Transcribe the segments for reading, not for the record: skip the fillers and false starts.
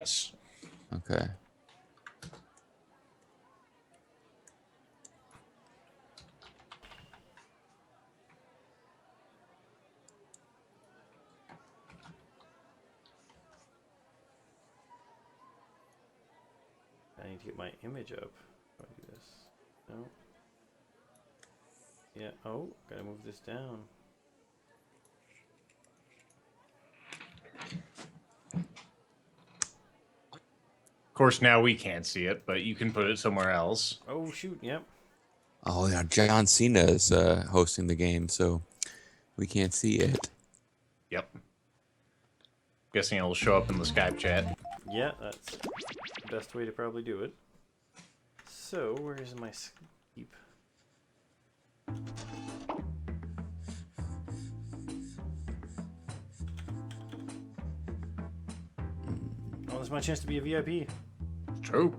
Yes. Okay. I need to get my image up. How do I do this? No. Yeah. Oh, gotta move this down. Of course, now we can't see it, but you can put it somewhere else. Oh shoot! Yep. Oh yeah, John Cena is hosting the game, so we can't see it. Yep. Guessing it'll show up in the Skype chat. Yeah, that's the best way to probably do it. So, where is my Skype? Oh, this is my chance to be a VIP. True.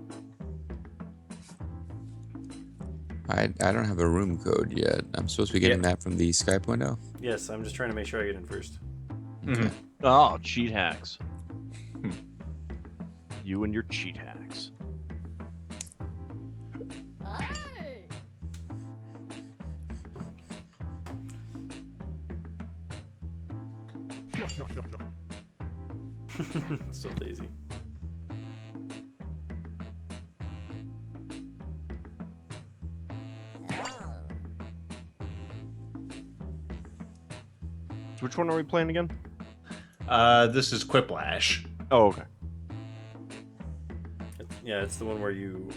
I don't have a room code yet. I'm supposed to be getting that from the Skype window. Yes, I'm just trying to make sure I get in first. Okay. Oh, cheat hacks. You and your cheat hacks. Hey! So lazy. Which one are we playing again? This is Quiplash. Oh, okay. Yeah, it's the one where you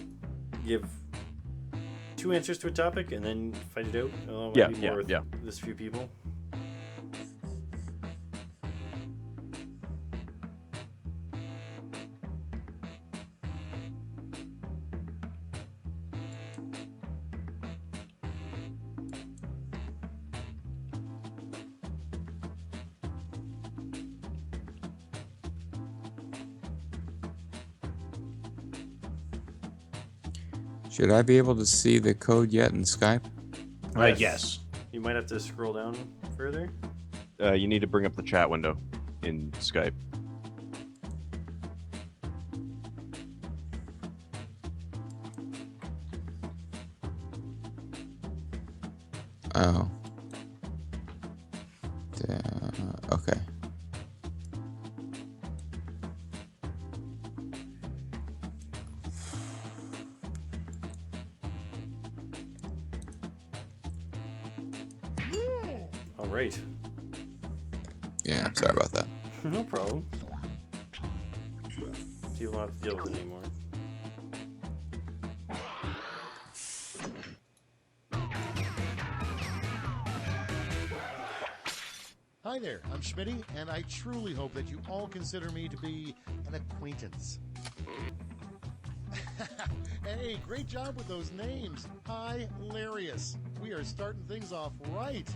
give 2 answers to a topic and then fight it out. Oh, Yeah, maybe more with this few people. Should I be able to see the code yet in Skype? Yes. You might have to scroll down further. You need to bring up the chat window in Skype. Oh. Okay. All right. Yeah, I'm sorry about that. No problem. So you won't have to deal with it anymore. Hi there, I'm Schmitty, and I truly hope that you all consider me to be an acquaintance. Hey, great job with those names. Hilarious. We are starting things off right.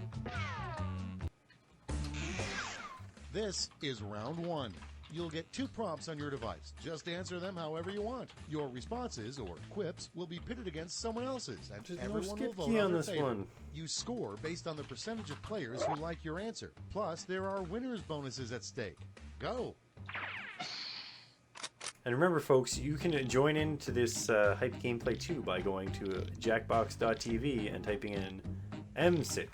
This is round 1. You'll get 2 prompts on your device. Just answer them however you want. Your responses, or quips, will be pitted against someone else's, and There's no everyone will skip vote key on their this favorite. one. You score based on the percentage of players who like your answer. Plus, there are winner's bonuses at stake. Go! And remember, folks, you can join into this hype gameplay too by going to jackbox.tv and typing in MSIC.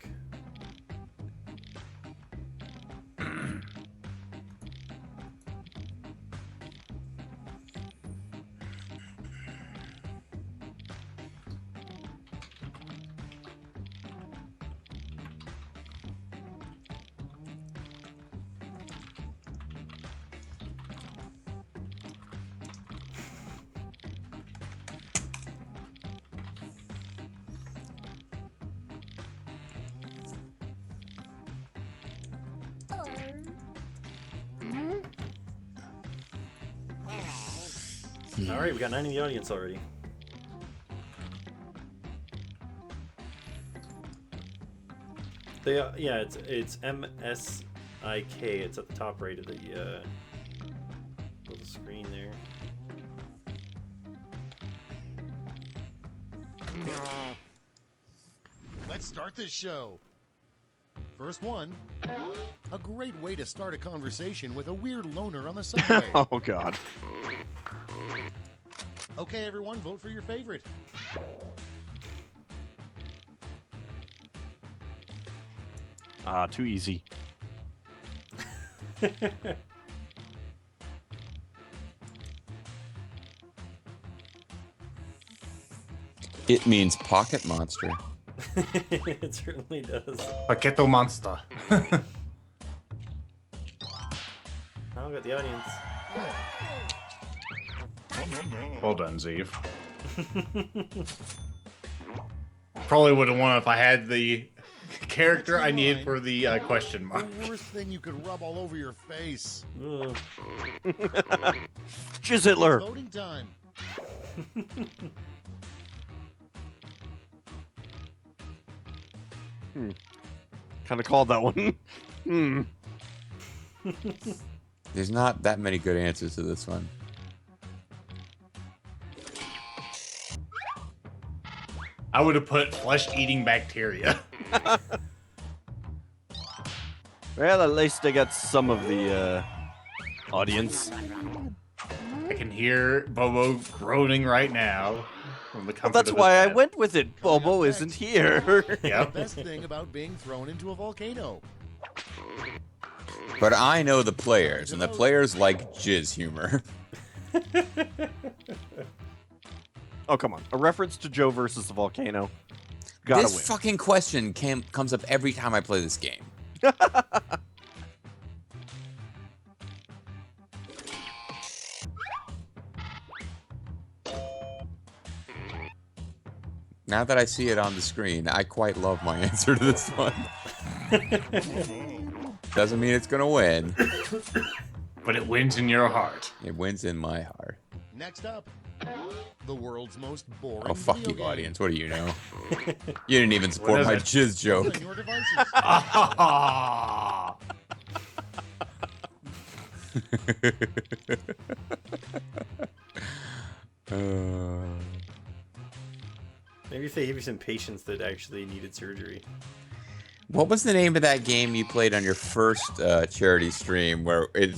All right, we got 9 in the audience already. Yeah, it's MSIK. It's at the top right of the little screen there. Let's start this show. First one, a great way to start a conversation with a weird loner on the subway. Oh, God. Okay, everyone, vote for your favorite. Ah, too easy. It means pocket monster. It certainly does. Paqueto Monster. Now we got the audience. Well done, Zeev. Probably would have won if I had the character I needed for the question mark. The worst thing you could rub all over your face. Ugh. Jizz Hitler. Voting time. Kind of called that one. There's not that many good answers to this one. I would have put flesh-eating bacteria. Well, at least I got some of the audience. I can hear Bobo groaning right now. From the Well, comfort that's of his why I bed. went with it. Bobo isn't here. The Yep. best thing about being thrown into a volcano. But I know the players, and the players like jizz humor. Oh, come on. A reference to Joe versus the volcano. Gotta This win. fucking question comes up every time I play this game. Now that I see it on the screen, I quite love my answer to this one. Doesn't mean it's gonna win. But it wins in your heart. It wins in my heart. Next up, the world's most boring Oh, fuck video you, game. audience. What do you know? You didn't even support is my it? jizz joke. On your devices. Ah. Maybe if they gave you some patients that actually needed surgery. What was the name of that game you played on your first charity stream where it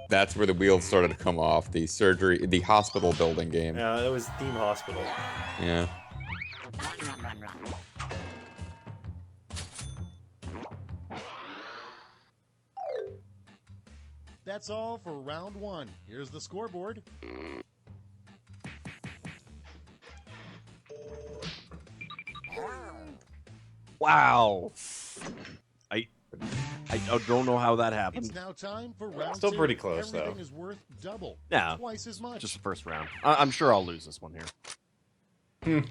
that's where the wheels started to come off? The hospital building game. That was Theme Hospital. Yeah. That's all for round one. Here's the scoreboard. Wow. I don't know how that happened. It's now time for round Still two. pretty close, though. Everything is worth double. Yeah. Twice as much. Just the first round. I'm sure I'll lose this one here.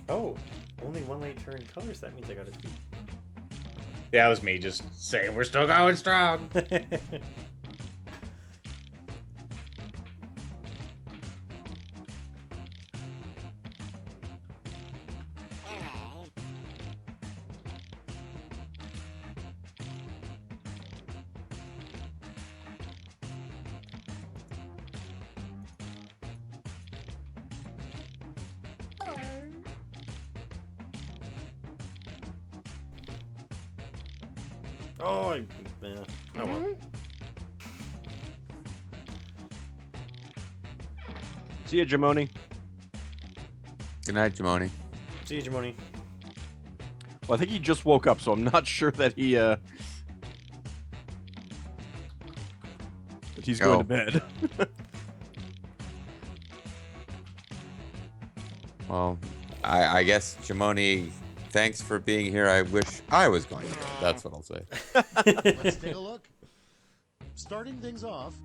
Oh, only one late turn colors. That means I got a tweet. Yeah, it was me just saying we're still going strong. Oh, yeah. Oh well. See ya, Jamoni. Good night, Jamoni. See you, Jamoni. Well, I think he just woke up, so I'm not sure that that he's going to bed. Well, I guess, Jamoni, thanks for being here. I wish I was going to bed. That's what I'll say. Let's take a look. Starting things off,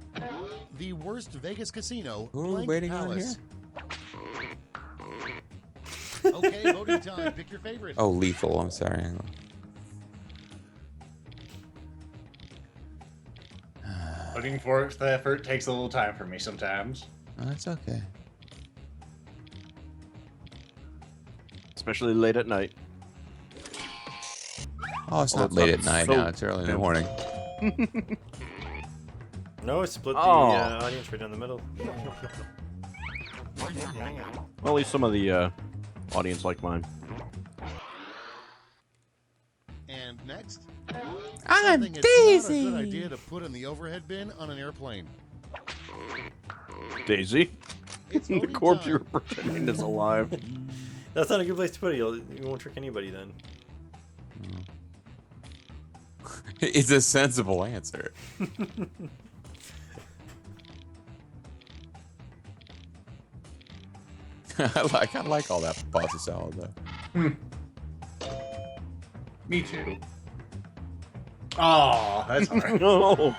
the worst Vegas casino. Who are we Blank waiting on Palace. Okay, voting time. Pick your favorite. Oh, lethal. I'm sorry. Hang on. Looking for the effort takes a little time for me sometimes. Oh, that's okay. Especially late at night. Oh, it's Oh, not it's late not at night so- now. It's early in the morning. No, split the Oh. audience right down the middle. Well, at least some of the audience like mine. And next, I'm something it's not a good Daisy. idea to put in the overhead bin on an airplane. Daisy. It's The voting corpse time. you're pretending is alive. That's not a good place to put it. You won't trick anybody then. It's a sensible answer. I kind of like all that pasta salad though. Me too. Oh, that's alright. No.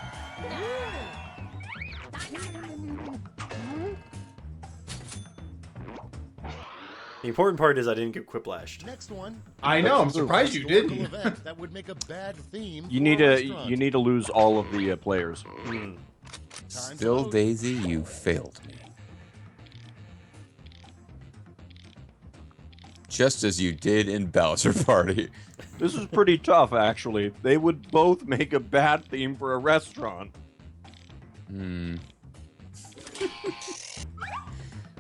The important part is I didn't get quipplashed. Next one. I know. I'm surprised you Historical didn't. event that would make a bad theme. You for need a to restaurant. you need to lose all of the players. Time to Still, vote. Daisy, you failed me. Just as you did in Bowser Party. This is pretty tough, actually. They would both make a bad theme for a restaurant.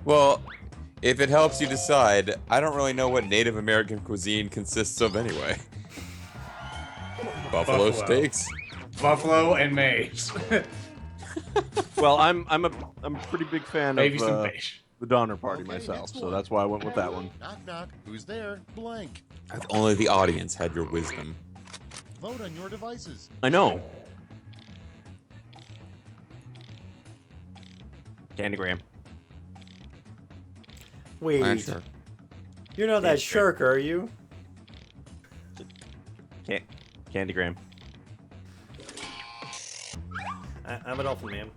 Well, if it helps you decide, I don't really know what Native American cuisine consists of anyway. Buffalo steaks. Buffalo and maize. Well, I'm a pretty big fan Maybe of some fish. the Donner Party Okay, myself, next so one. that's why I went with that one. Knock knock. Who's there? Blank. If only the audience had your wisdom. Vote on your devices. I know. Candygram. Wait, I'm sure. you're not that shark, are you? Candygram. I'm a dolphin, man.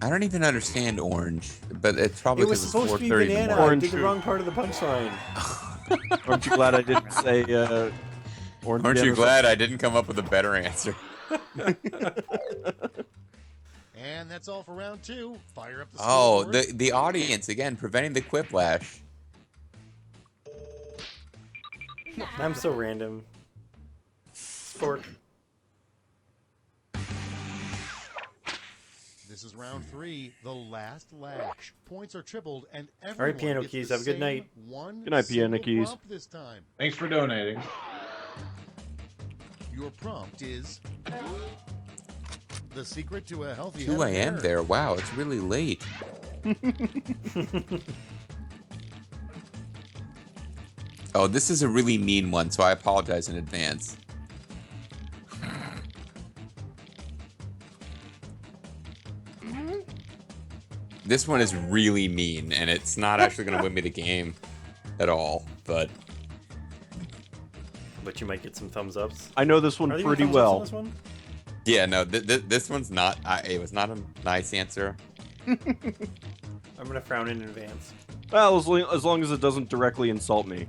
I don't even understand orange, but it's probably It was because it's supposed to be 4:30 in the banana. morning. I Orange did the fruit. wrong part of the punchline. Aren't you glad I didn't say orange? Aren't you banana? glad I didn't come up with a better answer? And that's all for round 2. Fire up the Oh, scoreboard. the audience again preventing the quiplash. I'm so random. Sport. This is round 3, the last lash. Points are tripled, and everyone All right, Piano gets Keys, the have a good same night. One Good night, Piano single Keys. prompt this time. Thanks for donating. Your prompt is the secret to a healthy 2 head of a.m. hair. there. Wow, it's really late. Oh, this is a really mean one, so I apologize in advance. This one is really mean, and it's not actually going to win me the game at all, but But you might get some thumbs ups. I know this one Are there pretty thumbs ups on well. this one? yeah, no, this one's not, it was not a nice answer. I'm gonna frown in advance. Well, as long as it doesn't directly insult me.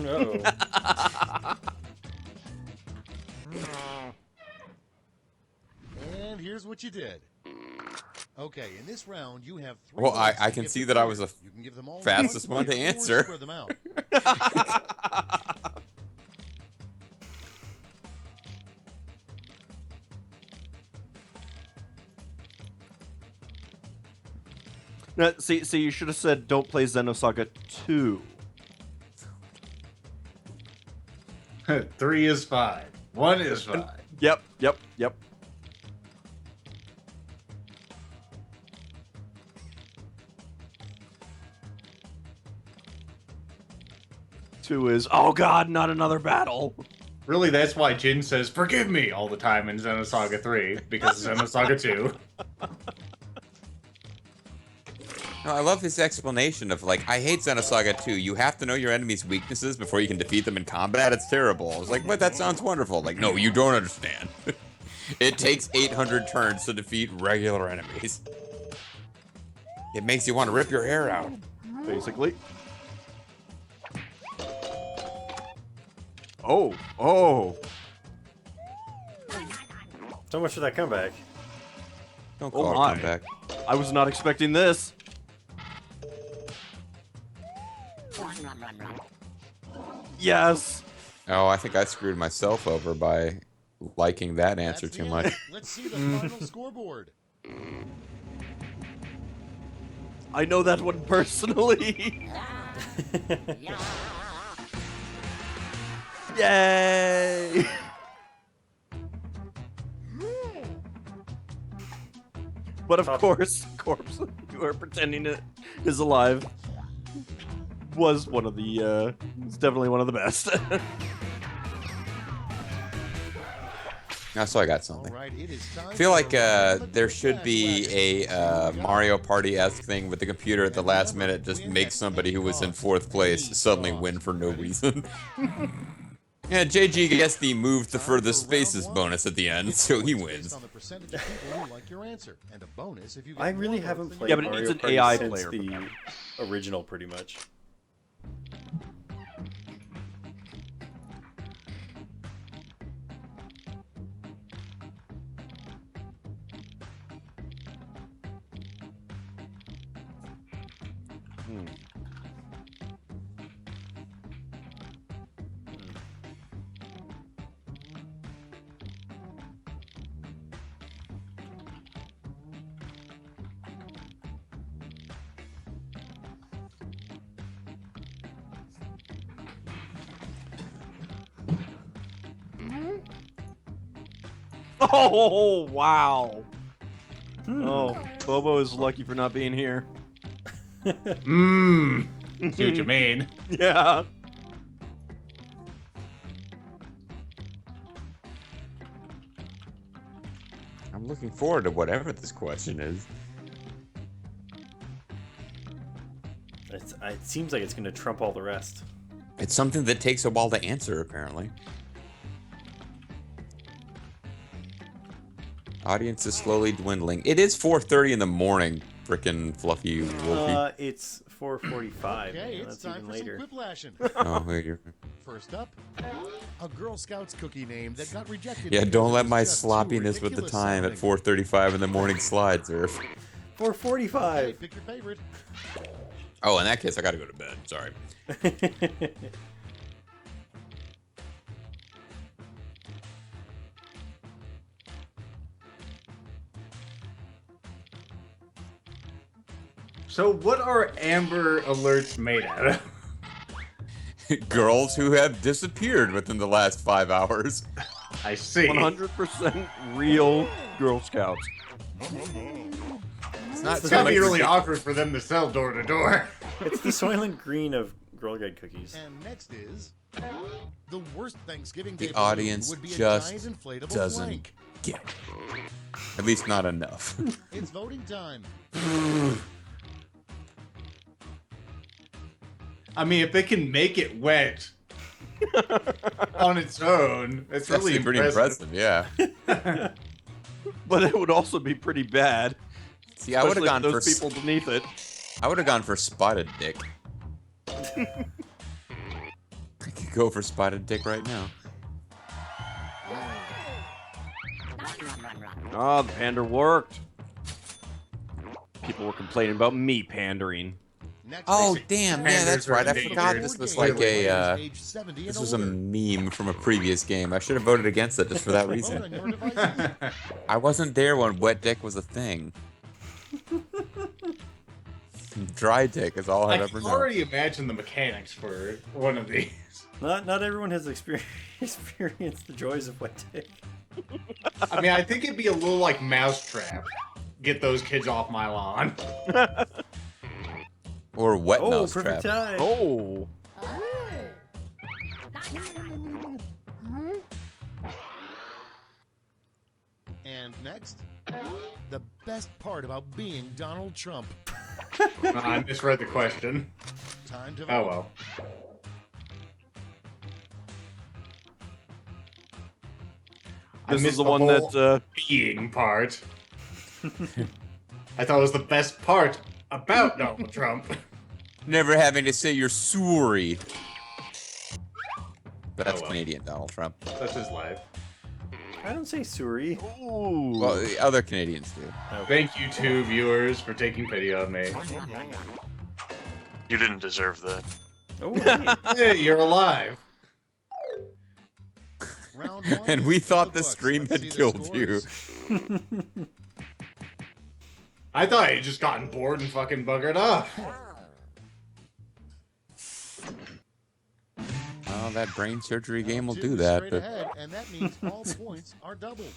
Oh. And here's what you did. Okay, in this round, you have 3 Well, I votes to can give see to that I was players. the You can give them all fastest one one to or answer. spread them out. No, see, you should have said don't play Xenosaga 2. 3 is 5. 1 is 5. Yep. 2 is, oh god, not another battle. Really, that's why Jin says "forgive me" all the time in Xenosaga 3 because Xenosaga 2. No, I love his explanation of like, I hate Xenosaga 2. You have to know your enemy's weaknesses before you can defeat them in combat. It's terrible. I was like, but that sounds wonderful. Like, no, you don't understand. It takes 800 turns to defeat regular enemies. It makes you want to rip your hair out. Basically. Oh. So much for that comeback. Don't Oh call my. it comeback. I was not expecting this. Yes. Oh, I think I screwed myself over by liking that answer That's too the much. end. Let's see the final scoreboard. I know that one personally. Yay! But of course, corpse who are pretending it is alive was one of the. It's definitely one of the best. So I got something. All right, it is time I feel for like round of there the should be a Mario Party-esque thing with the computer at the last minute just make somebody who was in 4th place suddenly win for no reason. Yeah, JG gets the move the furthest spaces bonus at the end, so he wins. On the percentage of people who like your answer, and a bonus if you get I really more haven't votes than played Yeah, but it Mario needs an Party AI since player for the original, pretty much. Oh wow! Oh, Bobo is lucky for not being here. See what you mean. Yeah. I'm looking forward to whatever this question is. It seems like it's going to trump all the rest. It's something that takes a while to answer, apparently. Audience is slowly dwindling. It is 4:30 in the morning, frickin' Fluffy Wolfie. It's 4:45. Okay, it's That's time even for later. some quiplashing. Oh, wait, you're... First up, a Girl Scouts cookie name that got rejected. Yeah, because don't it let was my just too sloppiness with the ridiculous time at sounding. 4:35 in the morning slide, Zerf. Okay, 4:45. pick your favorite. Oh, in that case, I gotta go to bed. Sorry. So what are Amber Alerts made out of? Girls who have disappeared within the last 5 hours. I see. 100% real Girl Scouts. It's not It's so gotta much be really ridiculous. awkward for them to sell door to door. It's the Soylent Green of Girl Guide cookies. And next is the worst Thanksgiving The Day balloon audience would be a just giant inflatable doesn't blank. get it. At least not enough. It's voting time. I mean, if they can make it wet on its own, it's really Actually pretty impressive, yeah. But it would also be pretty bad. See, I would have especially gone for for those people beneath it. I would have gone for Spotted Dick. I could go for Spotted Dick right now. Ah, the pander worked. People were complaining about me pandering. Next Oh is damn! Yeah, Panders that's are right. I endangered. forgot this was board like game a. players aged 70 This and was a older. meme from a previous game. I should have voted against it just for that Vote reason. on your devices. I wasn't there when Wet Dick was a thing. Dry Dick is all I've I ever can known. already imagine the mechanics for one of these. Not everyone has experienced the joys of wet dick. I mean, I think it'd be a little like Mousetrap. Get those kids off my lawn. Or Wet Oh, Mouse perfect Trap. time. Oh. And next, the best part about being Donald Trump. I misread the question. Time to vote. Oh well. I This missed is the one whole that. being part. I thought it was the best part about Donald Trump. Never having to say you're sorry. That's Oh, well. Canadian Donald Trump. That's his life. I don't say Suri. Ooh. Well, the other Canadians do. Thank you, two viewers, for taking pity on me. You didn't deserve that. Oh, hey. Hey, you're alive. Round one And we is thought the the books. stream Let's had see the killed you. scores. I thought I had just gotten bored and fucking buggered off. Oh, that brain surgery game will 2 do is that. straight But ahead, and that means all points are doubled.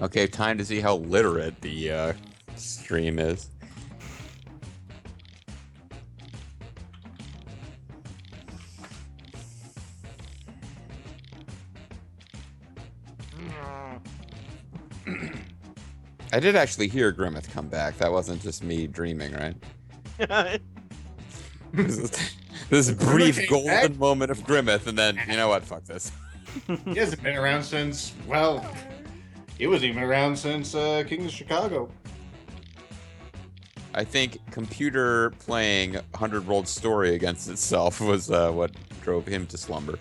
okay, time to see how literate the stream is. I did actually hear Grimmeth come back. That wasn't just me dreaming, right? This brief came golden back? moment of Grimmeth, and then, you know what? Fuck this. He hasn't been around since, well, he wasn't even around since King of Chicago. I think computer playing 100-Rolled Story against itself was what drove him to slumber.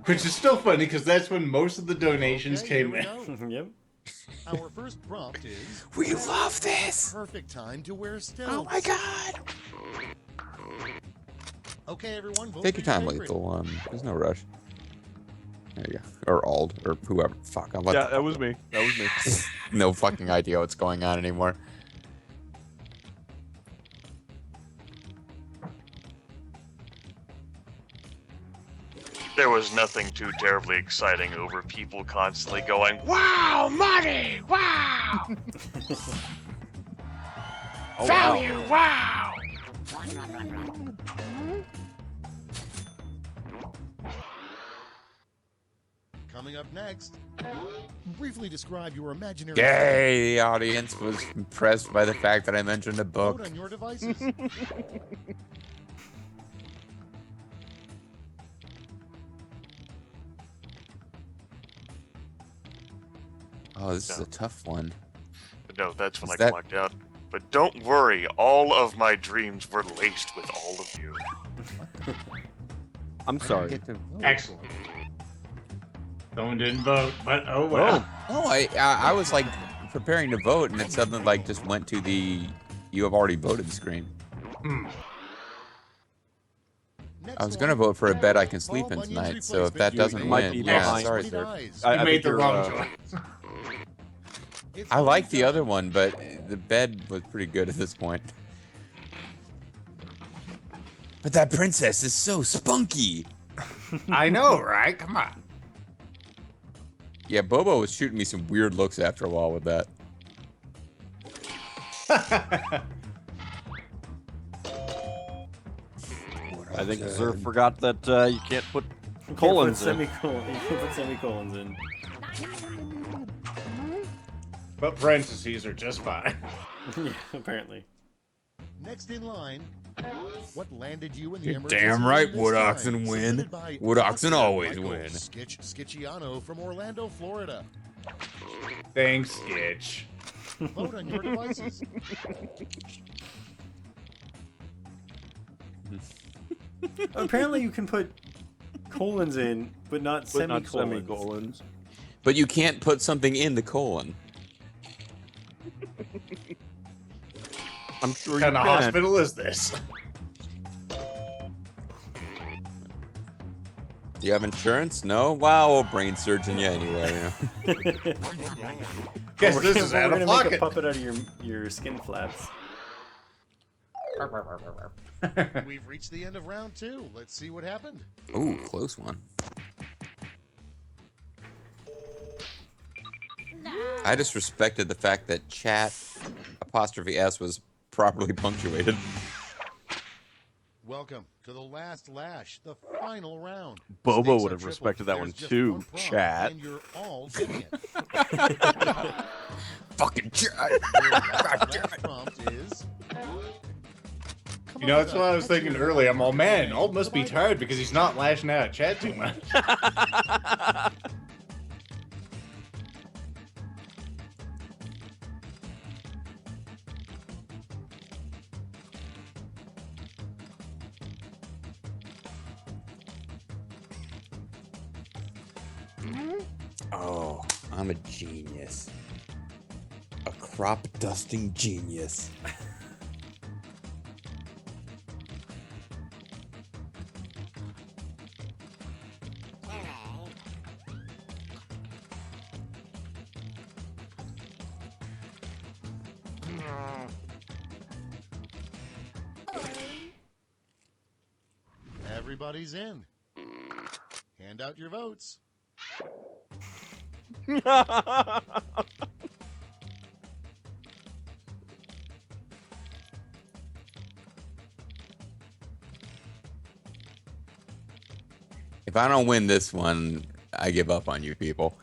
Which is still funny because that's when most of the donations Okay, came here in. we go. Yep. Our first prompt is We love this! perfect time to wear stilts. Oh my god! Okay, everyone, vote Take for your time, favorite. Lethal. There's no rush. There you go. Or Ald, or whoever. Fuck, I'm Yeah, that was me. That was me. no fucking idea what's going on anymore. There was nothing too terribly exciting over people constantly going, "Wow, money! Wow! Value! Wow!" Coming up next, briefly describe your imaginary Yay! The audience was impressed by the fact that I mentioned a vote book. on your devices. Oh, this is a tough one. But no, that's when Is I that- clocked out. But don't worry, all of my dreams were laced with all of you. I'm sorry. Excellent. Someone didn't vote, but oh well. Oh, I was like preparing to vote, and it suddenly like just went to the "you have already voted" screen. Next I was gonna one, vote for a bed I can Paul sleep in Bunyan's tonight, so if that replacement. doesn't You might win, be yeah, behind. sorry, He sir. dies. You I made think the you're, wrong choice. It's I like voting the time. other one, but the bed was pretty good at this point. But that princess is so spunky. I know, right? Come on. Yeah, Bobo was shooting me some weird looks after a while with that. I think Zer forgot that you can't put You colons can't in. put you can put semicolons in. But parentheses are just fine. Yeah, apparently. Next in line, what landed you in the You're emergency damn room right, this Wood time? Oxen win. Submitted by Wood Oxen author always Michael win. Skitchiano from Orlando, Florida. Thanks, Skitch. Vote on your devices. Apparently, you can put colons in, but not But not semicolons. semicolons. But you can't put something in the colon. I'm sure What you kind of can. hospital is this? Do you have insurance? No? Wow, we'll brain surgeon you anyway. You know? Guess We're this gonna- is we're out of gonna make a pocket. puppet out of your skin flaps. We've reached the end of round 2. Let's see what happened. Ooh, close one. I just respected the fact that chat apostrophe S was properly punctuated. Welcome to the last lash, the final round. Bobo Stakes would are have tripled. respected that There's one just too, one prompt, chat. And you're all getting it. Fucking chat. Your last prompt is You know, that's what I was thinking earlier. I'm all, man, Alt must be tired because he's not lashing out at chat too much. Oh, I'm a genius. A crop dusting genius. Everybody's in. Hand out your votes. If I don't win this one, I give up on you people.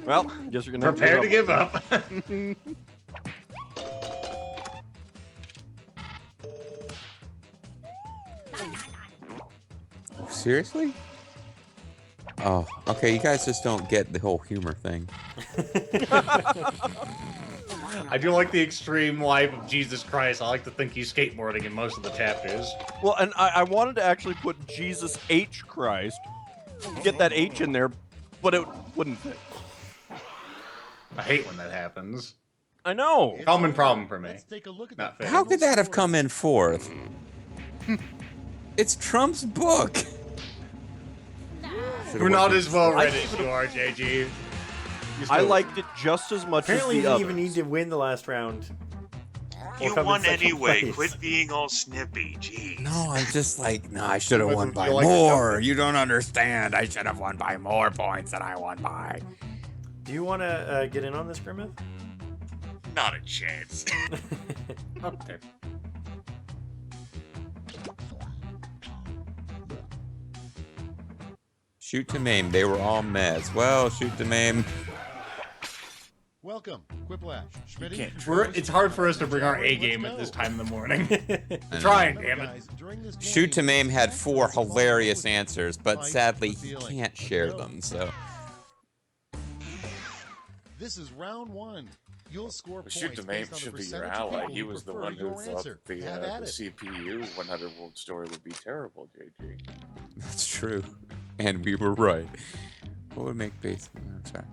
Well, guess we're gonna Prepare to give up. Seriously? Oh, okay, you guys just don't get the whole humor thing. I do like the extreme life of Jesus Christ. I like to think he's skateboarding in most of the chapters. Well, and I wanted to actually put Jesus H Christ, get that H in there, but it wouldn't fit. I hate when that happens. I know. Common problem for me. Let's take a look at Not the fair. How could that have come in fourth? It's Trump's book. We're not as well read as you are, JG. You I still- liked it just as much Apparently, as you the didn't even others. need to win the last round. Or You come in won second anyway. place. Quit being all snippy. Jeez. No, I'm just like, no, I should have But won would by you like to more. jump You don't understand. I should have won by more points than I won by. Do you want to get in on this, Grimmith? Not a chance. Okay. Shoot to maim. They were all meds. Well, shoot to maim. Welcome, Quiplash, Schmitty. It's hard for us to bring our A game at this time in the morning. Trying, damn it. Shoot to maim had 4 hilarious answers, but sadly he can't share them. So This is round 1. You'll score Well, points Shoot to Maim based on the should be your percentage of ally. people He who was the prefer one who your thought answer. the Have at it. CPU 100 World story would be terrible, JG. that's true, and we were right. What would make basement? I'm sorry.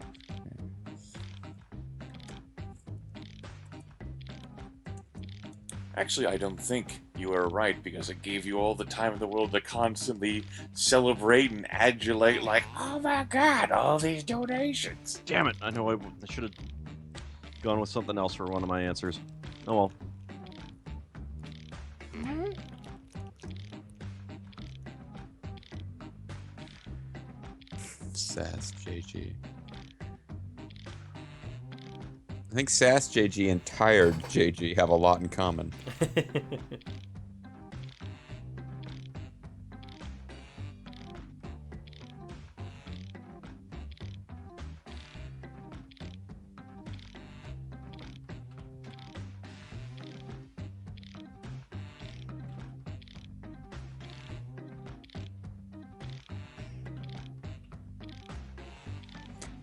Actually, I don't think you were right because it gave you all the time in the world to constantly celebrate and adulate, like, oh my god, all these donations. Damn it! I know I should have gone with something else for one of my answers. Oh well. Sass JG. I think Sass JG and Tired JG have a lot in common.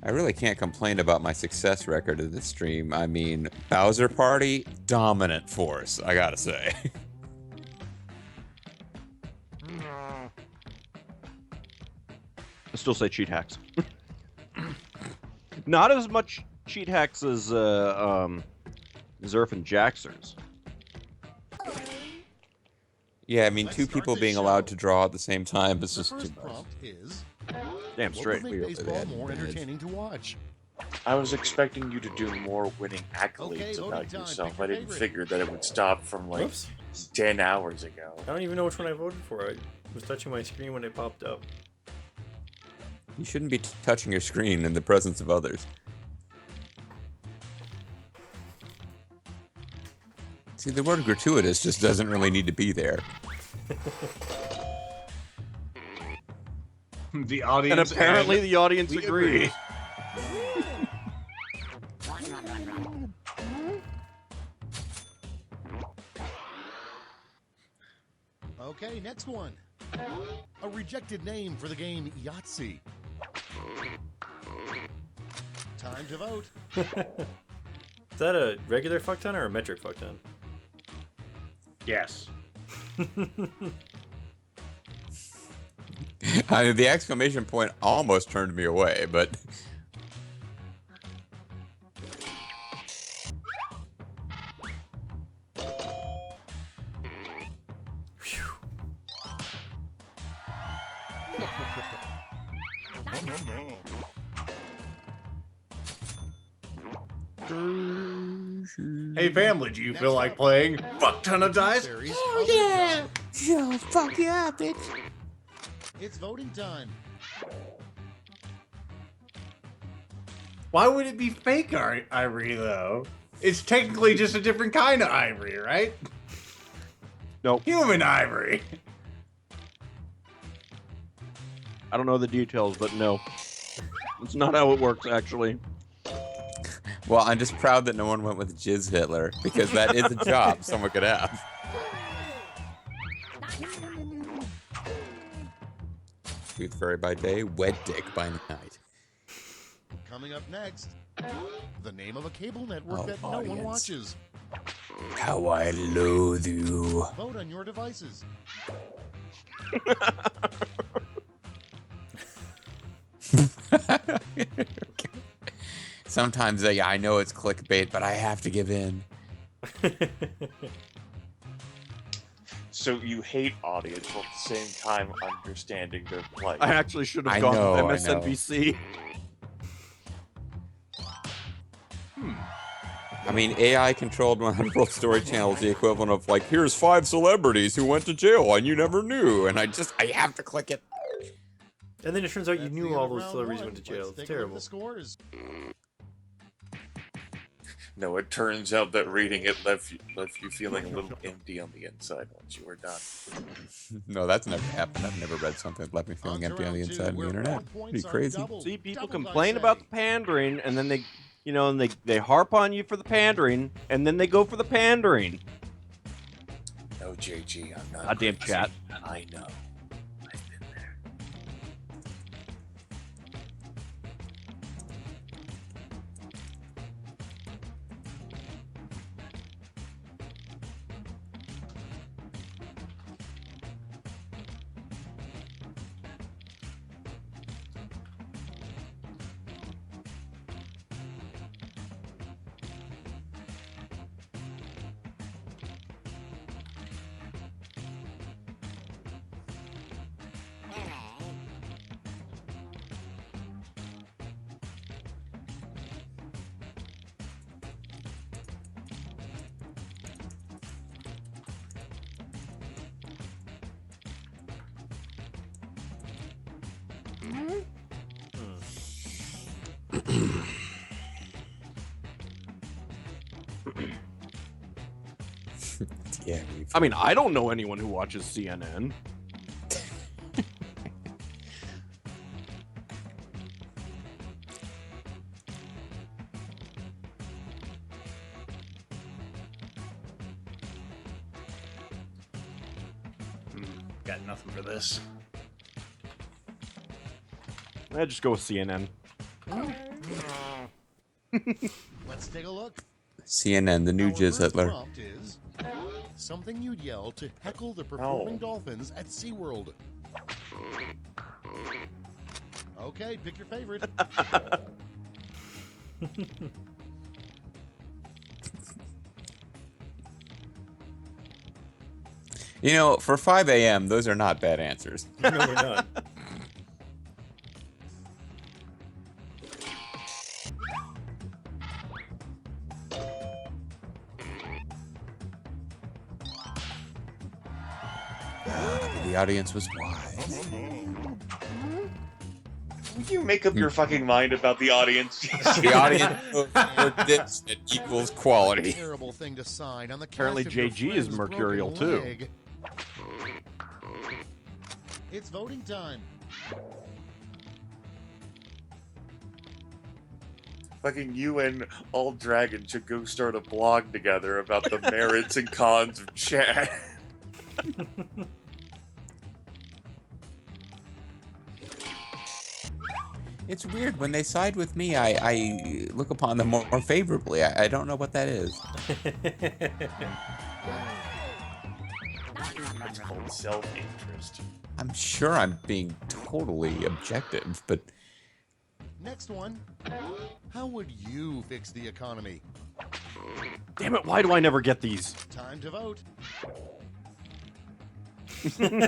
I really can't complain about my success record of this stream. I mean, Bowser Party, dominant force, I gotta say. I still say cheat hacks. Not as much cheat hacks as Zerf and Jaxers. Yeah, I mean, Let's 2 start people this being show. allowed to draw at the same time is The just too first much. prompt is Damn what straight. will We make really baseball had more advantage. entertaining to watch? I was expecting you to do more winning Okay, accolades voting about time. yourself. Pick I your didn't favorite. figure that it would stop from like Whoops. 10 hours ago. I don't even know which one I voted for. I was touching my screen when it popped up. You shouldn't be touching your screen in the presence of others. See, the word gratuitous just doesn't really need to be there. The And audience. apparently the audience we agrees. Okay, next one. A rejected name for the game Yahtzee. Time to vote. Is that a regular fuck ton or a metric fuck ton? Yes. I mean, the exclamation point almost turned me away, but Hey, family, do you feel like playing fuck ton of dice? Series Oh, Other yeah. Job. oh, fuck yeah, bitch. It's voting time. Why would it be fake ivory, though? It's technically just a different kind of ivory, right? Nope. Human ivory. I don't know the details, but no. It's not how it works, actually. Well, I'm just proud that no one went with Jizz Hitler, because that is a job someone could have. Tooth Fairy by day, wet dick by night. Coming up next, the name of a cable network Oh, that no one audience. watches. How I loathe you. Vote on your devices. Sometimes I know it's clickbait, but I have to give in. So you hate audience while at the same time understanding their plight. I actually should have I gone know, I know. with MSNBC. I mean, AI-controlled 100-volt story channel is the equivalent of, like, here's 5 celebrities who went to jail and you never knew, and I have to click it. And then it turns out you That's the knew end all of those round celebrities one. went to jail. Let's It's take a look at terrible. the scores. No, it turns out that reading it left you feeling a little empty on the inside once you were done. No, that's never happened. I've never read something that left me feeling On to empty on the round two, inside of the where internet. more Pretty points are crazy. doubled. See, people Doubled, I complain say. about the pandering, and then they harp on you for the pandering, and then they go for the pandering. No, JG, I'm not. Goddamn crazy. chat. I know. I've been there. Yeah, I mean, I don't know anyone who watches CNN. Got nothing for this. I just go with CNN. Let's take a look. CNN, the new Our Jizz first Hitler. prompt is something you'd yell to heckle the performing dolphins at SeaWorld. Okay, pick your favorite. You know, for 5 a.m., those are not bad answers. No, they're not. The audience was wise. Will you make up your fucking mind about the audience? The audience for this it equals quality. Terrible thing to sign on the Apparently cast of your JG is friend's mercurial, broken too. leg. It's voting time. Fucking you and all dragons should go start a blog together about the merits and cons of chat. It's weird when they side with me. I look upon them more favorably. I don't know what that is. It's called self-interest. I'm sure I'm being totally objective, but Next one. How would you fix the economy? Damn it, why do I never get these? Time to vote. It's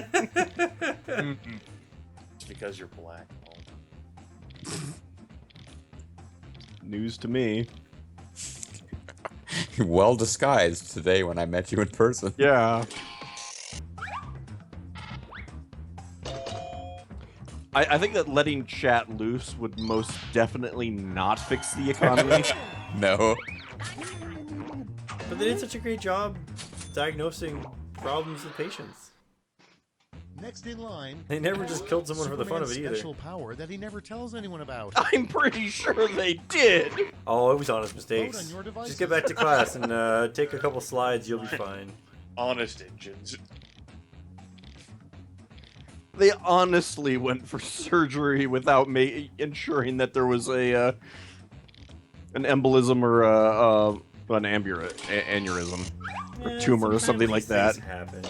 because you're black. News to me. well disguised today when I met you in person. Yeah. I think that letting chat loose would most definitely not fix the economy. No. But they did such a great job diagnosing problems with patients. Next in line. They never just killed someone for the fun of it Superman's either. special power that he never tells anyone about. I'm pretty sure they did. Oh, it was honest Vote mistakes. on your devices. Just get back to class and take a couple slides. You'll be fine. Honest engines. They honestly went for surgery without ensuring that there was a an embolism or an aneurysm or Yeah, tumor or sometimes something like these that. things happen.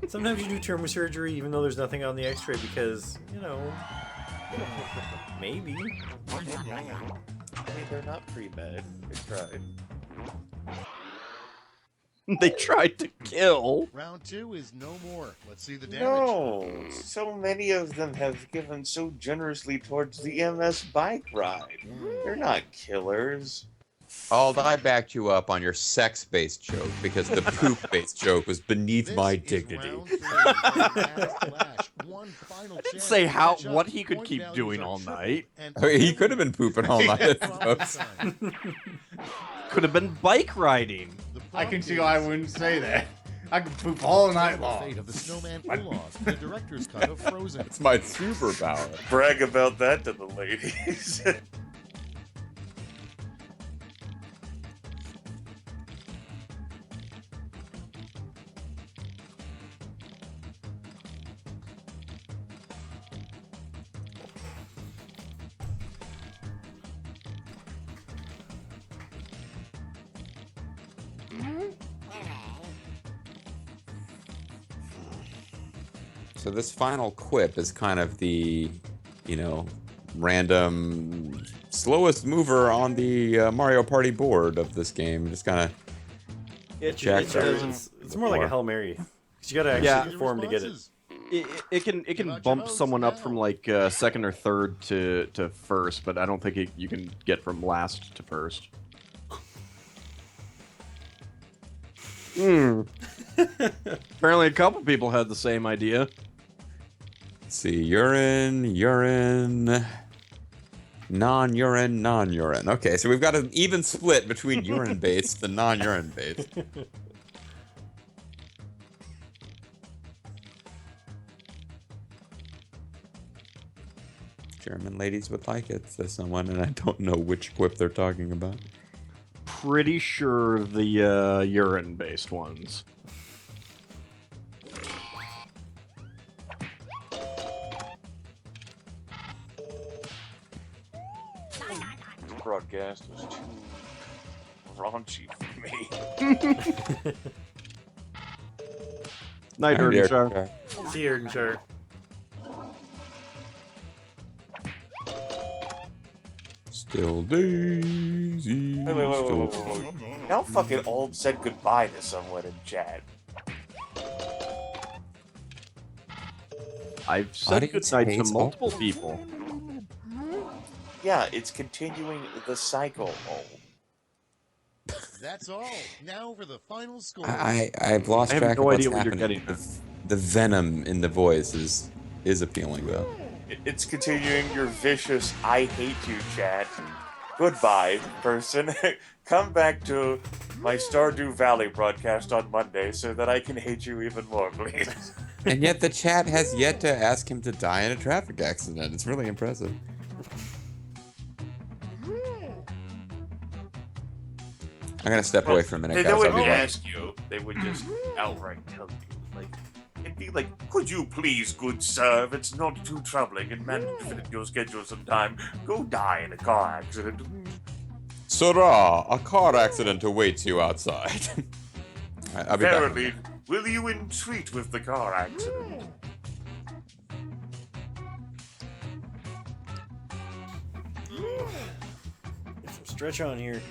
Sometimes you do tumor surgery even though there's nothing on the X-ray because maybe. I mean, they're not pre-med. They tried. They tried to kill. Round 2 is no more. Let's see the damage. No! So many of them have given so generously towards the MS bike ride. They're not killers. Ald, I backed you up on your sex-based joke because the poop-based joke was beneath This my is dignity. round 3. Last flash. One final I didn't chance say to how catch up. what he could Point keep values doing are all tripled, night. and I mean, he could have been pooping all night, I Problem suppose. time. Could have been bike riding. The I can prompt see why I is wouldn't say that. I can poop all night the long. fate of the Snowman Olaf, the director's cut of Frozen. It's my superpower. Brag about that to the ladies. So this final quip is kind of the, random slowest mover on the Mario Party board of this game. Just kind of It's more like a Hail Mary. 'Cause you gotta actually Yeah. perform to get it. Responses. It can out your bump votes someone up now. from like second or third to first, but I don't think you can get from last to first. Apparently, a couple people had the same idea. let's see, urine, non-urine. Okay, so we've got an even split between urine-based and non-urine-based. German ladies would like it, says someone, and I don't know which quip they're talking about. Pretty sure the urine-based ones. This broadcast was too raunchy for me. Night, Alright, Erdenshire. See you, Erdenshire. Still Daisy. Wait. Now fucking Ald said goodbye to someone in chat. I've said Audience goodnight to hates multiple people. Yeah, it's continuing the cycle, Ald. That's all. Now for the final score. I've lost I have track no of what's idea what you're happening getting with the venom in the voice is appealing though. It's continuing your vicious "I hate you" chat. Goodbye, person. Come back to my Stardew Valley broadcast on Monday so that I can hate you even more, please. And yet the chat has yet to ask him to die in a traffic accident. It's really impressive. I'm gonna step away for a minute, They guys. I'll wouldn't be back. ask you. They would just outright tell you. Like, it'd be like, could you please, good sir, if it's not too troubling and manage to fit in your schedule sometime, go die in a car accident. Sirrah, a car accident awaits you outside. Alright, I'll be back. Verily, will you entreat with the car accident? Get some stretch on here.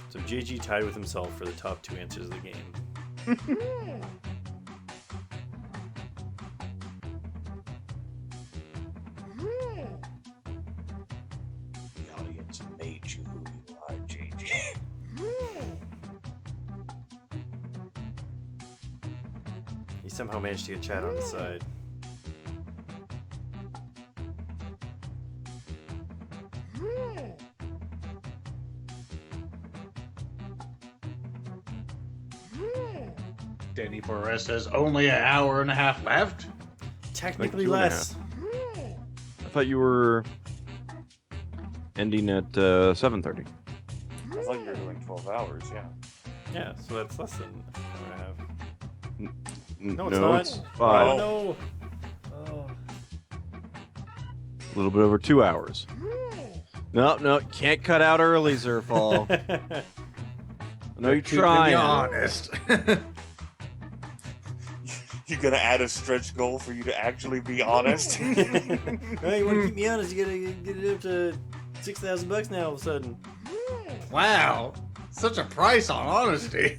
So JG tied with himself for the top 2 answers of the game. The audience made you who you are, JJ. He somehow managed to get chat on his side. Danny Perez says only an hour and a half left. Technically 2.5. less. I thought you were ending at 7:30. I thought you were doing 12 hours, yeah. Yeah, so that's less than an hour and a half. No, it's not. it's 5. Oh, no. Oh. A little bit over 2 hours. No, can't cut out early, Zerfall. I know you're Keeping trying. you honest. You gonna add a stretch goal for you to actually be honest? Hey, you want to keep me honest? You gotta get it up to $6,000 now all of a sudden. Wow, such a price on honesty.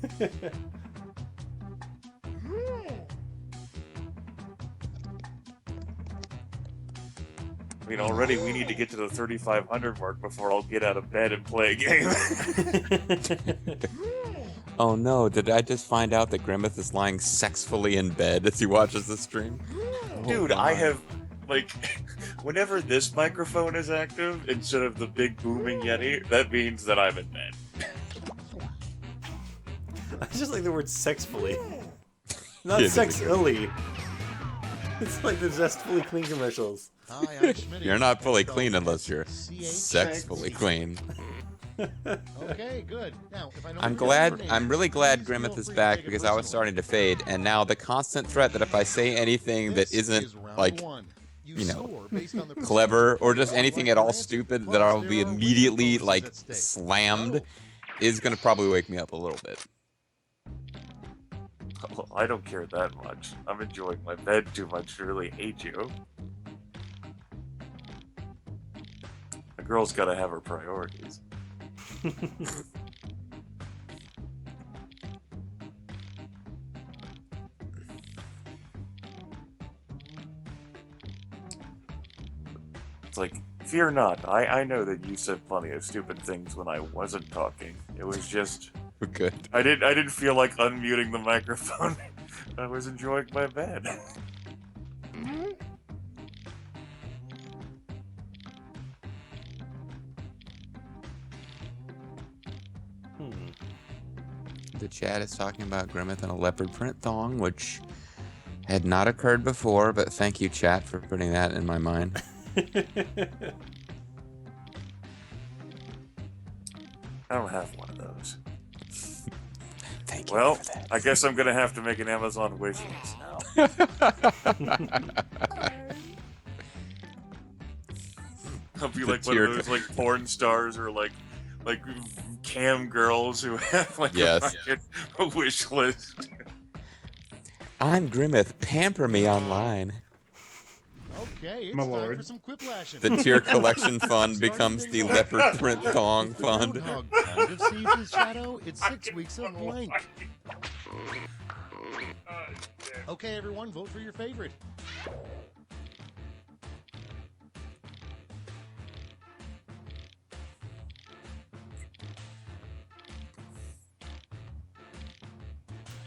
I mean, already we need to get to the 3,500 mark before I'll get out of bed and play a game. Oh no, did I just find out that Grimmeth is lying sexfully in bed as he watches the stream? Dude, I have, like, whenever this microphone is active, instead of the big booming Yeti, that means that I'm in bed. I just like the word sexfully. Not Yeah, that's sexily. It's like the Zestfully Clean commercials. Hi, I'm Schmitty. You're not fully clean unless you're CH. sexfully clean. Okay, good. Now, if I know I'm your glad, name, I'm really glad please feel Grimmeth is free to back make it because I was personal. starting to fade, and now the constant threat that if I say anything that This isn't, is round like, one. you know, score based on the clever or just percentage anything of at all right stupid answers, that plus I'll be there are immediately, winning like, bonuses at stake. slammed, is gonna probably wake me up a little bit. Well, I don't care that much. I'm enjoying my bed too much to really hate you. A girl's gotta have her priorities. It's like, fear not. I know that you said plenty of stupid things when I wasn't talking. It was just Good. I didn't feel like unmuting the microphone. I was enjoying my bed. The chat is talking about Grimmeth and a leopard print thong, which had not occurred before, but thank you, chat, for putting that in my mind. I don't have one of those. Thank you Well, for that. I guess I'm gonna have to make an Amazon wish list now. I'll be The like one tear- of those like porn stars or like cam girls who have like Yes. a fucking wish list. I'm Grimmeth. Pamper me online. Okay, it's My time lord. for some quiplashing. The tier collection fund becomes the leopard print thong fund. Groundhog kind of sees his shadow. It's 6 weeks of blank. Okay, everyone, vote for your favorite.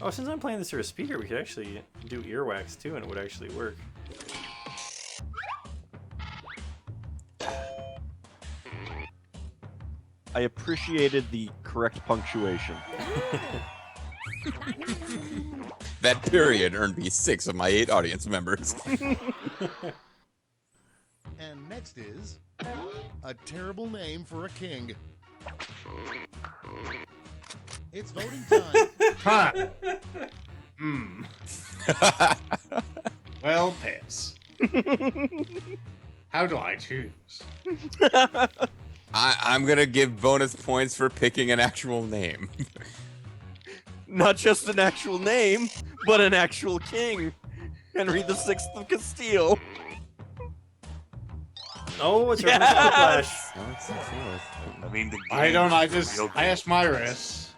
Oh, since I'm playing this through a speaker, we could actually do earwax too, and it would actually work. I appreciated the correct punctuation. That period earned me 6 of my 8 audience members. And next is a terrible name for a king. It's voting time. Huh. Well, piss. How do I choose? I'm gonna give bonus points for picking an actual name. Not just an actual name, but an actual king. Henry VI of Castile. Oh, it's Yes! Reverse Whiplash. I mean, the I don't. I game's just. real I good. asked my wrist.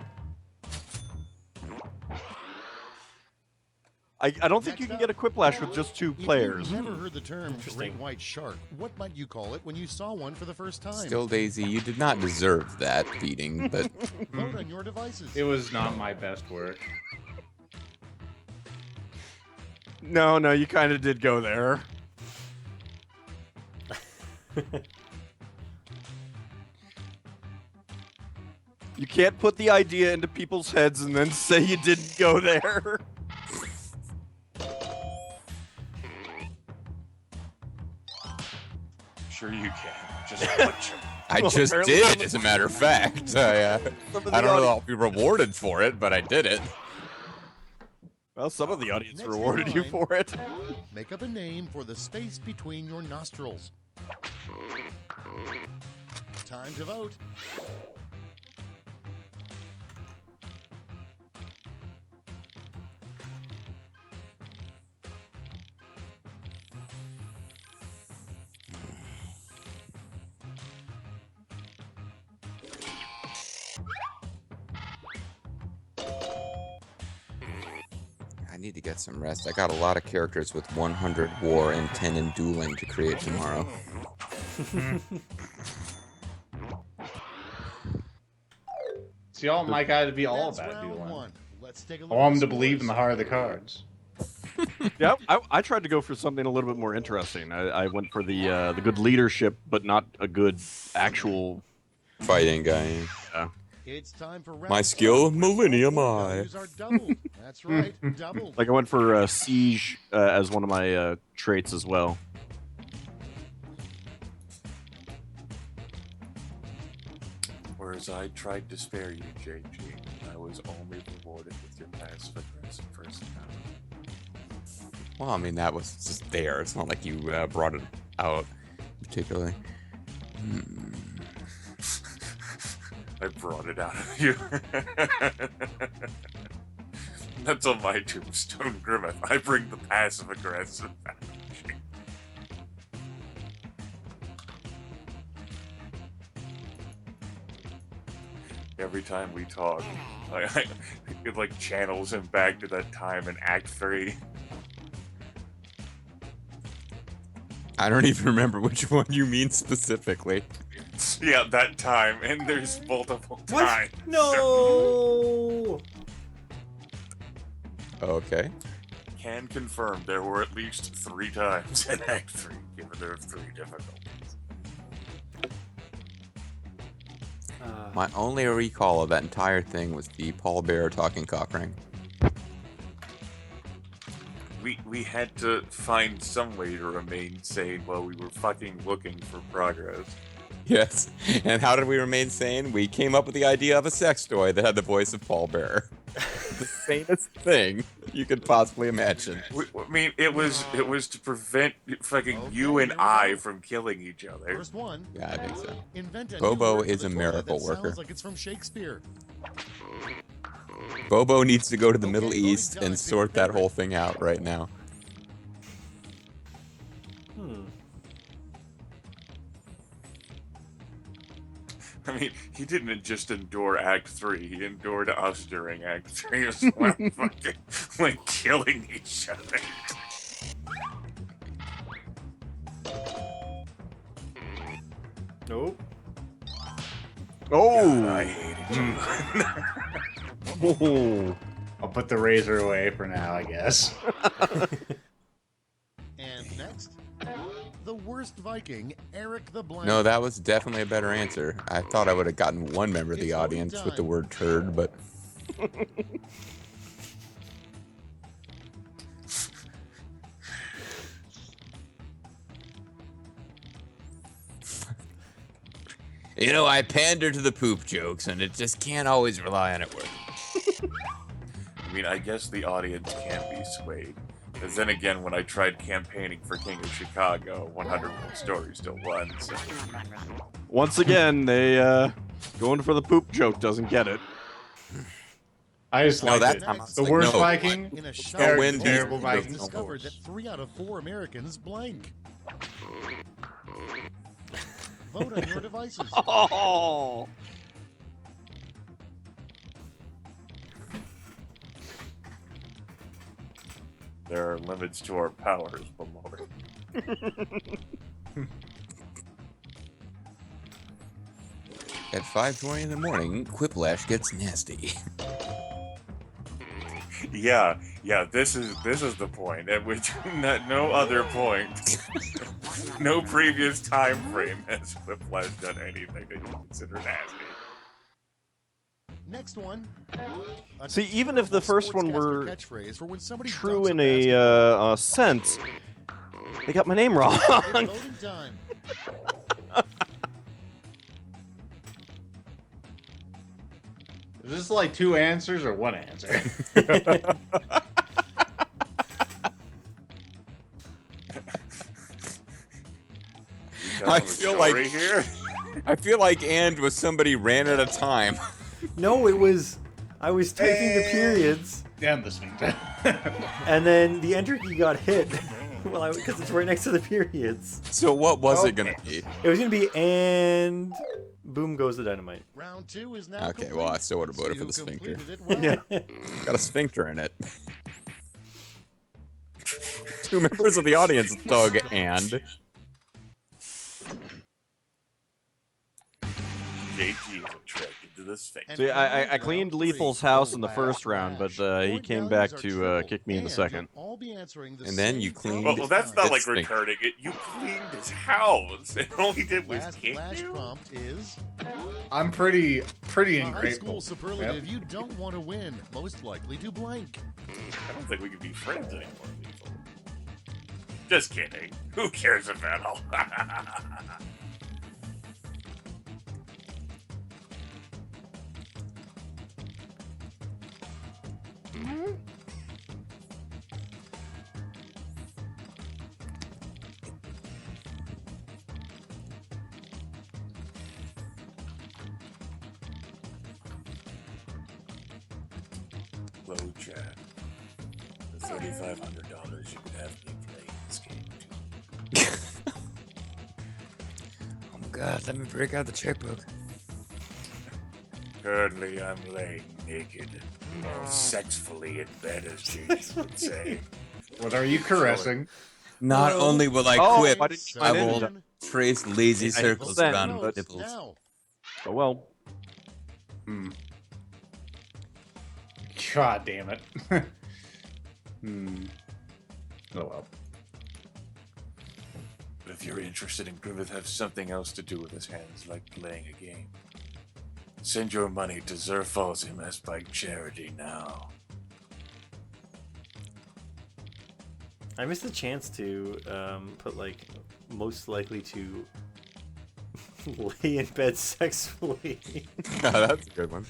I don't think you can get a quiplash with just 2 players. If you've never heard the term Interesting. great white shark, what might you call it when you saw one for the first time? Still, Daisy, you did not deserve that beating, but Vote on your devices. It was not my best work. No, you kind of did go there. You can't put the idea into people's heads and then say you didn't go there. Sure you can. Just punch him. I Well, just apparently did, some of- as a matter of fact. I Some of the don't know that audi- I'll be rewarded for it, but I did it. Well, some of the audience Next in rewarded you line. for it. Make up a name for the space between your nostrils. Time to vote. I need to get some rest. I got a lot of characters with 100 war and 10 in dueling to create tomorrow. See, all my guy to be all That's about round dueling. one. Let's take a I look want at him to the believe in the scores. heart of the cards. Yeah, I tried to go for something a little bit more interesting. I went for the good leadership, but not a good actual. Fighting guy. It's time for round My skill, two. Millennium All Eye. values are doubled. That's right, doubled. Like I went for siege as one of my traits as well. Whereas I tried to spare you, JG. I was only rewarded with your passive aggressive first encounter. Well, I mean, that was just there. It's not like you brought it out particularly. I brought it out of you. That's on my tombstone, Grimmeth. I bring the passive aggressive out of you. Every time we talk, it like channels him back to that time in Act 3. I don't even remember which one you mean specifically. Yeah, that time, and there's multiple What? times. No! Okay. Can confirm there were at least 3 times in Act 3, given there are 3 difficulties. My only recall of that entire thing was the Paul Bear talking cock ring. We had to find some way to remain sane while we were fucking looking for progress. Yes. And how did we remain sane? We came up with the idea of a sex toy that had the voice of Paul Bear. The sanest thing you could possibly imagine. I mean, it was to prevent fucking you and I from killing each other. First one. Yeah, I think so. Invent a Bobo new word for is the a toilet miracle that worker. Sounds like it's from Shakespeare. Bobo needs to go to the Okay, Middle voting East done. and Pick sort your that whole thing out right now. Hmm. I mean, he didn't just endure Act 3, he endured us during Act 3 as well, fucking, like, killing each other. Nope. Oh! I hated you. Oh. I'll put the razor away for now, I guess. And next, the worst Viking, Eric the Blank. No, that was definitely a better answer. I thought I would have gotten one member of the It's loading audience with the time. word turd, but you know, I pander to the poop jokes, and it just can't always rely on it working. I mean, I guess the audience can be swayed. Because then again, when I tried campaigning for King of Chicago, 100 World Story still won, so... Once again, they going for the poop joke doesn't get it. I just No, like that's it. The worst no. Viking, In a No shock, win, terrible these- Vikings. no discovered horse. that 3 out of 4 Americans blank. Vote on your devices. Oh! There are limits to our powers, Balor. At 5:20 in the morning, Quiplash gets nasty. Yeah, this is the point at which no other point, no previous time frame has Whiplash done anything that you consider nasty. Next one. A See, even if the first one were catchphrase for when somebody True dunks in basketball. a sense, they got my name wrong. It's voting time. Is this like 2 answers or 1 answer? I feel like- here. I feel like and was somebody ran out of time. No, it was. I was typing the periods, Damn the sphincter. and then the enter key got hit. Well, because it's right next to the periods. So what was it gonna be? It was gonna be and boom goes the dynamite. Round 2 is now Okay, complete. well, I still would have voted for You the sphincter. completed it well. Yeah. Got a sphincter in it. 2 members of the audience dug and. JG is attracted to the Sphinx. See, I cleaned Lethal's house in the first round, but he came back to kick me in the second. And then you cleaned- Well, that's not like It's Sphinx. returning it. You cleaned his house, and all he did was Last kick flash you. prompt is I'm pretty a high ungrateful. school superlative you don't want to win, most likely to blank. I don't think we can be friends anymore, people. Just kidding. Who cares about all? Low chat. For $3,500, you could have me play this game too. Oh my god, let me break out the checkbook. Currently, I'm laying naked, more sexfully in bed, as James would say. What are you caressing? Not only will I Oh, quit, why didn't you I find will it? trace lazy I circles said, around but- nipples. Now, Oh well. God damn it. Oh well. But if you're interested in Griffith have something else to do with his hands, like playing a game, send your money to Zerfalls MS by charity now. I missed the chance to put like most likely to lay in bed sexfully. That's a good one.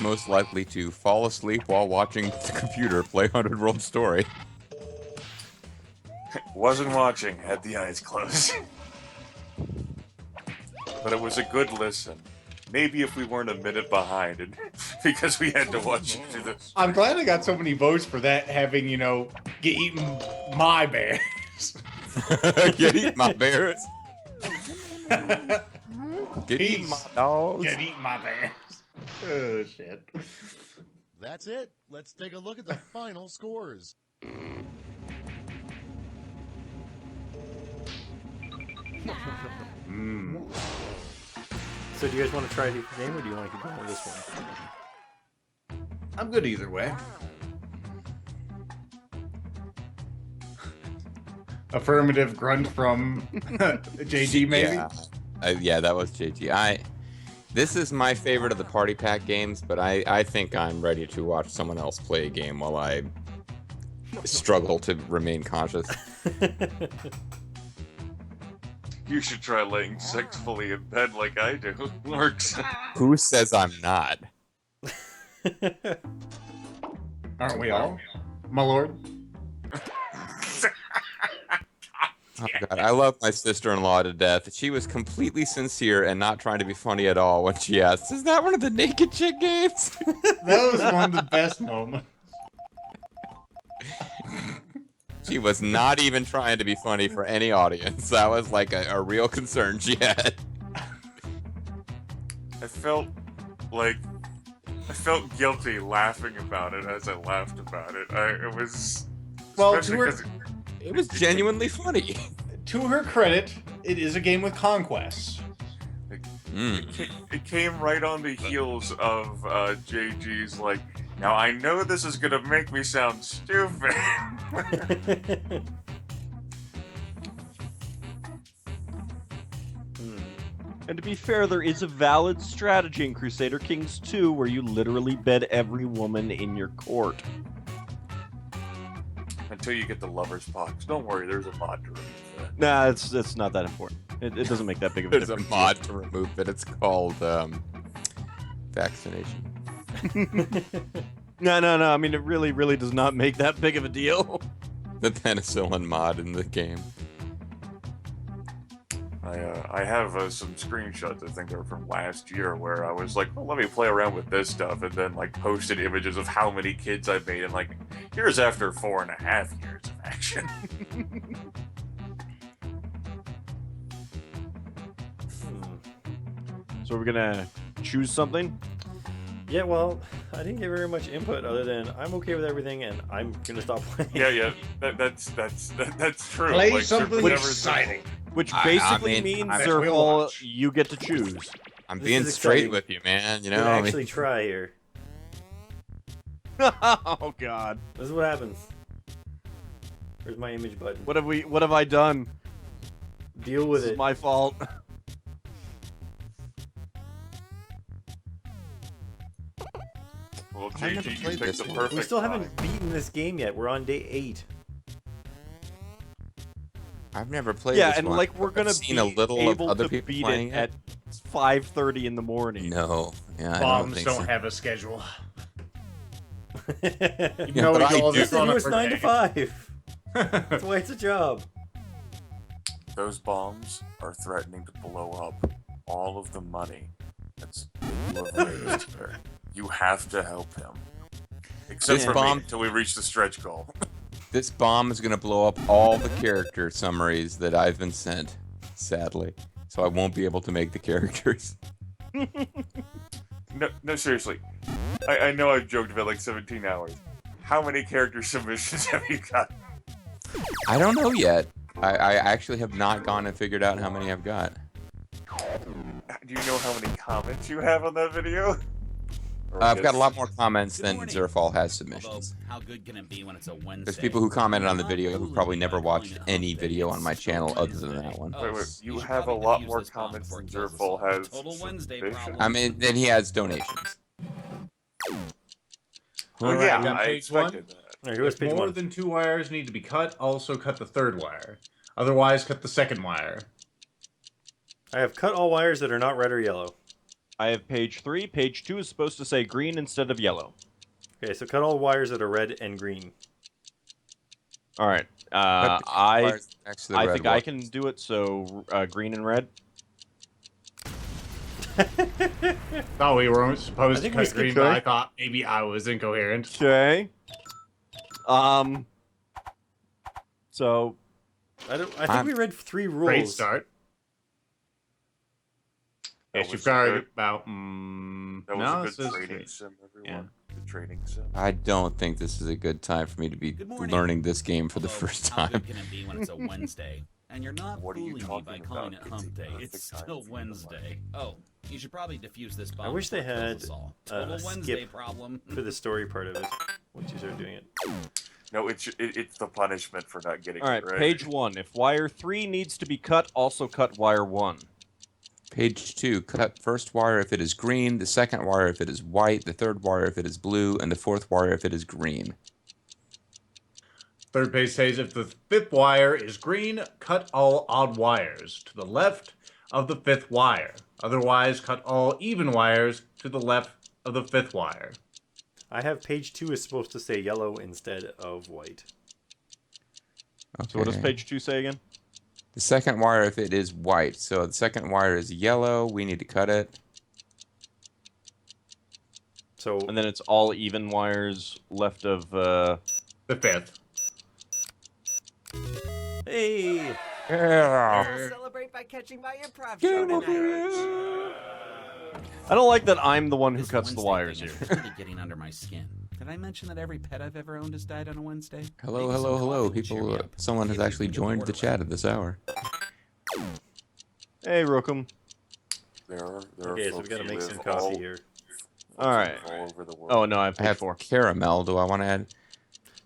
Most likely to fall asleep while watching the computer play 100 World Story. Wasn't watching, had the eyes closed. But it was a good listen. maybe if we weren't a minute behind, and because we had to watch it through the. I'm glad I got so many votes for that having, get eaten my bears. Get eaten, my bears. Get eaten, my Peace. dogs. Get eaten, my bears. Oh, shit. That's it. Let's take a look at the final scores. So do you guys want to try a different game, or do you want to keep going with this one? I'm good either way. Affirmative grunt from JG, maybe? Yeah, that was JG. This is my favorite of the Party Pack games, but I think I'm ready to watch someone else play a game while I struggle to remain conscious. You should try laying sexfully in bed like I do. Works. Who says I'm not? Aren't we all? My lord? Oh God, I love my sister-in-law to death. She was completely sincere and not trying to be funny at all when she asked, "Is that one of the naked chick games?" That was one of the best moments. She was not even trying to be funny for any audience. That was like a real concern she had. I felt guilty laughing about it as I laughed about it. It was. Well, especially to her- 'cause It was genuinely funny. To her credit, it is a game with conquests. it came right on the heels of JG's like, now I know this is gonna make me sound stupid. And to be fair, there is a valid strategy in Crusader Kings 2 where you literally bed every woman in your court. Until you get the lover's box. Don't worry, there's a mod to remove that. Nah, it's not that important. It doesn't make that big of a There's a difference. mod to remove it. It's called vaccination. No. I mean, it really does not make that big of a deal. The penicillin mod in the game. I have some screenshots, I think they're from last year, where I was like, well, let me play around with this stuff, and then like posted images of how many kids I made, and like, here's after 4.5 years of action. So we're gonna choose something? Yeah, well, I didn't get very much input other than I'm okay with everything and I'm gonna stop playing. Yeah, that's true. Play Like, something whatever exciting. Which I basically mean, means, I will Zerfall, watch. you get to choose. I'm This being is straight exciting. with you, man. You You know, can I mean, actually try here. Oh God! This is what happens. Where's my image button? What have I done? Deal with This it. is my fault. Well, I never JG, you played picked this the one. perfect We still haven't time. beaten this game yet. We're on day 8. I've never played Yeah, this and one. like we're gonna I've seen be a little of able other to people beat playing it at 5:30 in the morning. No, yeah, I don't Bombs think don't so. have a schedule. Yeah, No, but we I do all do. this on a It's 9 to birthday. 5. That's why it's a job. Those bombs are threatening to blow up all of the money that's raised here. You have to help him. Except This for bomb- me, until we reach the stretch goal. This bomb is gonna blow up all the character summaries that I've been sent, sadly. So I won't be able to make the characters. No, seriously. I know I've joked about like 17 hours. How many character submissions have you got? I don't know yet. I actually have not gone and figured out how many I've got. Do you know how many comments you have on that video? Or I've got a just- lot more comments than morning. Zerfall has Although, submissions. how good can it be when it's a Wednesday? There's people who commented on the video who probably never watched any video on my channel other than that one. Wait, you have a lot more comments than Zerfall has Total Wednesday submissions. problem. I mean, then he has donations. Well, Alright, yeah, on I page expected that. Alright, who has If page more 1? than 2 wires need to be cut, also cut the 3rd wire. Otherwise, cut the 2nd wire. I have cut all wires that are not red or yellow. I have page 3. Page 2 is supposed to say green instead of yellow. Okay, so cut all wires that are red and green. All right. But the I wires next to the red think I wire. can do it. So green and red. Thought we weren't supposed I to think we cut green, skipped- but I thought maybe I was incoherent. Okay. So I think we read 3 rules. Great start. That Yes, was you've got good. about. That was no, a this good is trading three. sim, everyone. Yeah. Good trading sim. I don't think this is a good time for me to be Good morning. learning this game for the Although, first how time. good can it be when it's a Wednesday? And you're not What are you fooling me talking by about? calling it It's a hump day. perfect It's time still for you to Wednesday. Oh, you should probably defuse this bomb. I wish they before it kills had us all. a Total Wednesday skip problem. for the story part of it once you start doing it. No, it's the punishment for not getting all right, it right. page 1. If wire 3 needs to be cut, also cut wire 1. Page 2, cut first wire if it is green, the second wire if it is white, the third wire if it is blue, and the fourth wire if it is green. Third page says if the fifth wire is green, cut all odd wires to the left of the fifth wire. Otherwise, cut all even wires to the left of the fifth wire. I have page 2 is supposed to say yellow instead of white. Okay. So what does page 2 say again? The second wire if it is white. So the second wire is yellow, we need to cut it. So And then it's all even wires left of The fifth. hey, Yeah. Celebrate by catching my improv show tonight. I don't like that I'm the one who This cuts the Wednesday wires thing here. is really getting under my skin. Did I mention that every pet I've ever owned has died on a Wednesday? Hello, Maybe some hello, hello. coffee will cheer People, me up. someone has Maybe actually we can get joined the bored chat at this hour. Hey, Rokum. There are okay, so we folks gotta who make live some coffee all, here. All right. all over the world. Oh, no, I have I page have 4. caramel. Do I want to add?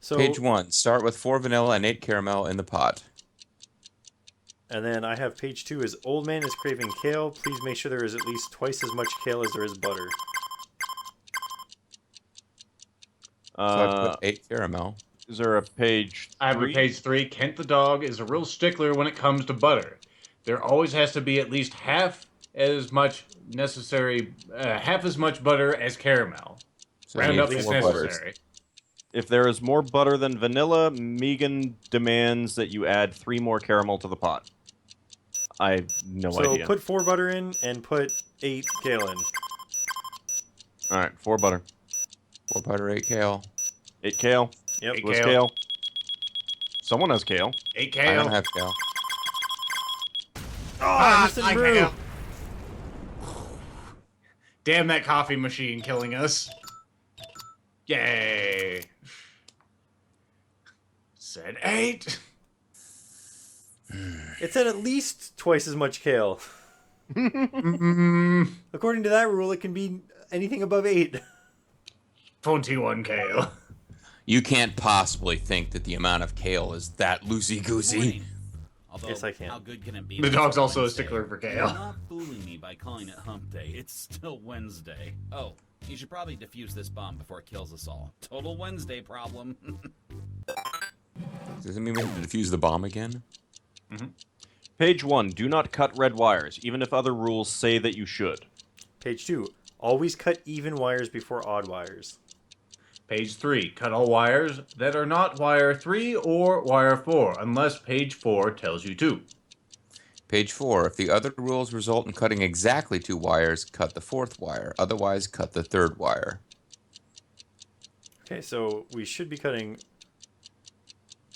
So Page 1, start with 4 vanilla and 8 caramel in the pot. and then I have page 2 is old man is craving kale. Please make sure there is at least twice as much kale as there is butter. So I put 8 caramel. Is there a page 3? I have a page 3. Kent the dog is a real stickler when it comes to butter. There always has to be at least half as much butter as caramel. So I Round need up is 4 butters. necessary. If there is more butter than vanilla, Megan demands that you add 3 more caramel to the pot. I have no So idea. put 4 butter in and put 8 kale in. All right, 4 butter. 4 butter, 8 kale. 8 kale. Yep. Eight Who has kale. kale? Someone has kale. 8 I kale. don't have kale. I missed it, brew. kale. Damn that coffee machine killing us. Yay. Said 8. It said at least twice as much kale. Mm, According to that rule, it can be anything above 8. 21 kale. You can't possibly think that the amount of kale is that loosey-goosey. Morning. Although, Yes, I can. How good can it be? The when it's dog's also a Wednesday? stickler for You're kale. not fooling me by calling it hump day. It's still Wednesday. Oh, you should probably defuse this bomb before it kills us all. Total Wednesday problem. Does it mean we have to defuse the bomb again? Page 1. Do not cut red wires, even if other rules say that you should. Page 2. Always cut even wires before odd wires. Page 3. Cut all wires that are not wire 3 or wire 4, unless page 4 tells you to. Page 4. If the other rules result in cutting exactly 2 wires, cut the 4th wire. Otherwise, cut the 3rd wire. Okay, so we should be cutting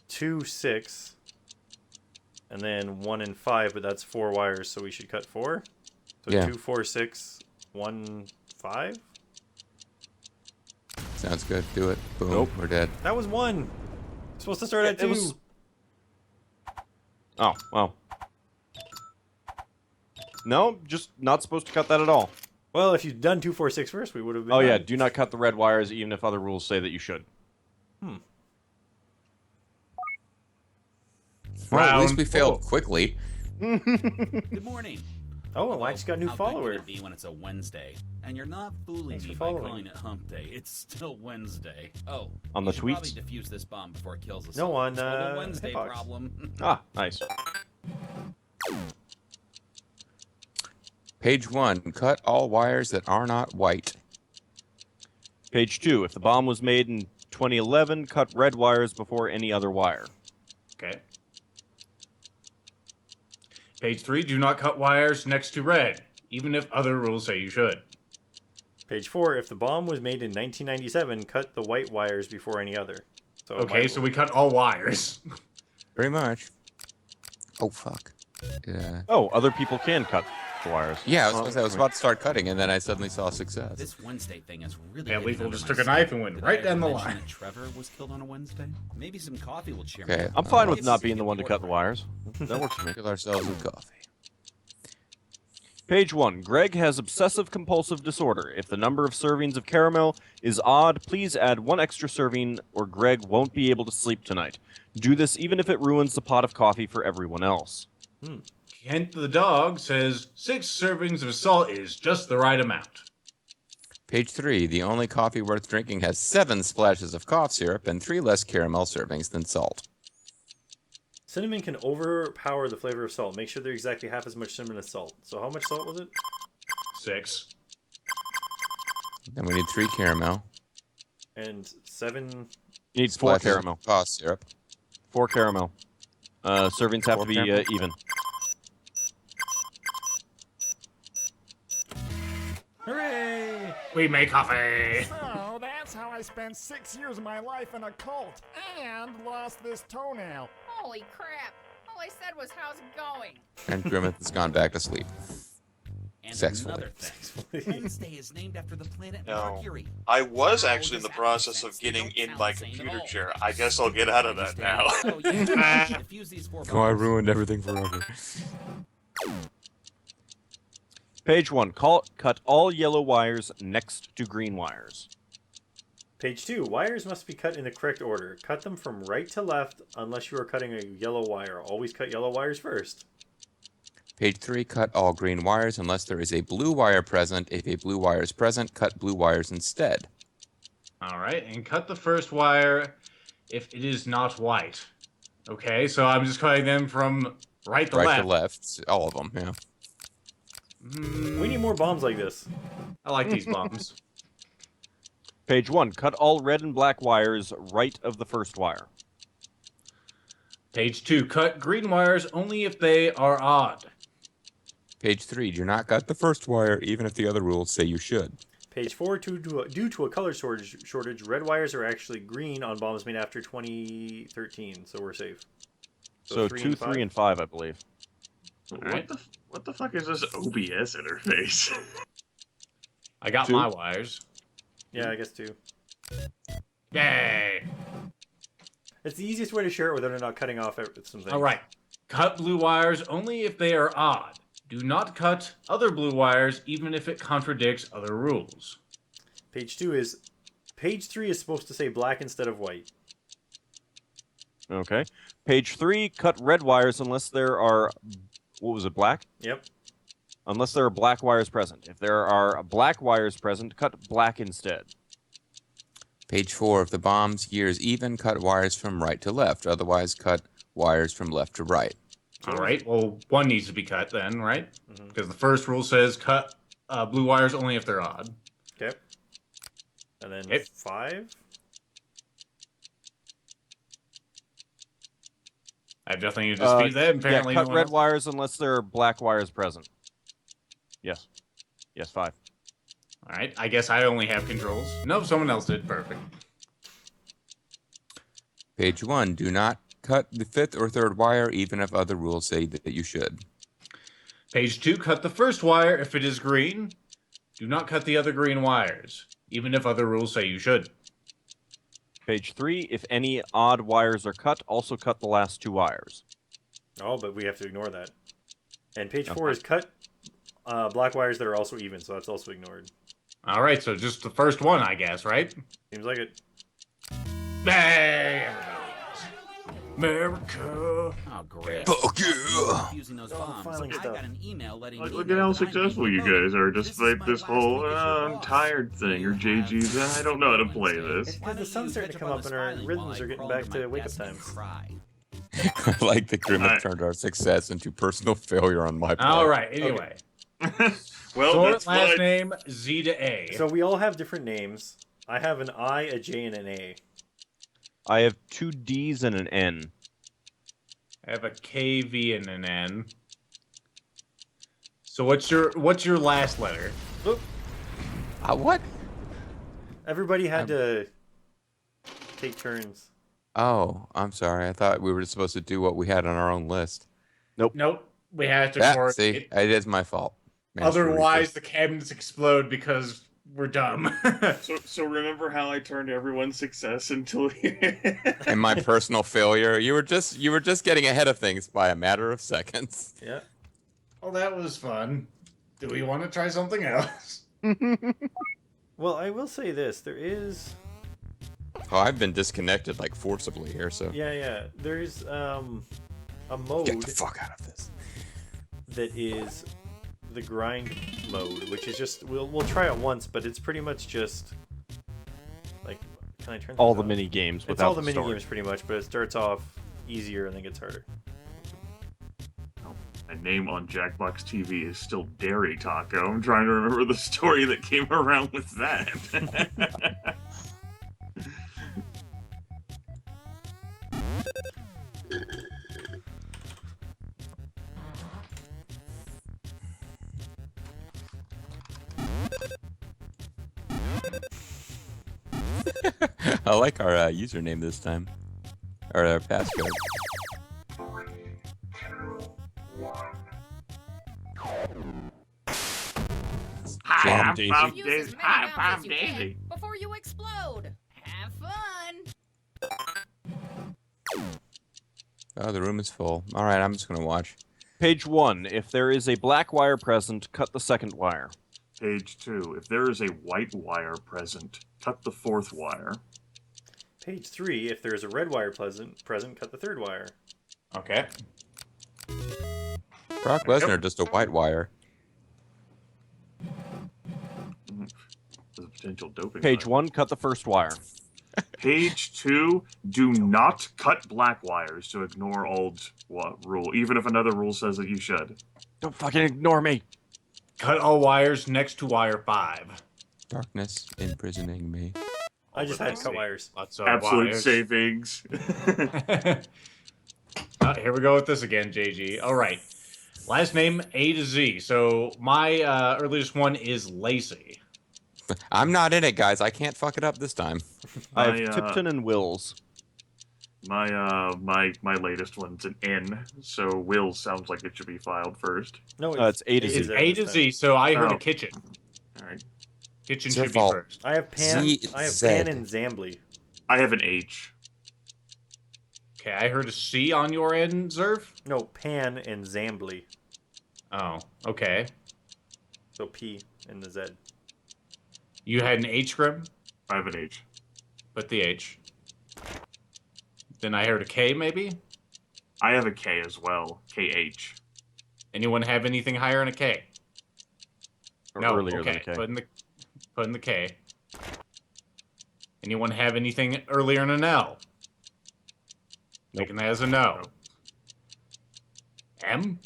2, 6, and then 1 and 5, but that's 4 wires, so we should cut 4. So Yeah. 2, 4, 6, 1, 5. Sounds good. Do it. Boom. Nope. We're dead. That was 1. Supposed to start at 2. It was- Oh, well. No, just not supposed to cut that at all. Well, if you'd done 2, 4, 6 first, we would have been. Oh, yeah, done. do not cut the red wires, even if other rules say that you should. Well, at least Round we failed 4. quickly. Good morning. Oh, well, I just got a new How follower. good can it be when it's a Wednesday? And you're not fooling Thanks for me by following. calling it hump day. It's still Wednesday. Oh, On you the should tweets? probably defuse this bomb before it kills us No, all. on, Total Wednesday Hitbox. problem. Ah, nice. Page 1. Cut all wires that are not white. Page 2. If the bomb was made in 2011, cut red wires before any other wire. Okay. Page 3. Do not cut wires next to red, even if other rules say you should. Page 4, if the bomb was made in 1997, cut the white wires before any other. So Okay, so we cut all wires. Pretty much. Oh, fuck. Yeah. Oh, other people can cut the wires. Yeah, I was about to start cutting, and then I suddenly saw success. This Wednesday thing is really. Yeah, getting Lethal under just my took a skin. knife and went Did right I down the mention line. that Trevor was killed on a Wednesday. Maybe some coffee will cheer Okay. me up. I'm fine with Maybe not it's being the one to cut the important. wires. That works for me. Kill ourselves with coffee. Page 1. Greg has obsessive compulsive disorder. If the number of servings of caramel is odd, please add 1 extra serving or Greg won't be able to sleep tonight. Do this even if it ruins the pot of coffee for everyone else. Kent the dog says 6 servings of salt is just the right amount. Page 3. The only coffee worth drinking has 7 splashes of cough syrup and 3 less caramel servings than salt. Cinnamon can overpower the flavor of salt. Make sure they're exactly half as much cinnamon as salt. So how much salt was it? 6. Then we need 3 caramel. And 7... You need 4 Splashes of caramel. cough syrup. 4 caramel. Servings have to be caramel? even. Hooray! We make coffee. So that's how I spent 6 years of my life in a cult and lost this toenail. Holy crap. All I said was, how's it going? And Grimmett has gone back to sleep. And Sexually. another thing. Wednesday is named after the planet No. Mercury. I was Oh, actually in the this process accent of getting don't in sound my sane at computer all. chair. I guess I'll get out of that now. Oh, yeah. Diffuse these 4 Oh, I bombs. ruined everything forever. Page 1. Cut all yellow wires next to green wires. Page 2. Wires must be cut in the correct order. Cut them from right to left unless you are cutting a yellow wire. Always cut yellow wires first. Page 3. Cut all green wires unless there is a blue wire present. If a blue wire is present, cut blue wires instead. All right, and cut the first wire if it is not white. Okay, so I'm just cutting them from right to Right left. to left. All of them, yeah. We need more bombs like this. I like these bombs. Page 1. Cut all red and black wires right of the first wire. Page 2. Cut green wires only if they are odd. Page 3. Do not cut the first wire, even if the other rules say you should. Page 4. Due to a color shortage, red wires are actually green on bombs made after 2013, so we're safe. So 3 2, and 3, and 5, I believe. right. What the fuck is this OBS interface? I got 2. my wires. Yeah, I guess 2. Yay! It's the easiest way to share it without not cutting off some things. All right. Cut blue wires only if they are odd. Do not cut other blue wires even if it contradicts other rules. Page 2 is... Page 3 is supposed to say black instead of white. Okay. Page 3. Cut red wires unless there are... What was it, black? Yep. Unless there are black wires present. If there are black wires present, cut black instead. Page 4. If the bomb's gear is even, cut wires from right to left. Otherwise, cut wires from left to right. All right. Well, one needs to be cut then, right? Because the first rule says cut blue wires only if they're odd. Okay. And then Yep. 5? I have nothing to dispute that. Apparently, yeah, no cut one red else- wires unless there are black wires present. Yes. Yes, 5. All right. I guess I only have controls. No, someone else did. Perfect. Page 1. Do not cut the 5th or 3rd wire, even if other rules say that you should. Page 2. Cut the first wire if it is green. Do not cut the other green wires, even if other rules say you should. Page 3. If any odd wires are cut, also cut the last 2 wires. Oh, but we have to ignore that. And page 4 is cut black wires that are also even, so that's also ignored. All right. So just the first one, I guess, right? Seems like it. Hey, America. Oh, great. Fuck you! Using those bombs. filing I stuff. got an email letting Like, me look know at how that I'm successful being you promoted. guys are, This despite is my this last whole week as your I'm boss. tired thing, or You have JG's. I don't know how to play It's this. because the sun's starting to come up and our rhythms are getting back to wake-up times. I like that Grimmett Alright. turned our success into personal failure on my part. All right. Anyway, Well, short that's last fine. name Z to A. So we all have different names. I have an I, a J, and an A. I have 2 D's and an N. I have a K, V, and an N. So what's your last letter? Oop. What? Everybody had to take turns. Oh, I'm sorry. I thought we were supposed to do what we had on our own list. Nope. We have to Yeah, coordinate. see, it is my fault. Otherwise, the cabinets explode because we're dumb. So remember how I turned everyone's success into and my personal failure. You were just getting ahead of things by a matter of seconds. Yeah. Well, that was fun. Do we want to try something else? Well, I will say this: there is. Oh, I've been disconnected like forcibly here. So Yeah. There's a mode. get the fuck out of this. That is the grind mode, which is just we'll try it once, but it's pretty much just like can I turn All this the off? mini games It's without all the the mini story. games pretty much, but it starts off easier and then gets harder. My name on Jackbox TV is still Dairy Taco. I'm trying to remember the story that came around with that. I like our username this time, or our passcode. Hi, I'm Daisy. Bob Use Daisy. as many Hi, mouths I'm as you Daisy. can before you explode. Have fun. Oh, the room is full. All right, I'm just gonna watch. Page 1. If there is a black wire present, cut the second wire. Page 2. If there is a white wire present, cut the fourth wire. Page 3, if there is a red wire present, cut the third wire. Okay. Brock Lesnar, just a white wire. There's a potential doping. Page violation. 1, cut the first wire. Page 2, do not cut black wires to ignore old rule, even if another rule says that you should. Don't fucking ignore me. Cut all wires next to wire 5. Darkness imprisoning me. I just had to cut wires. Lots of Absolute wires. savings. Here we go with this again, JG. All right. Last name A to Z. So my earliest one is Lacey. I'm not in it, guys. I can't fuck it up this time. I have My, Tipton and Wills. My latest one's an N, so Will sounds like it should be filed first. No, It's A to it Z. is It's A to this Z. time. So I heard Oh. a kitchen. All right. Kitchen It's your should be fault. first. I have Pan. Z- I have Z. Pan and Zambly. I have an H. Okay, I heard a C on your end, Zerf. No, Pan and Zambly. Oh, okay. So P and the Z. You had an H, Grim, I have an H. but the H. Then I heard a K, maybe. I have a K as well. KH. Anyone have anything higher than a K? Or No. earlier Okay. than K. Put in the K. Anyone have anything earlier than an L? Taking that as a no. M?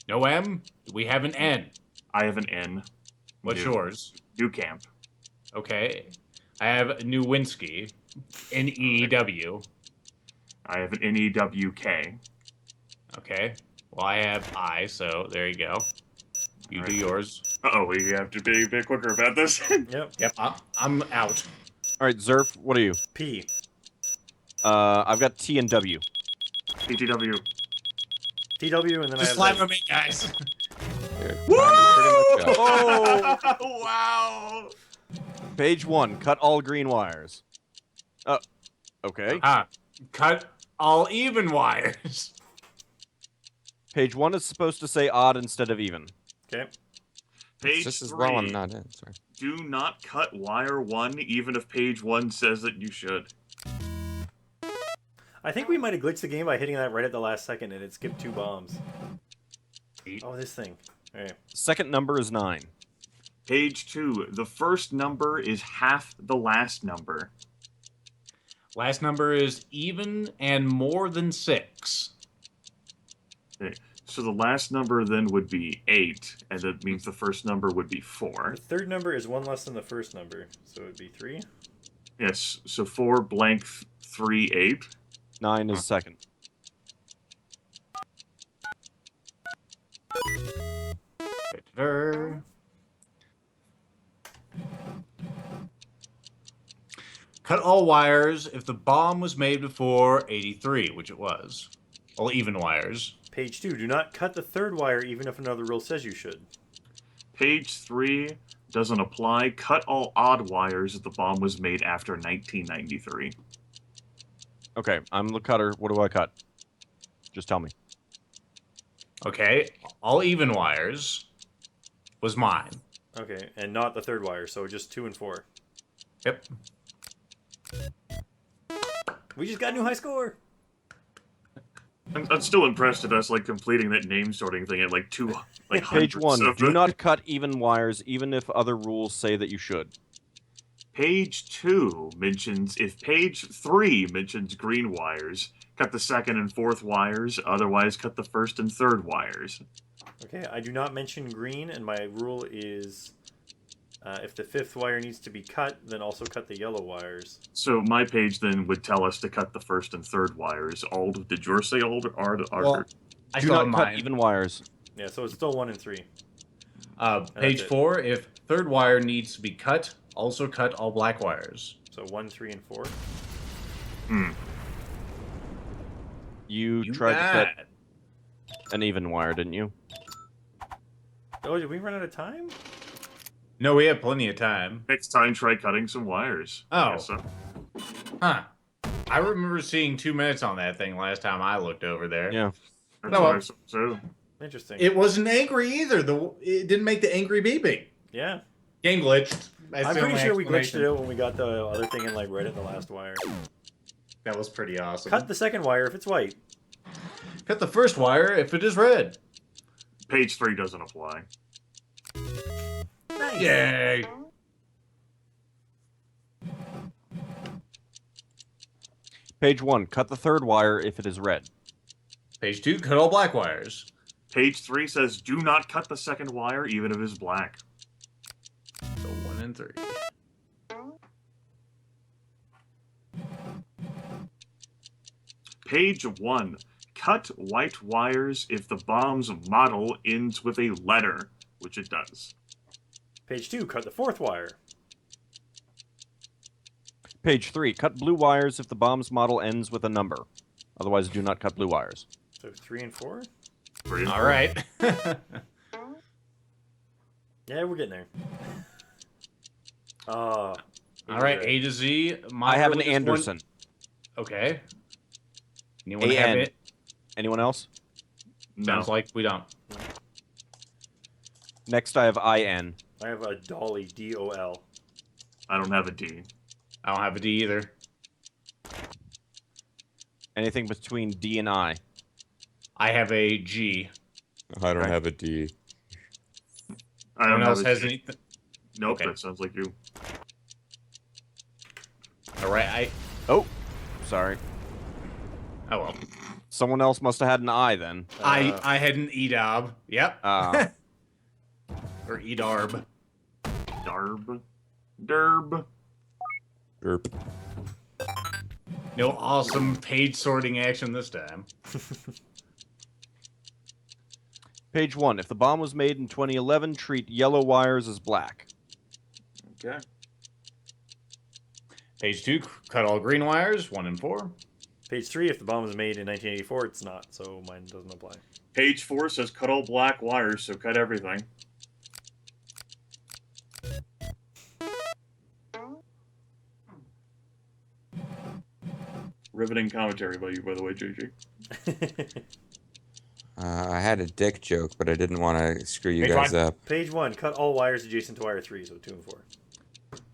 No M? Do we have an N? I have an N. What's New. yours? New Camp. Okay. I have Newinski. N-E-W. I have an NEWK. Okay. Well, I have I, so there you go. You do yours. Uh-oh, we have to be a bit quicker about this. Yep. Yep, I'm out. All right, Zerf, what are you? P. I've got T and W. PTW. TW, and then Just I slap have them in, guys. Here, mine is pretty much up. Oh! Wow! Page 1, cut all green wires. Okay. Cut all even wires. Page 1 is supposed to say odd instead of even. Okay. Page Just as 3. well I'm not in. Sorry. Do not cut wire 1, even if page 1 says that you should. I think we might have glitched the game by hitting that right at the last second, and it skipped 2 bombs. Oh, this thing. All right. Second number is 9. Page 2. The first number is half the last number. Last number is even and more than 6. Okay. So the last number then would be 8, and that means the first number would be 4. The third number is 1 less than the first number, so it would be 3. Yes, so 4 blank 3 8. 9 is second. cut all wires if the bomb was made before 83, which it was. All even wires. Page 2, do not cut the third wire even if another rule says you should. Page 3 doesn't apply. Cut all odd wires if the bomb was made after 1993. Okay, I'm the cutter. What do I cut? Just tell me. Okay, all even wires was mine. Okay, and not the third wire, so just 2 and 4. Yep. We just got a new high score! I'm still impressed at us completing that name sorting thing at Page hundreds 1, of do them. not cut even wires even if other rules say that you should. Page 2 mentions, if page 3 mentions green wires, cut the second and fourth wires, otherwise cut the first and third wires. Okay, I do not mention green, and my rule is if the fifth wire needs to be cut, then also cut the yellow wires. So my page then would tell us to cut the first and third wires. Did yours say old or Well, I Do still have not cut mine. even wires. Yeah, so it's still 1 and 3. Page it. 4, if third wire needs to be cut, also cut all black wires. So 1, 3, and 4. You You tried to cut bad. an even wire, didn't you? Oh, did we run out of time? No, we have plenty of time. Next time, try cutting some wires. Oh. Yes, sir. Huh. I remember seeing 2 minutes on that thing last time I looked over there. Yeah. That's No, what I said, too. Interesting. It wasn't angry either. It didn't make the angry beeping. Yeah. Game glitched. That's I'm the pretty only sure we glitched explanation. it out when we got the other thing and right at the last wire. That was pretty awesome. Cut the second wire if it's white. Cut the first wire if it is red. Page 3 doesn't apply. Nice. Yay! Page 1, cut the third wire if it is red. Page 2, cut all black wires. Page 3 says, do not cut the second wire, even if it is black. So 1 and 3. Page 1, cut white wires if the bomb's model ends with a letter, which it does. Page 2, cut the fourth wire. Page 3, cut blue wires if the bomb's model ends with a number. Otherwise, do not cut blue wires. So 3 and 4? 3 and All 4. right. Yeah, we're getting there. Oh. All right, A to Z. My I have an rule is Anderson. Okay. Anyone have AN. it? Anyone else? No. Sounds like we don't. Next, I have IN. I have a Dolly, D-O-L. I don't have a D. I don't have a D either. Anything between D and I. I have a G. I don't Okay. have a D. I don't Anyone else have a has G. anything? Nope, Okay. that sounds like you. All right. Oh, sorry. Oh well. Someone else must have had an I then. I had an EDOB. Yep. Or EDARB. Darb. Derb. Derp. No awesome page sorting action this time. Page 1, if the bomb was made in 2011, treat yellow wires as black. Okay. Page 2, cut all green wires. 1 and 4. Page 3, if the bomb was made in 1984, it's not, so mine doesn't apply. Page 4 says cut all black wires, so cut everything. Riveting commentary by you, by the way, JG. I had a dick joke, but I didn't want to screw you Hey, guys fine. up. Page 1, cut all wires adjacent to wire 3, so 2 and 4.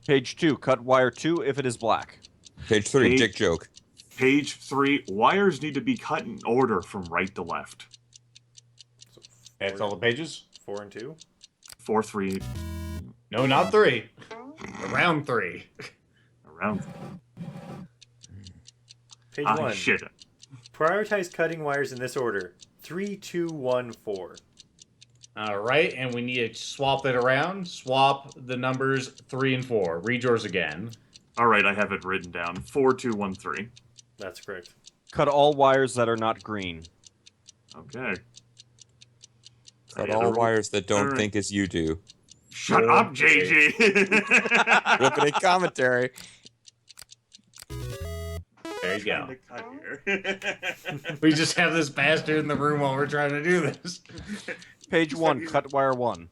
Page 2, cut wire 2 if it is black. Page 3, Page- dick joke. Page 3, wires need to be cut in order from right to left. So That's all the pages? 4 and 2. 4, 3, No, not 3. Around 3. around. Page Ah, 1, shit. prioritize cutting wires in this order. 3, 2, 1, 4. All right, and we need to swap it around. Swap the numbers 3 and 4. Read yours again. All right, I have it written down. 4, 2, 1, 3. That's correct. Cut all wires that are not green. Okay. Cut Any all other rule? wires that don't Alright. think as you do. Shut up, JG. Riveting commentary. There you go. trying to cut here. We just have this bastard in the room while we're trying to do this. Page 1, cut wire 1.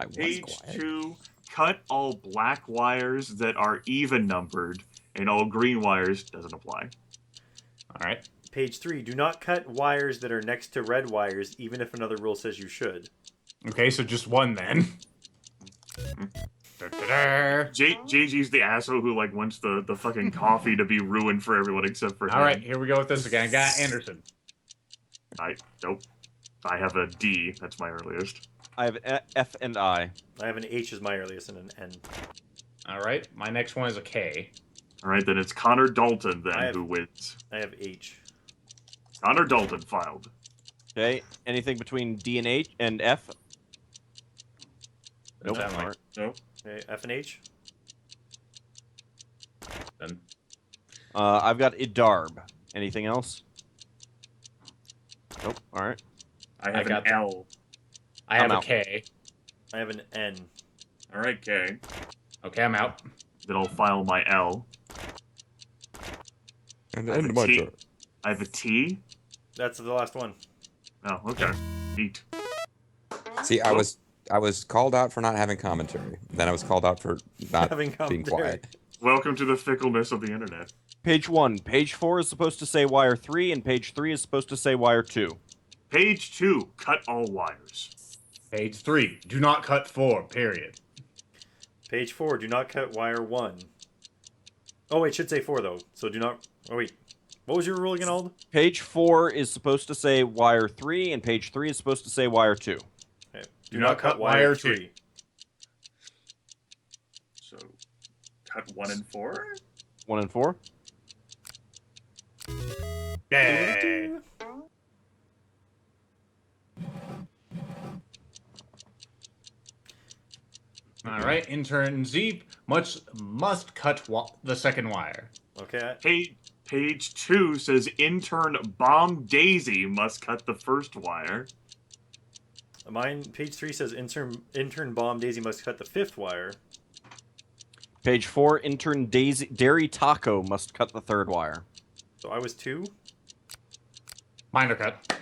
I was Page quiet. 2, cut all black wires that are even numbered, and all green wires doesn't apply. All right. Page 3, do not cut wires that are next to red wires, even if another rule says you should. Okay, so just one then. Da-da-da. JG's the asshole who like wants the fucking coffee to be ruined for everyone except for him. All right, here we go with this again. I got Anderson. Nope. I have a D. That's my earliest. I have F and I. I have an H as my earliest and an N. All right, my next one is a K. All right, then it's Connor Dalton then who wins. I have H. Connor Dalton filed. Okay, anything between D and H and F? Nope. Sound like- Alright. Nope. Okay, F and H. Then I've got Idarb. Anything else? Nope. Alright. I have got an L. I have I'm a out. K. I have an N. All right, K. Okay, I'm out. Then I'll file my L. And I have end a my T. turn. I have a T. That's the last one. Oh, okay. Neat. See, I was called out for not having commentary. Then I was called out for not Having being commentary. quiet. Welcome to the fickleness of the internet. Page 1. Page 4 is supposed to say wire 3, and page 3 is supposed to say wire 2. Page 2, cut all wires. Page 3, do not cut 4, period. Page 4, do not cut wire 1. Oh, wait, it should say 4, though. So do not... Oh, wait. What was your rule again, Ald? Page 4 is supposed to say wire 3, and page 3 is supposed to say wire 2. Okay. Do not cut wire 3. So, cut 1 and 4? 1 and 4? Yay! All right, intern Zeep must cut the second wire. Okay. Page 2 says intern Bomb Daisy must cut the first wire. Mine, page 3 says intern Bomb Daisy must cut the 5th wire. Page 4, intern Dairy Taco must cut the 3rd wire. So I was 2. Mine are cut.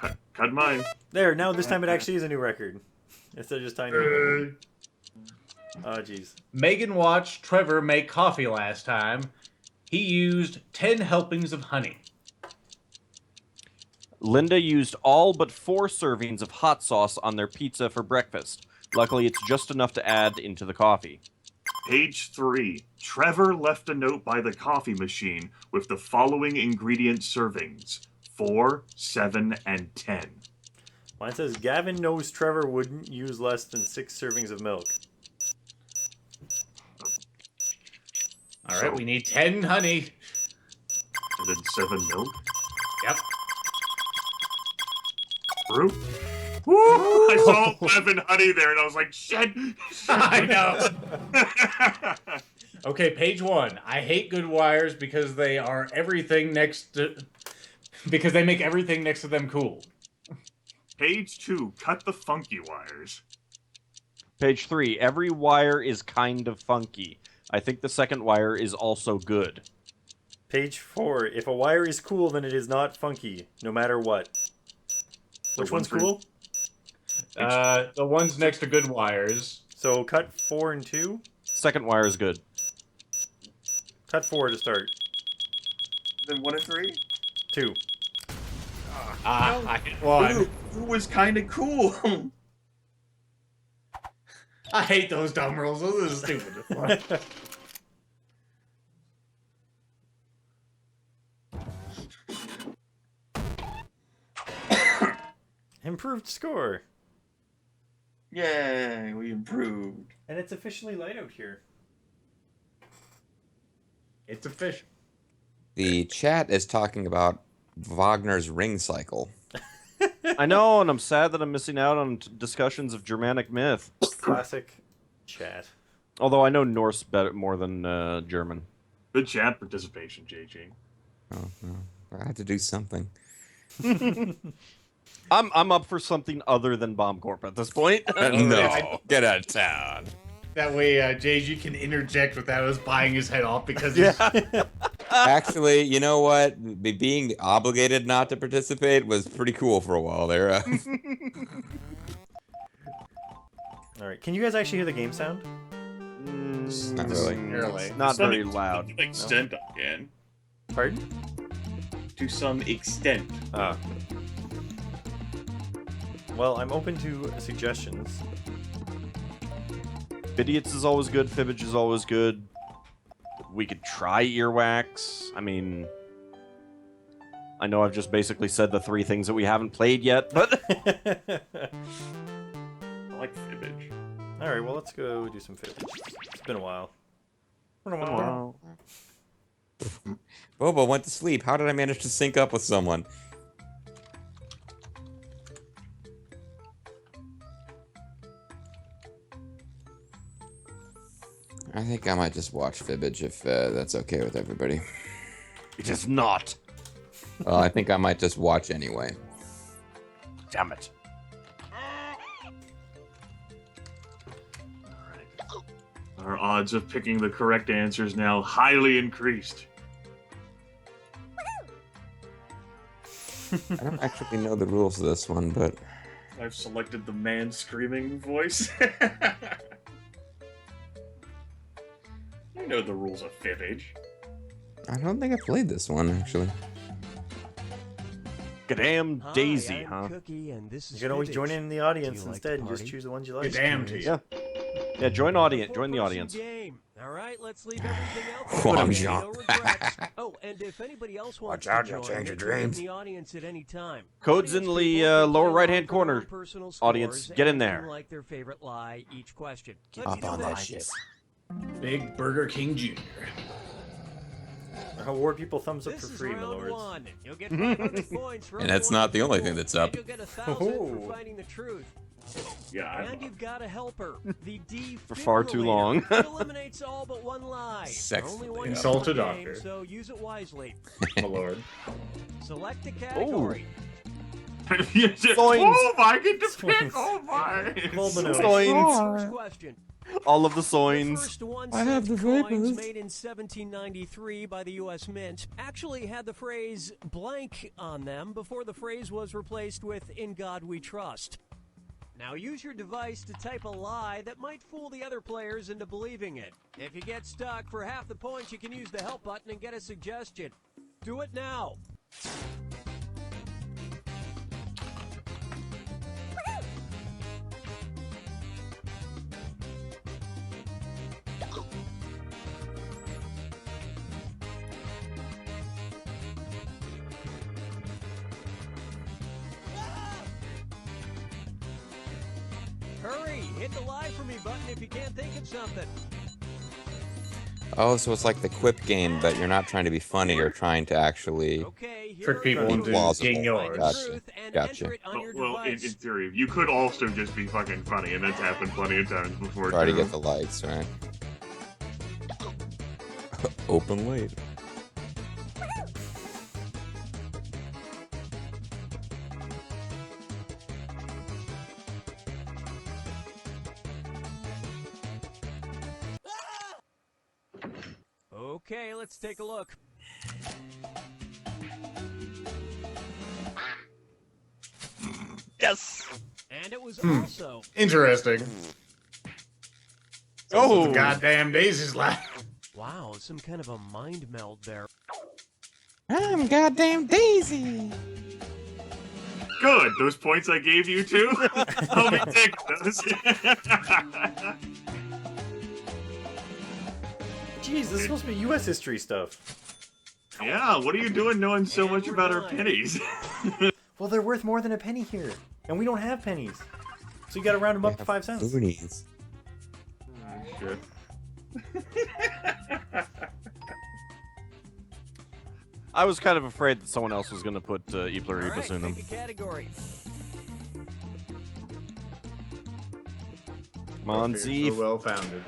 I cut mine. There, now this time it actually is a new record. Instead of just tiny. Oh, jeez. Megan watched Trevor make coffee last time. He used 10 helpings of honey. Linda used all but 4 servings of hot sauce on their pizza for breakfast. Luckily, it's just enough to add into the coffee. Page 3. Trevor left a note by the coffee machine with the following ingredient servings. 4, 7, and 10. Mine says Gavin knows Trevor wouldn't use less than 6 servings of milk. All right, we need 10 honey. And then 7 milk. Yep. Fruit. Woo! I saw 11 honey there and I was like, shit! I know. Okay, page 1. I hate good wires because they are everything next to... Because they make everything next to them cool. Page 2. Cut the funky wires. Page 3, every wire is kind of funky. I think the second wire is also good. Page 4. If a wire is cool, then it is not funky, no matter what. Which one's cool? The ones next to good wires. So cut 4 and 2? Second wire is good. Cut 4 to start. Then 1 and 3? 2. I hit 1. Who was kind of cool? I hate those dumb rules. Those are stupid. Improved score. Yay, we improved. And it's officially light out here. It's official. The chat is talking about Wagner's ring cycle. I know, and I'm sad that I'm missing out on discussions of Germanic myth. Classic chat. Although I know Norse better more than German. Good chat participation, JG. Oh, no. I had to do something. I'm up for something other than Bomb Corp at this point. No, get out of town. That way, JG can interject without us buying his head off because Yeah. Actually, you know what? Being obligated not to participate was pretty cool for a while there. All right. Can you guys actually hear the game sound? Not really. Barely. Not To very some loud. extent, I can. Pardon? To some extent. Ah. Well, I'm open to suggestions. Idiots is always good. Fibbage is always good. We could try Earwax. I mean, I know I've just basically said the 3 things that we haven't played yet, but I like Fibbage. All right. Well, let's go do some Fibbage. It's been a while. Bobo went to sleep. How did I manage to sync up with someone? I think I might just watch Fibbage if that's okay with everybody. it is not. I think I might just watch anyway. Damn it. Our odds of picking the correct answer is now highly increased. I don't actually know the rules of this one, but I've selected the man screaming voice. You know the rules of Fibbage. I don't think I played this one actually. Goddamn Daisy, I'm huh? Cookie, and this is You can always join Fibbage. in the audience Do you like instead to and just party? choose the ones you like. Good damn to you. Yeah. Yeah, join audience. Join the Four-person audience. Game. All right, let's leave everything else. Wang No Zhang. regrets. Oh, and if anybody else wants Watch out, to you'll join, change your you can in dreams. the audience at any time. Code's in Audience the people can lower play right-hand along for their corner. own personal Audience, scores get in and there. like their favorite lie each question. Get Let's up do on that this. shit. Big Burger King Jr. Award people thumbs up This for is free, my round lords. 1. You'll get 500 points for And that's not the only thing that's up. And you'll get 1,000 Oh. for finding the truth. Yeah, And you've got a helper, the defibrillator. For far too long. It eliminates all but one lie. Sex Only with one the Insult per a game, doctor. So use it wisely. My lord. Select a category. Oh, I get to pick. Oh my! Hold the nose. Soins. First question. All of the The soins. first one I have cent the coins vapors. made in 1793 by the U.S. Mint actually had the phrase blank on them before the phrase was replaced with "In God We Trust." Now use your device to type a lie that might fool the other players into believing it. If you get stuck, for half the points you can use the help button and get a suggestion. Do it now. Hurry, hit the lie for me button if you can't think of something. Oh, so it's like the quip game, but you're not trying to be funny. You're trying to actually. Okay, here Trick are people the into rules. getting yours. Find the Gotcha. truth and Gotcha. enter it on your Well, in device. theory, you could also just be fucking funny, and that's happened plenty of times before. Try to too. get the lights, right? Open late. Okay, let's take a look. Yes. And it was also Interesting. Oh, Goddamn Daisy's laugh. wow, some kind of a mind meld there. I'm goddamn Daisy. Good. Those points I gave you too. I'll be taking those. Jeez, this is supposed to be U.S. history stuff. Yeah. What are you doing knowing so And much we're about our done. pennies? Well, they're worth more than a penny here, and we don't have pennies. So you got to round them up to 5 cents. Loonies. Shit. I was kind of afraid that someone else was going to put Eepler All Rebus right, in them. pick a category. Come on, So Zeef. well founded.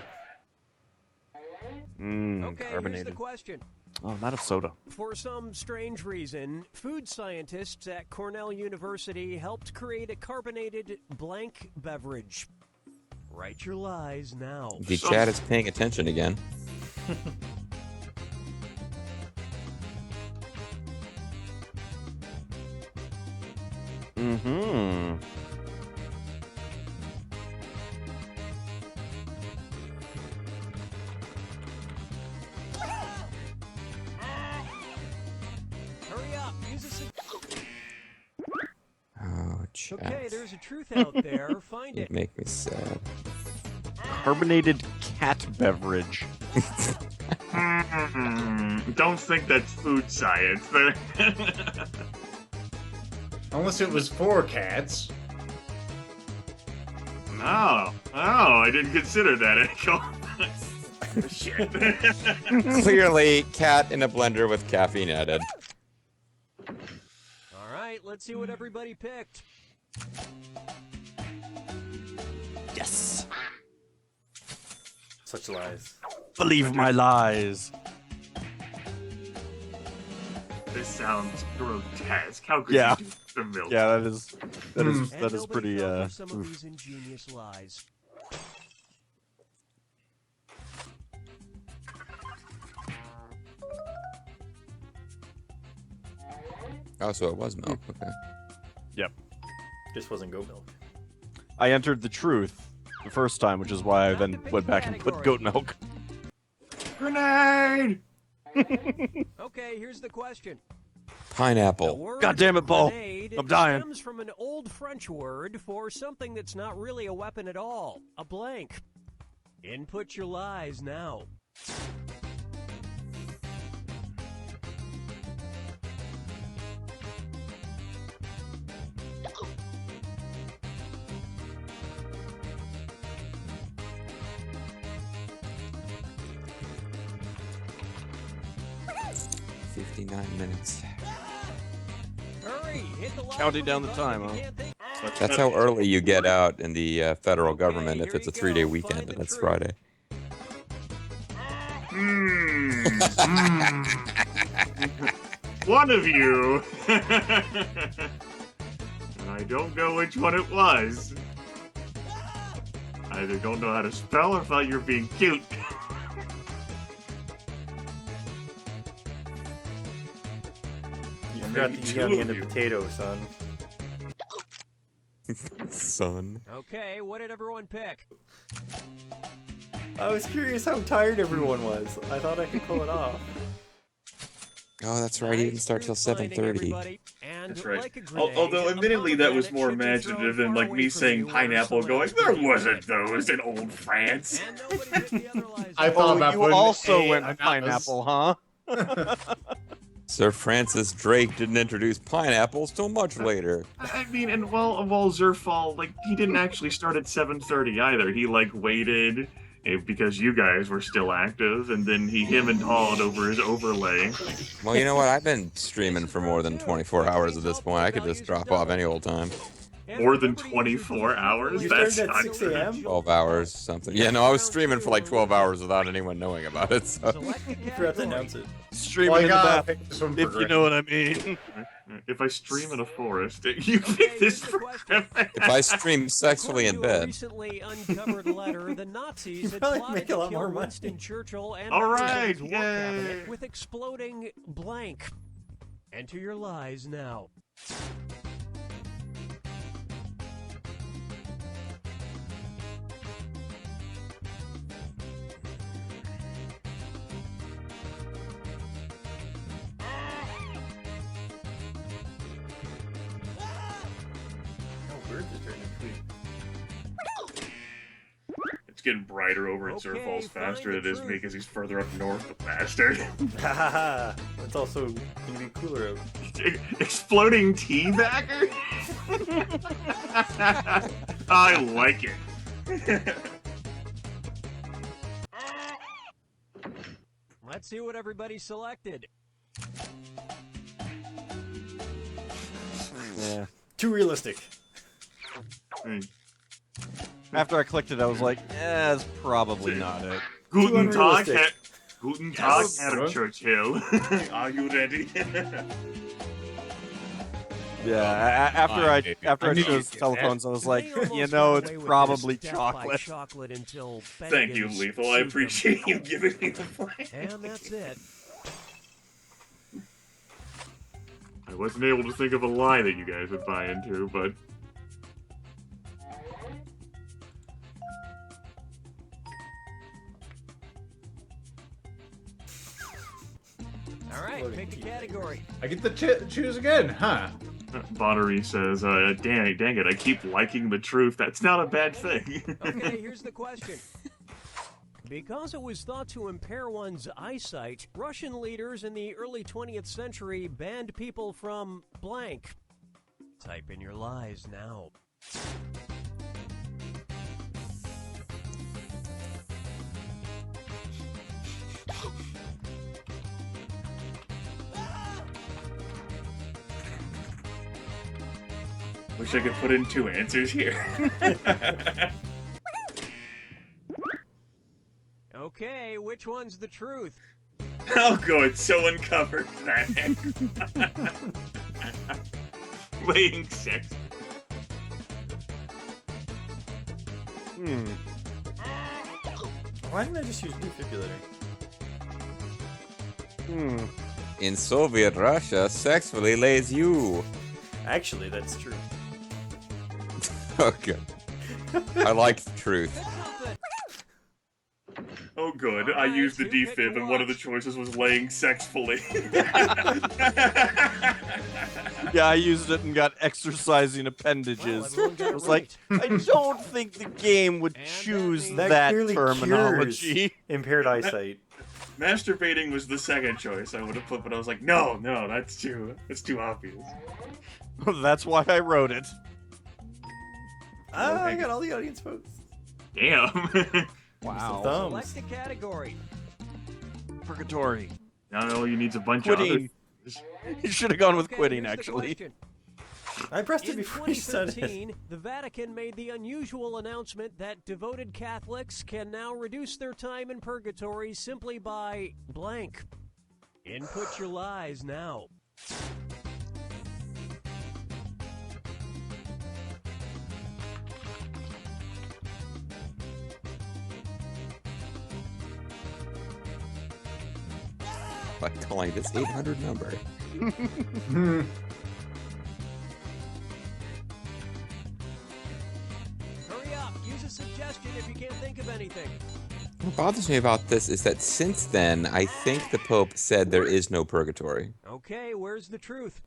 Mmm, Okay, here's the carbonated. question. Oh, I'm out of soda. For some strange reason, food scientists at Cornell University helped create a carbonated blank beverage. Write your lies now. The chat is paying attention again. Use a Oh, chat. Okay, there's a truth out there. Find You it. make me sad. Carbonated cat beverage. Don't think that's food science. Unless it was for cats. Oh, I didn't consider that, Echo. Shit. Clearly, cat in a blender with caffeine added. All right, let's see what everybody picked. Yes. Such lies. Believe my lies. This sounds grotesque. How could Yeah. you do the milk? Yeah, that And is nobody pretty. fell for some of Oof. these ingenious lies. Oh, so it was milk. Okay. Yep. Just wasn't goat milk. I entered the truth the first time, which is why I then went back and put goat milk. Grenade! Okay, here's the question. The Pineapple. word God damn it, Paul. grenade I'm dying. stems from an old French word for something that's not really a weapon at all. A blank. Input your lies now. $59 minutes. Hurry, hit the lie Counting button down the if time, you huh? can't think. That's how early you get out in the federal Okay, government if here it's a you 3-day go. weekend Find and the it's truth. Friday. One of you. And I don't know which one it was. I either don't know how to spell or thought you were being cute. You forgot Maybe the E two on the of end of you. potato, son. Son. Okay, what did everyone pick? I was curious how tired everyone was. I thought I could pull it off. Oh, that's right. He didn't start till 7:30. That's right. Although, admittedly, that was more imaginative than like me saying pineapple, going, "There wasn't those in old France." I thought about you putting also a went ananas. pineapple, huh? Sir Francis Drake didn't introduce pineapples till much later. I mean, and while Zerfall, like, he didn't actually start at 7:30 either. He like waited because you guys were still active, and then he him and hawed over his overlay. Well, you know what? I've been streaming for more than 24 hours at this point. I could just drop off any old time. More than 24 hours? You That's started at not 6 good. a.m.? 12 hours, something. Yeah, no, I was streaming for like 12 hours without anyone knowing about it. So. You forgot to announce it. Streaming Well, in the gotta bath, pick this one for if you know what I mean. If I stream in a forest, you pick this for If I stream sexually in bed. Recently uncovered letter, the Nazis had probably plotted make a to lot kill more money. Winston Churchill and All members of right, his war cabinet yay. with exploding blank. Enter your lies now. Oh, birds are turning tweet. It's getting brighter over at Okay, Zerfall's faster find than it the is me truth. because he's further up north, the bastard. Hahaha. It's also gonna be cooler out. Exploding tea bagger? I like it. Let's see what everybody selected. Yeah. Too realistic. After I clicked it, I was like, that's probably not it. Guten Tag, unrealistic. Guten Tag, Yes. Herr Churchill. Are you ready? Yeah, after I knew chose you'd get telephones, I was like, They almost you know, got it's away with probably this death by chocolate. chocolate until Thank you, Bennigan's Lethal. I sued them. appreciate you giving me the plan. And that's it. I wasn't able to think of a lie that you guys would buy into, but All right, pick a category. I get to choose again, huh? Bottery says, dang it, I keep liking the truth. That's not a bad thing. Okay, here's the question. Because it was thought to impair one's eyesight, Russian leaders in the early 20th century banned people from blank. Type in your lies now. Wish I could put in 2 answers here. Okay, which one's the truth? Oh, good. So uncovered. Laying sex. Why didn't I just use defibrillator? In Soviet Russia, sexually lays you. Actually, that's true. Okay. I like the truth. Oh, good. I used the defib, and one of the choices was laying sexfully. Yeah, I used it and got exercising appendages. Well, everyone got I it was like, I don't think the game would choose that clearly terminology. cures impaired eyesight. Masturbating was the second choice I would have put, but I was like, no, that's too obvious. That's why I wrote it. I got all the audience votes. Damn. Wow. Thumbs. Select a category. Purgatory. Now all you need's a bunch of Quitting. You should have gone with quitting, here's the actually. question. I pressed it In before you said it. 2013, the Vatican made the unusual announcement that devoted Catholics can now reduce their time in purgatory simply by blank. Input your lies now. By calling this 800 number. Hurry up, use a suggestion if you can't think of anything. What bothers me about this is that since then, I think the Pope said there is no purgatory. Okay, where's the truth?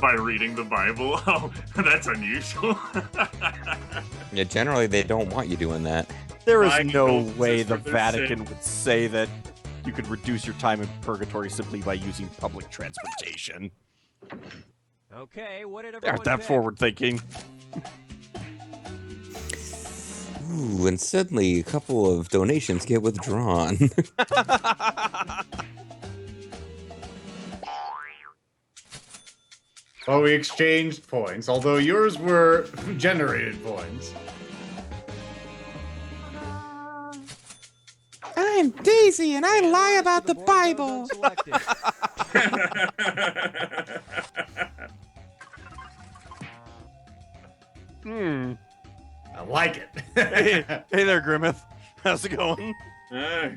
By reading the Bible? Oh, that's unusual. Yeah, generally they don't want you doing that. There is I no know way this the is for their Vatican sake. would say that you could reduce your time in purgatory simply by using public transportation. Okay, what did They everyone aren't that pick? forward thinking. Ooh, and suddenly a couple of donations get withdrawn. Well, we exchanged points, although yours were generated points. I'm Daisy and I lie about the Bible. I like it. Hey there, Grimmeth. How's it going? I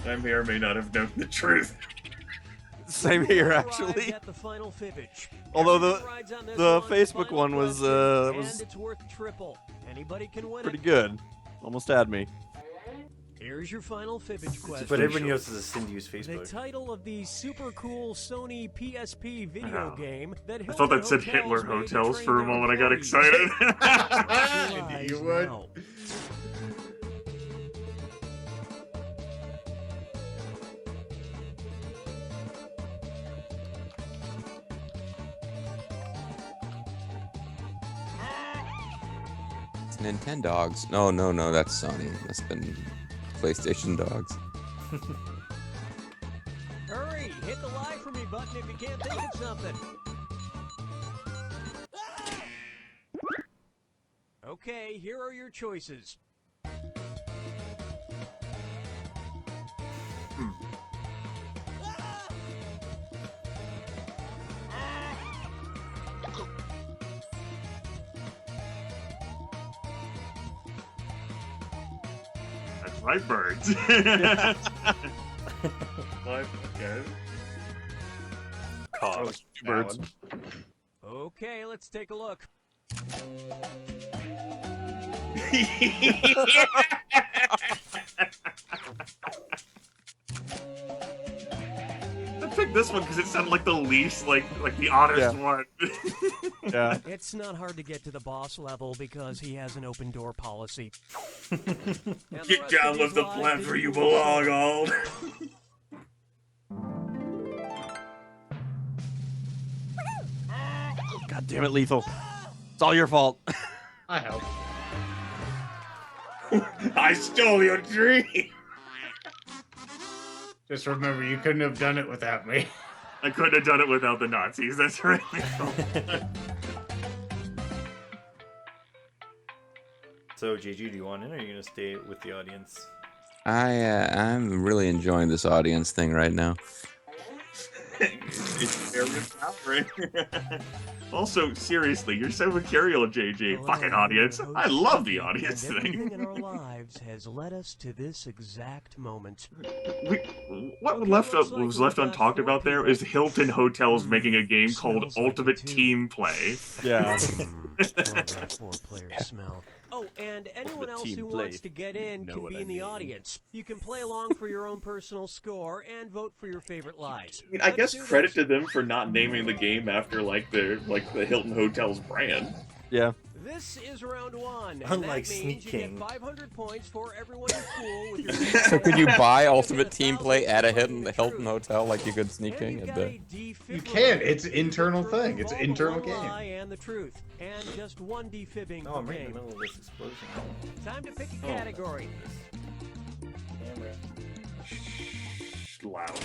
may or may not have known the truth. Same here, Rides actually. at the final Fibbage. Although Everyone rides on this the one. Facebook Final one was question, was and it's worth triple. Anybody can win pretty it. good. Almost had me. Here's your final Fibbage question. But everybody knows this is Cindy use The Facebook. title of the super cool Sony PSP video game that I thought that said Hitler Hotels for a moment. I got excited. I knew you would. It's Nintendogs. No, that's Sony. Must have been PlayStation Dogs. Hurry, hit the lie for me button if you can't think of something. Okay, here are your choices. That's right, birds. Life, okay. cog. Two birds. Okay, let's take a look. I picked this one because it sounded like the least, like the honest one. Yeah. It's not hard to get to the boss level because he has an open door policy. Get down with the plant where you belong, Ald. God damn it, Lethal. It's all your fault. I help. I stole your dream. Just remember, you couldn't have done it without me. I couldn't have done it without the Nazis. That's right. So, JG, do you want in, or are you gonna stay with the audience? I'm really enjoying this audience thing right now. It's very empowering. Also, seriously, you're so mercurial, JJ. Hello, Fucking audience. host. I love the audience And everything thing. in our lives has led us to this exact moment. What was left untalked about there is Hilton Hotels making a game called Ultimate Team Play. Yeah. That four-player smell. Oh, and anyone else team who play, wants to get in know can what be I in the mean. audience. You can play along for your own personal score and vote for your favorite lies. I mean, I guess credit to them for not naming the game after the Hilton Hotels brand. Yeah. This is round one. And Unlike that means Sneak you King. get 500 points for everyone you fool with your. So could you buy Ultimate Team Play at a Hilton Hotel like you could Sneak And King? you've And, got a defibrillator You can. It's an internal for thing. It's an both internal one lie game. and the truth, and just one defibbing Oh, per I'm right in game. the middle of this explosion. Time to pick a category. Loud.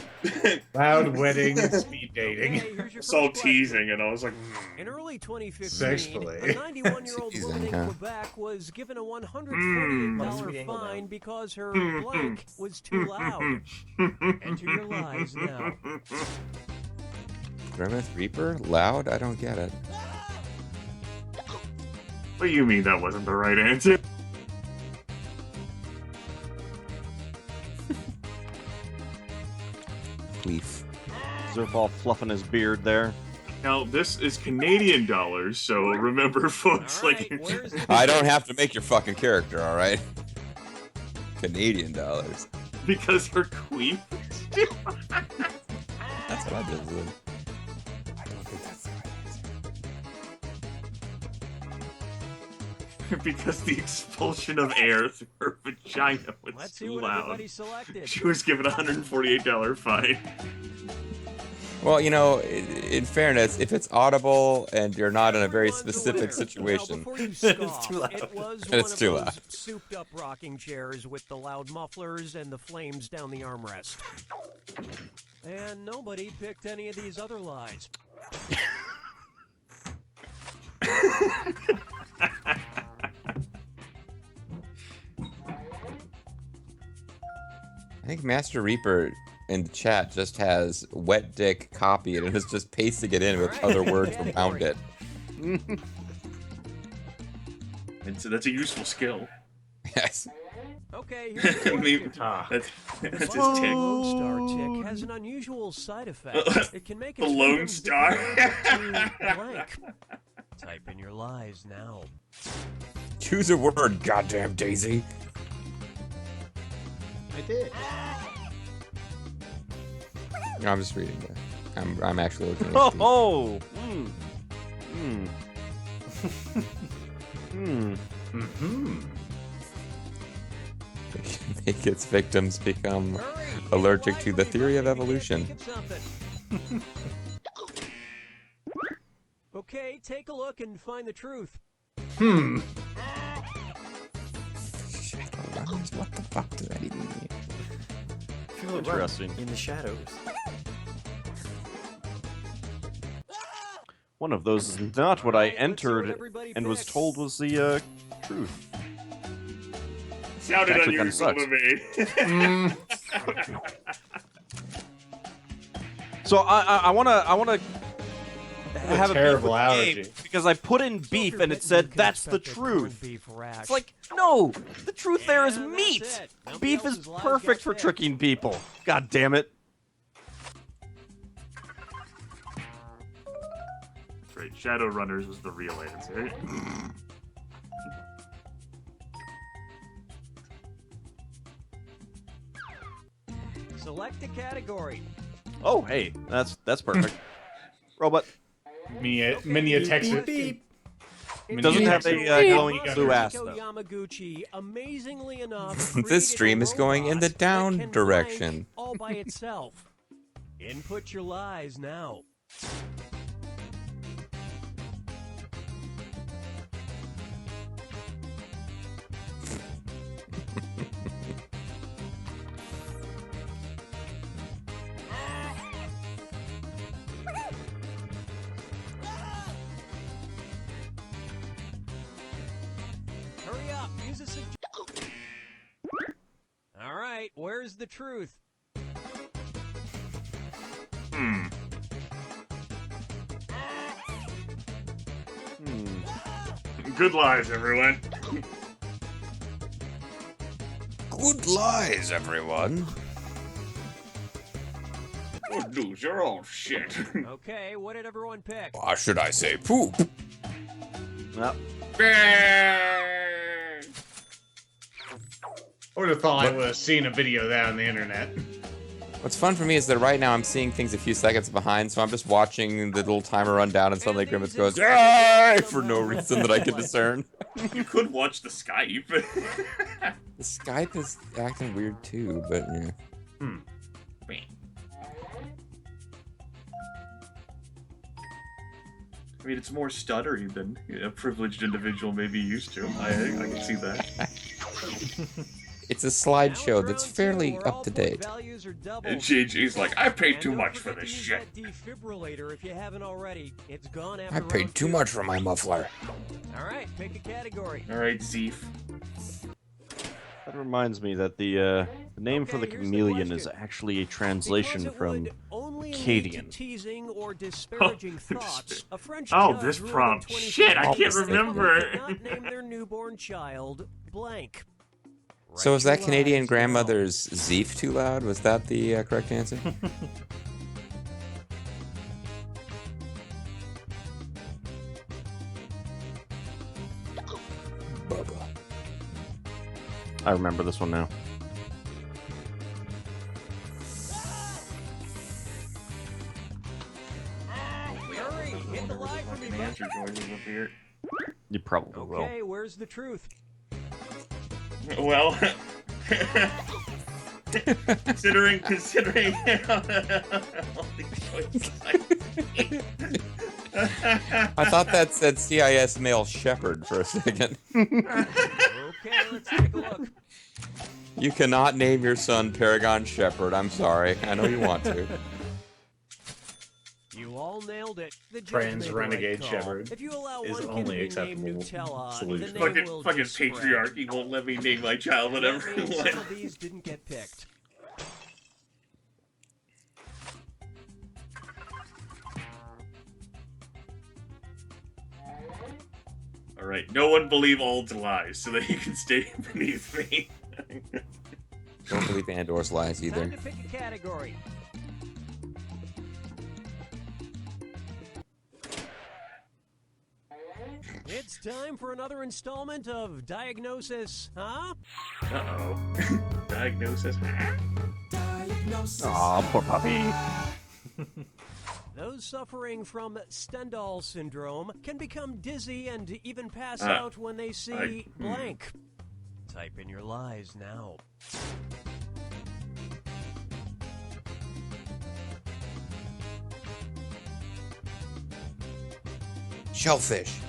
Loud wedding, speed dating. Okay, here's your It's all first question. teasing, and I was like, In early 2015, Sexually. a 91-year-old woman in Teasing, huh? Quebec was given a $148 fine because her blank was too loud. Enter your lies now. Grimmeth Reaper? Loud? I don't get it. what do you mean that wasn't the right answer? Queef. Zerfall fluffing his beard there. Now, this is Canadian dollars, so remember, folks, All like... right, where's the I don't have to make your fucking character, alright? Canadian dollars. because her queen. That's what I did. I don't think that's the right answer. because the expulsion of air through her vagina was Let's see too what loud. everybody selected. She was given a $148 fine. Well, you know, in fairness, if it's audible and you're not in a very Everyone's a specific winner. situation, Now, before you It's scoff, too loud. It was It's one of too those loud. souped-up rocking chairs with the loud mufflers and the flames down the armrest. And nobody picked any of these other lies. I think Master Reaper in the chat just has wet dick copied and is just pasting it in with Alright, other words category. around it. And so that's a useful skill. Yes. Okay, here's the I mean, question. that's his tick. The Lone Star tick has an unusual side effect. It can make The its Lone victims Star? difficult to blank. Type in your lies now. Choose a word, goddamn Daisy. I did. No, I'm just reading that. I'm actually looking at Oh, the... oh. Mm-hmm. Make its victims become Hurry, allergic to the lively, theory of buddy, we gotta evolution. think of something. Okay, take a look and find the truth. Hmm. Shadowrunners? What the fuck does that even mean? Feel it run Interesting. in the shadows. One of those is not what I Alright, let's see what entered everybody and was picks. told was the truth. Sounded Actually kinda unusual to sucks. me. So I wanna have a beef terrible with the allergy. game because I put in So if beef you're and it bitten, said you can that's the expect a corned truth. beef rash. It's like, no, the truth there is And that's meat. it. Nobody Beef is else's lies perfect got for picked. tricking people. God damn it. right. Shadowrunners was the real answer. Select a category. Oh, hey, that's perfect. Robot. Minya text it. Beep. It doesn't have a glowing blue ass, though. Yamaguchi, amazingly enough, This created stream a is going in the robot that down can direction. blank all by itself. Input your lies now. Hurry up, use a suggestion. All right, where's the truth? Good lies, everyone. Good lies, everyone. Good news, you're all shit. Okay, what did everyone pick? Or should I say poop? Well, I would have thought I would have seen a video of that on the internet. What's fun for me is that right now I'm seeing things a few seconds behind, so I'm just watching the little timer run down and suddenly Grimmett goes, "Yay!" for no reason that I can discern. You could watch the Skype. The Skype is acting weird too, but yeah. I mean, it's more stuttery than a privileged individual may be used to. I can see that. It's a slideshow that's fairly up to date. And GG's like, I paid too much for this shit. Defibrillator if you haven't already. It's gone after I paid too much for my muffler. All right, pick a category. All right, Zeef. that reminds me that the name for the chameleon is actually a translation from Cadian. Teasing or disparaging thoughts. A French Oh, judge this ruled prompt. in Shit, I can't 2015 remember. did not name their newborn child blank. So was that Canadian grandmother's Zeef too loud? Was that the correct answer? Bubba. I remember this one now. Hurry, hit the line for me, bud. Answer choices up here. You probably will. Okay, where's the truth? Well, considering all the choices I thought that said CIS male shepherd for a second. Okay, let's take a look. You cannot name your son Paragon Shepherd. I'm sorry. I know you want to. You all nailed it. The judge Trans made the renegade right call. shepherd If you allow is one the kid only to be acceptable named Nutella, solution. the name will fucking just spread. patriarchy won't let me name my child whatever I That means some want. of these didn't get picked. Alright, no one believe all lies so that you can stay beneath me. Don't believe Andor's lies either. Time to pick a category. It's time for another installment of Diagnosis, huh? Uh-oh. Diagnosis. Aw, poor puppy. Those suffering from Stendhal syndrome can become dizzy and even pass out when they see blank. Type in your lies now. Shellfish.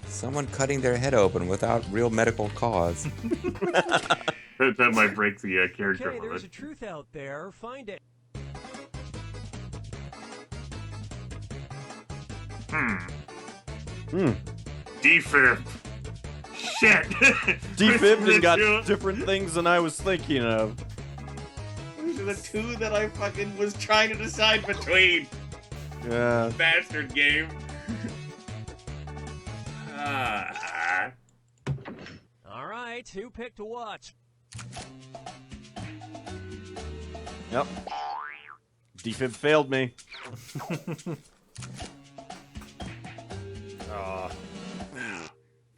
Someone cutting their head open without real medical cause. That might break the character Okay, there's a limit. truth out there. Find it. Defib. Shit. Defibbed and got Two- different things than I was thinking of. These are the two that I fucking was trying to decide between. Yeah. Bastard game. Ah. All right, who picked what? Yep. Defib failed me.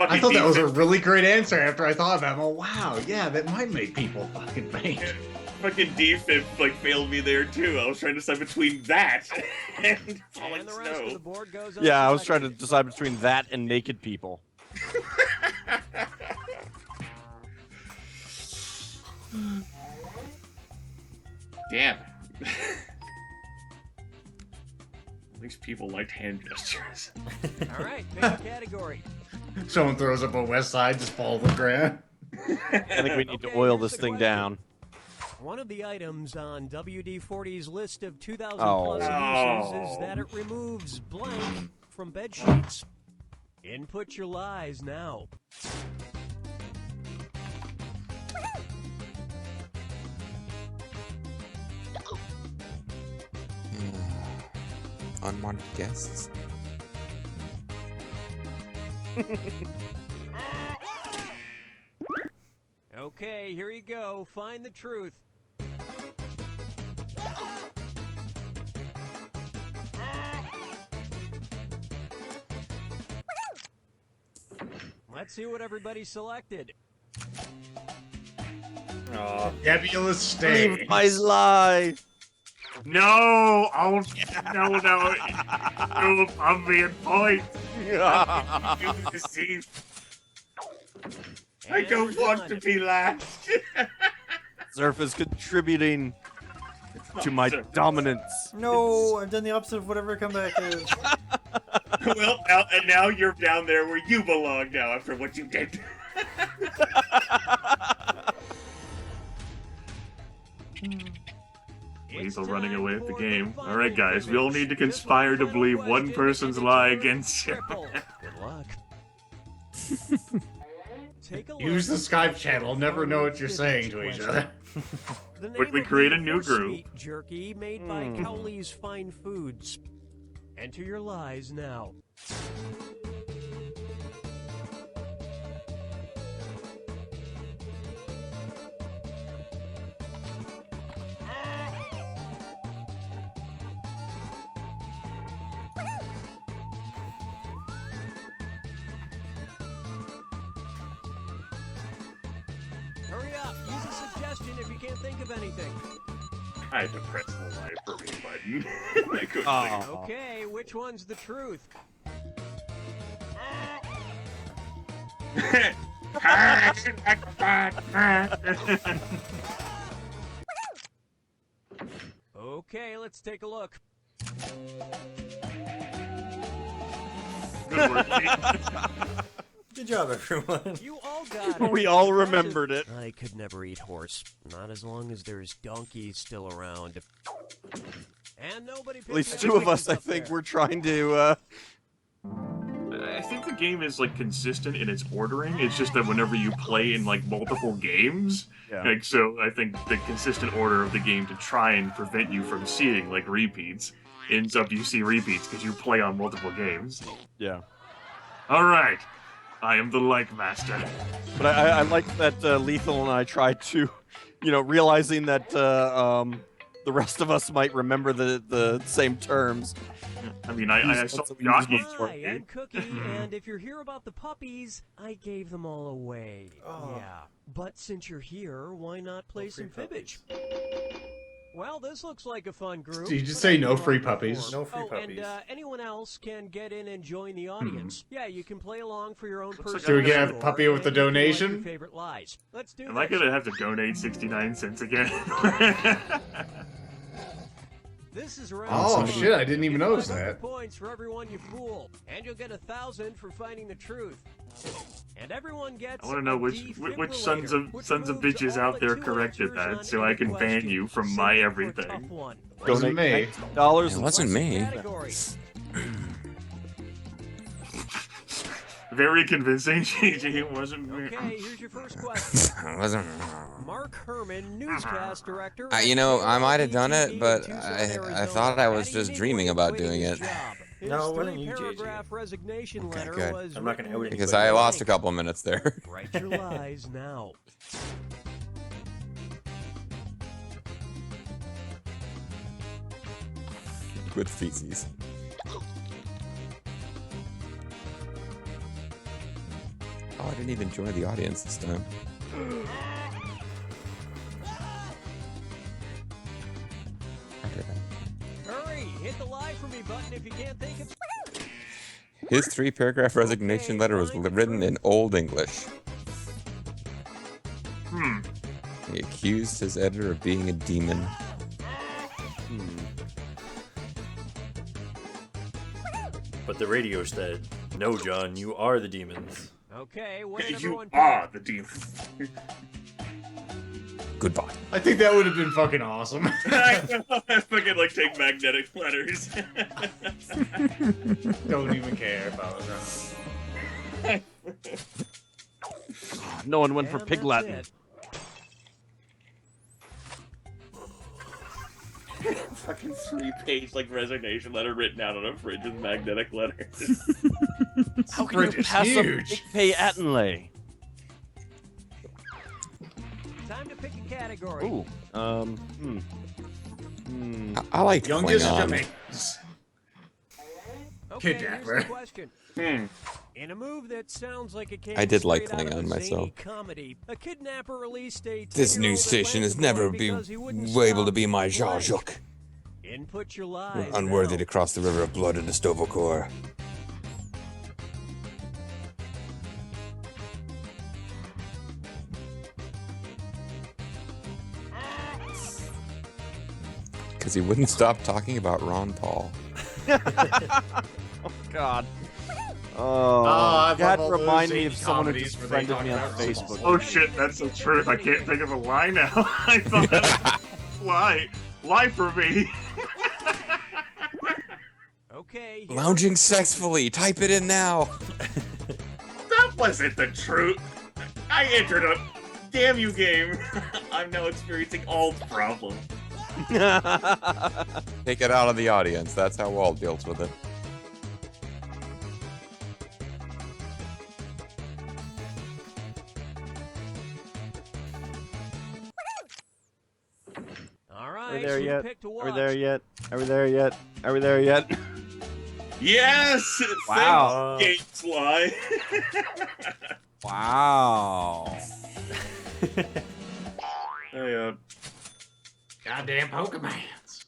I thought that was a really great answer after I thought about it. Oh, wow, yeah, that might make people fucking faint. Fucking defib like failed me there too. I was trying to decide between that and falling And the rest of snow. the board goes Yeah, I was trying unselected. to decide between that and naked people. Damn. At least people liked hand gestures. All right, pick a category. Someone throws up a West Side, just fall to the ground. I think we need to Okay, oil here's this the thing question. down. One of the items on WD-40's list of 2,000 Oh. plus uses is that it removes blank from bed sheets. Input your lies now. Unwanted guests. Okay, here you go. Find the truth. Let's see what everybody selected. Nebulous state. Leave my lie. No! Oh, no, no. I'm being point. You deceive. I And don't we're want done. to be last. Zerf is contributing to my dominance. No, I've done the opposite of whatever comeback is. Well, now you're down there where you belong now after what you did. Lethal running away with the game. Alright, guys, we all need to conspire to believe one person's lie against you. Triple. Good luck. Take a Use the look. Skype chat. I'll never know what you're saying to each other. The Would we name of create the a new horse group? meat jerky made by Cowley's Fine Foods. Enter your lies now. Hurry up! Use a suggestion if you can't think of anything. I had to press the lie for me button. I couldn't Oh. Okay, which one's the truth? think. Okay, let's take a look. Good work, Pete. Good job, everyone. You all got it. We all remembered it. I could never eat horse. Not as long as there's donkeys still around. And nobody At least two of us, I think, were trying to. I think the game is like consistent in its ordering. It's just that whenever you play in like multiple games, Yeah. like so, I think the consistent order of the game to try and prevent you from seeing like repeats ends up you see repeats because you play on multiple games. Yeah. All right, I am the like master. But I like that Lethal and I tried to, realizing that the rest of us might remember the same terms. I mean, I saw That's what we use Jockey. before. Hi, I'm Cookie, and if you're here about the puppies, I gave them all away. Oh. Yeah. But since you're here, why not play some Fibbage? Well, this looks like a fun group. Did you just but say I've no been free on before. puppies? No free Oh, puppies. and anyone else can get in and join the audience. Yeah, you can play along for your own like personal Do we get a score, puppy with the and you can like your donation? favorite lies. Let's do Am I this. gonna have to donate 69 cents again? This is round Oh, two. shit, I didn't even You get notice 500 that. points for everyone you fool, and you'll get 1,000 for finding the truth. And everyone gets. I want to know a which sons of defibrillator, sons of which bitches removes all out there the two corrected answers that, on so I any can ban question. you from Save my it for a everything. tough one. Wasn't me. $19 It and wasn't me. Category. Very convincing, GG. Wasn't me. Okay, here's your first question. It wasn't. Mark Herman, newscast director. You know, I might have done it, but I thought I was just dreaming about doing it. No, it wasn't you, JJ. Three-paragraph resignation Okay, letter good. was I'm not gonna written out it. Because with I lost a blank. couple of minutes there. Write your lies now. Liquid feces. Oh, I didn't even join the audience this time. Hurry, hit the lie for me button if you can't think of. His 3-paragraph resignation letter was written in Old English. He accused his editor of being a demon. But the radio said, "No, John, you are the demons." Okay, what did You everyone are the demon. Goodbye. I think that would have been fucking awesome. I know. I fucking like take magnetic letters. Don't even care if I was wrong. No one went for And Pig that's Latin. it. Fucking 3-page like resignation letter written out on a fridge with magnetic letters. How can Fridge you is pass up huge. Big Pay Attenley? Time to pick a category. Ooh. I like Youngest Klingon. Jamaicans. Okay, here's Kidnapper. the question. In a move that sounds like it came I did like straight out of Klingon a myself. zany comedy, a kidnapper released a This 10-year-old news station has Atlanta never boy been because he wouldn't able to stop be my blank. Jean-Jacques. Input your We're lies. unworthy now. to cross the river of blood into Stovokor. Because he wouldn't stop talking about Ron Paul. Oh God. Oh, I that love all remind those me of 80s someone who comedies just where they friended talk me on about Facebook. Oh shit, that's the truth. I can't think of a lie now. I thought lie for me. Okay. Lounging sexfully. Type it in now. That wasn't the truth. I entered a damn you game. I'm now experiencing all the problem. Take it out of the audience. That's how Walt deals with it. All Are right. we there who yet? picked to Are we watch? there yet? Are we there yet? Are we there yet? Yes! Wow. Thanks, Gates lie. Wow. Goddamn Pokemons.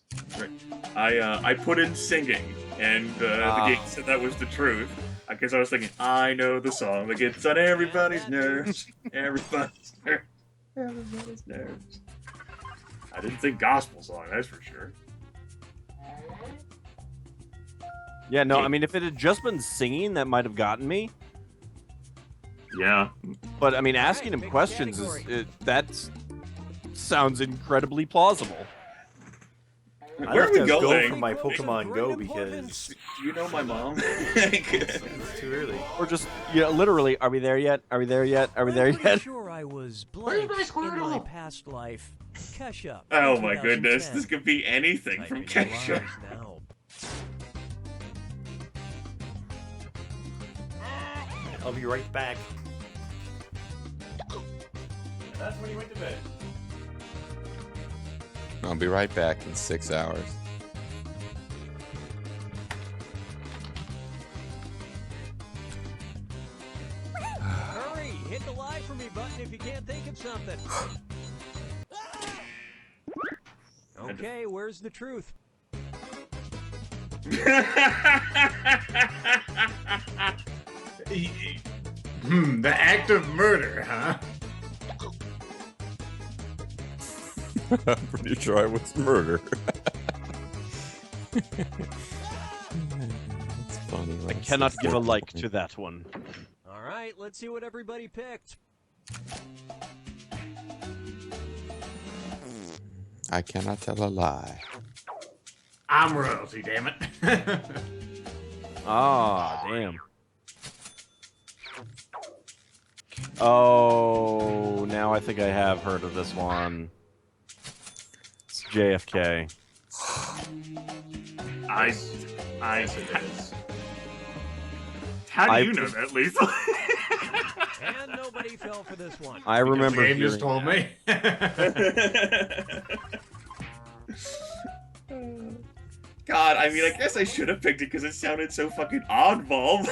I put in singing, and the gate said that was the truth. Because I was thinking, I know the song that gets on everybody's nerves. Everybody's nerves. Everybody's nerves. I didn't think gospel song, that's for sure. Yeah, no, I mean, if it had just been singing, that might have gotten me. Yeah. But, I mean, asking him pick a questions sounds incredibly plausible. I Where have are we to go going? for my It's Pokemon of Go great because importance. Do you know my mom? it's too early. Or just, literally, are we there yet? Are we there yet? Are we there I'm pretty yet? sure I was blank in my past life. Kesha. Oh in my goodness, 2010. this could be anything Type from in your Kesha. lies now. I'll be right back. And that's when he went to bed. I'll be right back in 6 hours. Hurry, hit the lie for me button if you can't think of something. Okay, where's the truth? The act of murder, huh? I'm pretty sure I was murder. It's funny. I cannot give a like to that one. All right, let's see what everybody picked. I cannot tell a lie. I'm royalty, damn it. Ah, damn. Oh, now I think I have heard of this one. It's JFK. Yes, it is. How do you know that, Lethal? And nobody fell for this one. I remember The game just hearing told that. me. God, I mean, I guess I should have picked it because it sounded so fucking oddball.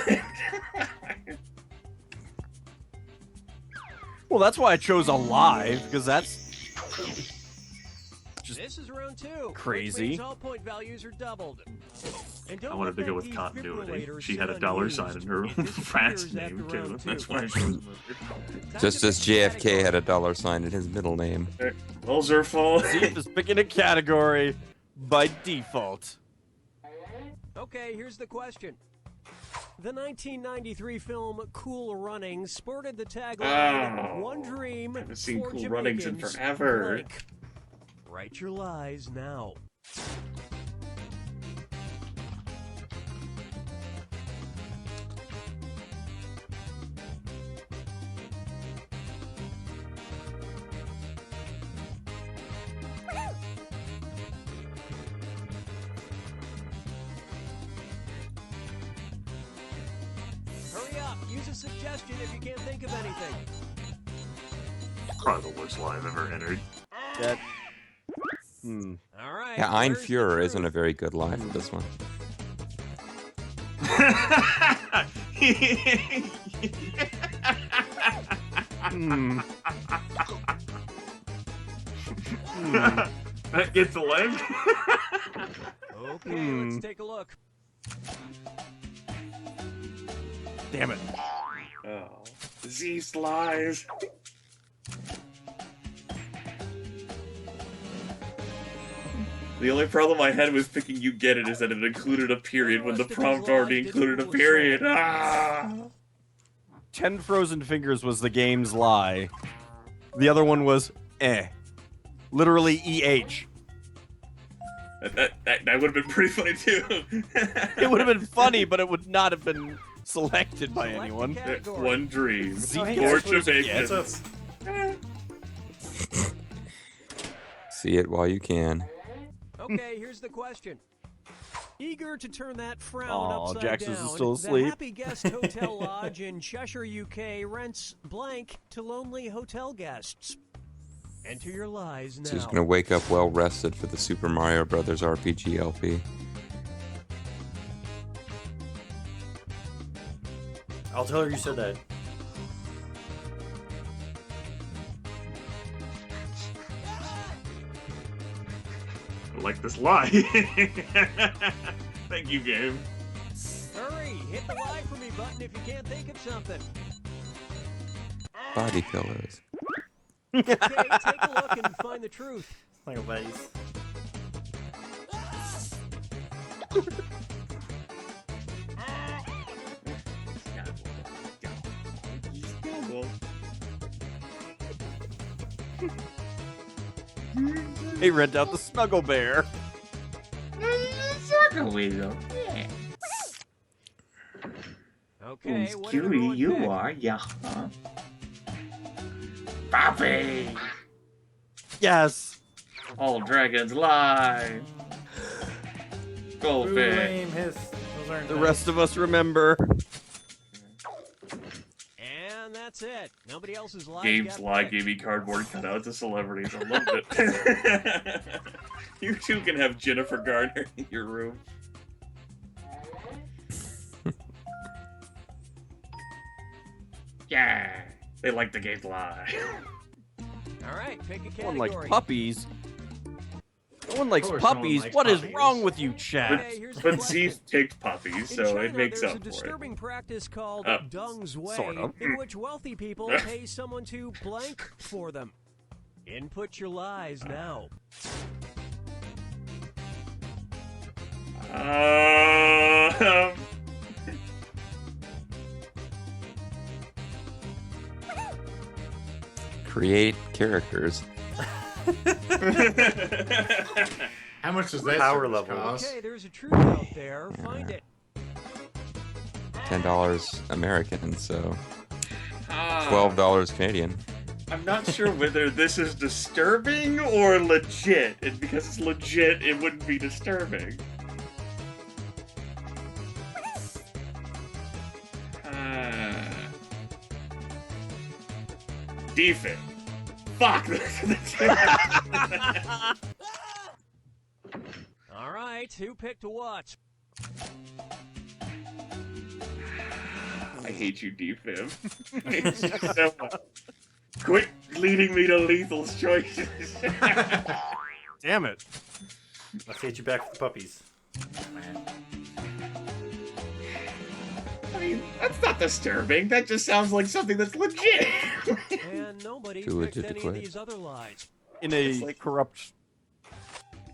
Well, that's why I chose Alive, because that's just This is round 2. crazy. Which means all point values are doubled. And don't I wanted to let go that with continuity. defibrillator She sit had a dollar unused. sign in her It rat's disappears name, after too. round That's 2. why she was Just as JFK had a dollar sign in his middle name. Those are full. Zeke is picking a category by default. Okay, here's the question. The 1993 film Cool Runnings sported the tagline, Oh, One Dream haven't seen for Cool Runnings in Jamaicans, forever. blank. Write your lies now. Hurry up, use a suggestion if you can't think of anything. probably the worst lie I've ever entered. That. All right. Yeah, Ein where's the Führer truth? isn't a very good lie for this one. That gets a leg. Okay, let's take a look. Damn it. Oh, Zeus lies. The only problem I had with picking You Get It is that it included a period when the prompt already included a period. Ah! 10 Frozen Fingers was the game's lie. The other one was literally EH. That would have been pretty funny too. It would have been funny, but it would not have been selected by anyone. One Dream. Zeke Or actually- Jamaicans. See it while you can. Okay, here's the question. Eager to turn that frown Aw, upside Jackson's down, still asleep. the Happy Guest Hotel Lodge in Cheshire, UK rents blank to lonely hotel guests. Enter your lies now. So he's gonna wake up well rested for the Super Mario Brothers RPG LP. I'll tell her you said that. I like this lie. Thank you, game. Hurry, hit the lie for me button if you can't think of something. Body pillows. Okay, take a look and find the truth. Like a vase. They rent out the Snuggle Bear. Okay, Who's what did Cutie? everyone You pick? are, yeah. Poppy! Yes. All dragons lie. Goldfish. Lame, hiss. Those aren't The nice. rest of us remember. And that's it. Nobody else's lies Games got lie picked. gave me cardboard cutouts of celebrities. I loved it. You two can have Jennifer Garner in your room. Yeah, they like the games lie. All right, pick a No category. one likes puppies. No one likes Of course no one puppies. likes What is puppies. wrong with you, But, Chad? Okay, here's the but question. Z picked puppies, In so China, it makes there's up a for it. disturbing practice called Oh, Deng's Way, sort of. in which wealthy people pay someone to blank for them. Input your lies now. Um, Create characters. How much does that Power service level. cost? Okay, there's a truth out there. Find it. $10 American, so ah, $12 Canadian. I'm not sure whether this is disturbing or legit, and because it's legit, it wouldn't be disturbing. Defib. Fuck! All right, right, who picked what? I hate you, D-Fib. It's just so much. Quit leading me to Lethal's choices. Damn it. Let's get you back for the puppies. I mean, that's not disturbing. That just sounds like something that's legit. And nobody Too picked legit to any of quit. these other lies. In a corrupt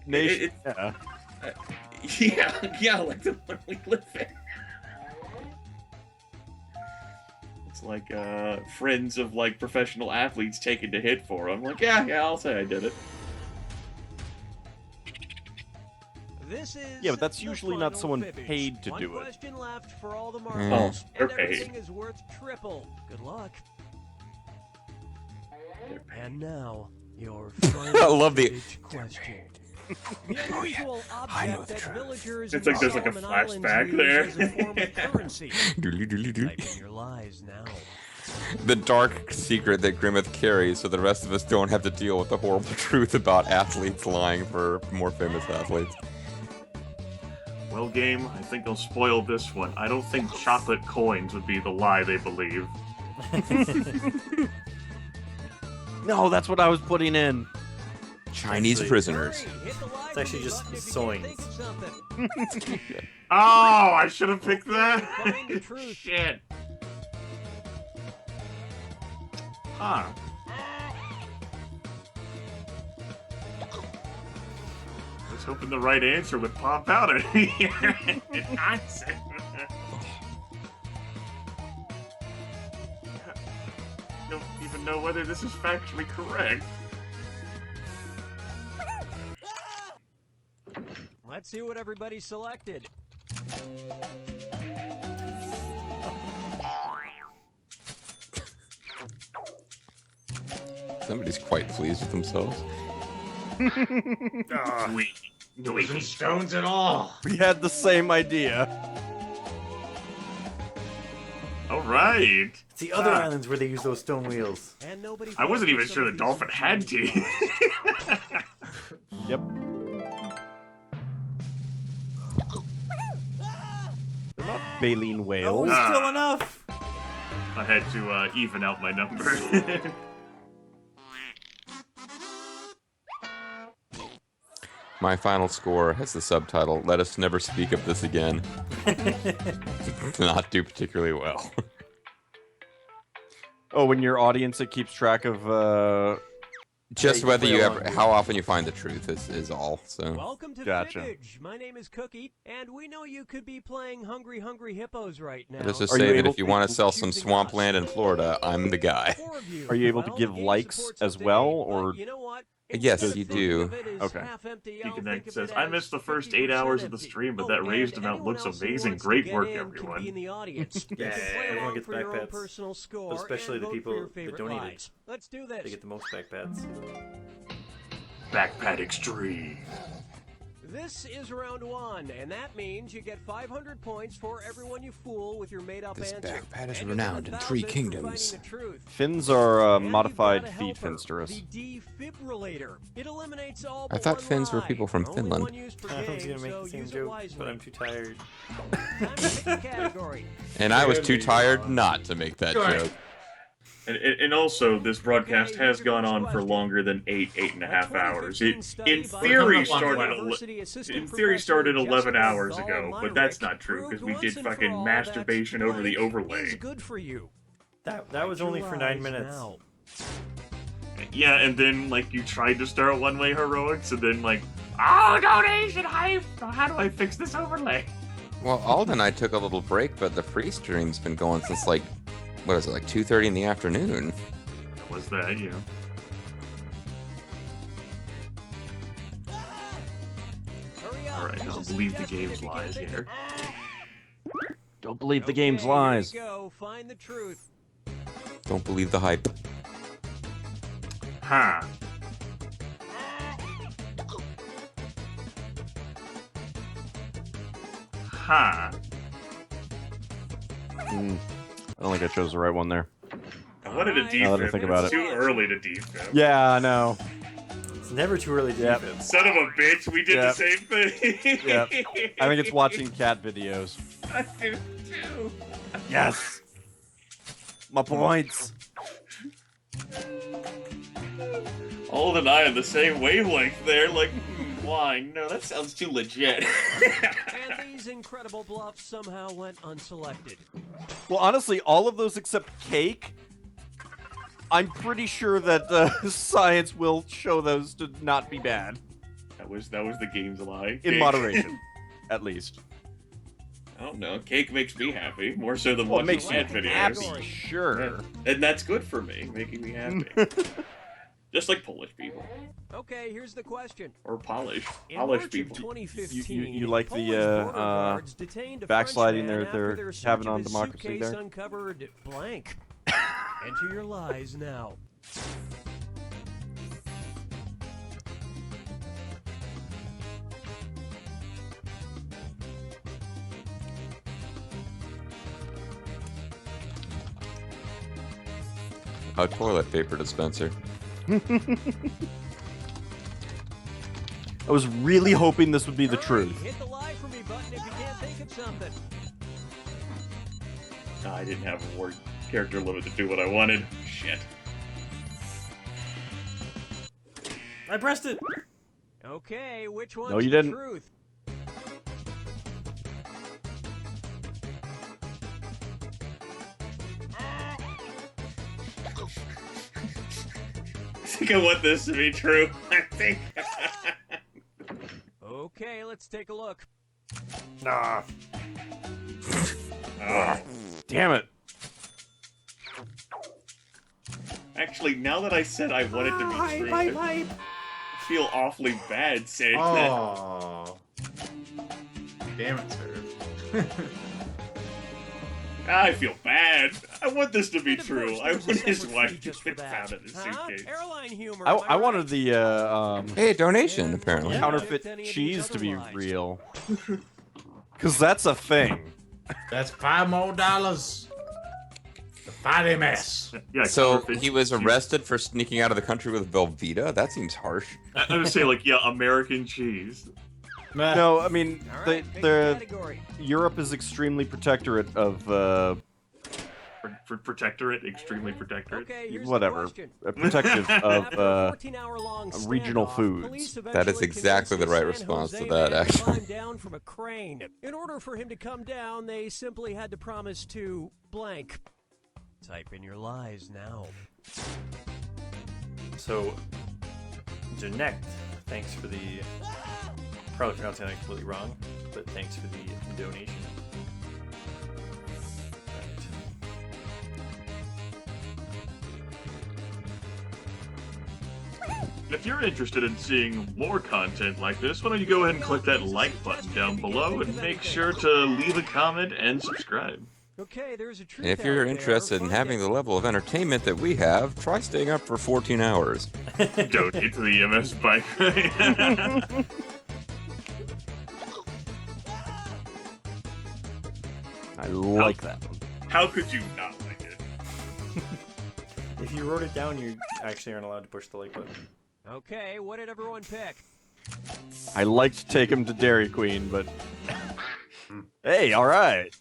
nation. Yeah, like the one we live in. It's like friends of like professional athletes taking to hit for them. Like, yeah, I'll say I did it. This is Yeah, but that's the usually not final someone Fibbage. paid to One do it. question left for all the marbles, Oh, and okay. everything is worth triple. Good luck. And now, your final I love the- Fibbage question. The unusual object that villagers It's in like there's like a Solomon Islands flashback use there. as a form of currency. Doodly doodly doo. Type in your lies now. The dark secret that Grimmeth carries so the rest of us don't have to deal with the horrible truth about athletes lying for more famous athletes. Well, game, I think I'll spoil this one. I don't think chocolate coins would be the lie they believe. No, that's what I was putting in. Chinese prisoners. It's actually just sewing. Oh, I should have picked that. Find the truth. Shit. Huh. I was hoping the right answer would pop out at me. Nonsense. I don't even know whether this is factually correct. Let's see what everybody selected. Somebody's quite pleased with themselves. No even stones at all. We had the same idea. All right. It's the other islands where they use those stone wheels. And nobody I wasn't even sure the dolphin had teeth. Yep. They're not baleen Oh, whales. still enough. I had to even out my number. My final score has the subtitle, "Let us never speak of this again." Did not do particularly well. Oh, when your audience that keeps track of Just Yeah, whether you play ever, along. how often you find the truth is all. So Welcome to Gotcha. Fibbage. My name is Cookie, and we know you could be playing Hungry Hungry Hippos right now. let's just Are you say that able if you to- want to sell some swampland in Florida, I'm the guy. Four of you. Are you able to Well, give the game likes supports as update, well, but or- you know what? Yes, Instead of you thinking do. of it as Okay. half empty, I'll Deacon think X of says, it I as missed the first 8 50% hours of the empty. stream, but Oh, that and raised amount anyone looks else who amazing. wants to Great get work, in can everyone. be in the audience. You Yeah, can play everyone along gets for your own backpats. personal score, But especially and the vote people for your that favorite donated. lies. Let's do this. They get the most backpats. Backpat Extreme. This is round one, and that means you get 500 points for everyone you fool with your made-up This answer. backpat is And you get renowned in 3 1,000 for kingdoms. finding the truth. fins are And you've modified got a feed helper, finsterous. The defibrillator. It eliminates all I but thought one Finns were lie. people from Only Finland. one use per I was game, gonna make so the same use it joke, wisely. but I'm too tired. Time to pick a category. And I was too tired not to make that joke. And also, this broadcast has gone on for longer than 8.5 hours. It, in theory, started 11 hours ago, but that's not true because we did fucking masturbation over the overlay. Good for you. That was only for 9 minutes. Yeah, and then like you tried to start one-way heroics, and then like, oh, donation hype. How do I fix this overlay? Well, Alden and I took a little break, but the free stream's been going since like, what is it, like 2:30 in the afternoon? Was that, you know? Alright, I don't believe the game's lies here. Don't believe the game's lies. Here you go. Find the truth. Don't believe the hype. Huh. Huh. I don't think I chose the right one there. I wanted to Now that I defib, think but about it's it. too early to defib. Yeah, I know. It's never too early to Yep. defib. Son of a bitch, we did Yep. the same thing. Yep. I think it's watching cat videos. I do too. Yes. My points. Old and I on the same wavelength there. Like, why? No, that sounds too legit. And these incredible bluffs somehow went unselected. Well, honestly, all of those except cake. I'm pretty sure that science will show those to not be bad. That was the game's lie. In Cake. moderation, at least. I don't know. Cake makes me happy more so than Well, it watching makes you cat videos. happy, sure. Yeah. And that's good for me, making me happy. Just like Polish people. Okay, here's the question. Or Polish In March people. of 2015, You like Polish the border guards detained a backsliding Frenchman they're after their search having of on his democracy suitcase there? uncovered blank. Enter your lies now. A toilet paper dispenser. I was really hoping this would be the truth. Hit the lie for me button if you can't think of something. I didn't have a word character limit to do what I wanted. Shit. I pressed it. Okay, which one's No, you the didn't. truth? I think I want this to be true. I think. Okay, let's take a look. Nah. Oh. Damn it. Actually, now that I said I want it to be true, I feel awfully bad saying that. Oh. Damn it, sir. I feel bad. I want this to be true. I want his wife to just for have that. found it in his Huh? suitcase. Airline humor. I wanted the Hey, donation, apparently. Yeah. counterfeit Any of these cheese to be other lies. real. Because that's a thing. That's $5 more. The fatty mess. Yeah, So counterfeit he was cheese. arrested for sneaking out of the country with Velveeta? That seems harsh. I would say, like, yeah, American cheese. No, I mean, All the right, pick a the category. Europe is extremely protectorate of For protectorate, extremely protectorate. Okay, here's whatever, the question. protective of After a 14-hour-long regional standoff, foods. police That is eventually exactly the convinced right the San response to Jose that, man actually. climb down from a crane. In order for him to come down, they simply had to promise to blank. Type in your lies now. So, Janect, thanks for the. Probably pronouncing that completely wrong, but thanks for the donation. If you're interested in seeing more content like this, why don't you go ahead and click that like button down below and make sure to leave a comment and subscribe. Okay, there's a truth And if you're out there. interested in Find having it. the level of entertainment that we have, try staying up for 14 hours. Donate to the EMS bike. I like that one. How could you not like it? If you wrote it down, you actually aren't allowed to push the like button. Okay, what did everyone pick? I like to take him to Dairy Queen, but hey, all right.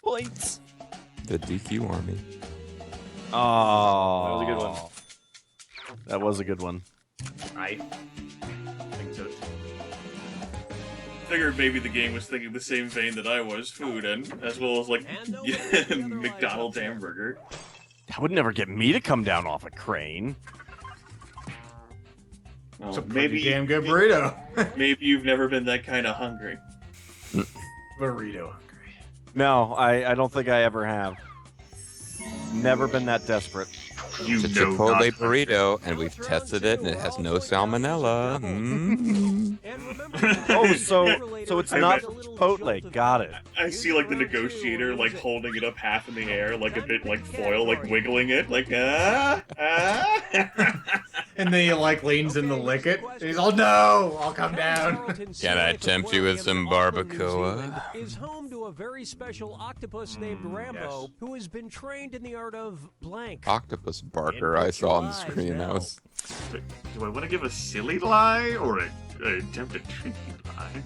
Points. The DQ Army. Oh, That was a good one. That was a good one. I think so. Figured maybe the game was thinking the same vein that I was, food, and as well as like And no one put the other McDonald's lies up there. hamburger. That would never get me to come down off a crane. Well, It's a pretty damn good burrito. maybe you've never been that kind of hungry. Burrito. No, I don't think I ever have. Never been that desperate. You It's a know Chipotle not. burrito, and we've tested it, and it has no salmonella. Mm. And remember, Oh, so it's I not bet- Chipotle. Got it. I see like the negotiator like holding it up half in the air, like a bit like foil, like wiggling it, like ah. And then he like leans in to lick it. And he's all, no, I'll come down. Can I tempt you with some barbacoa? Is home to a very special octopus named Rambo, yes. who has been trained in the art of blank. Octopus Barker I saw on the screen. That was. Do I want to give a silly lie or an attempt at tricky lie?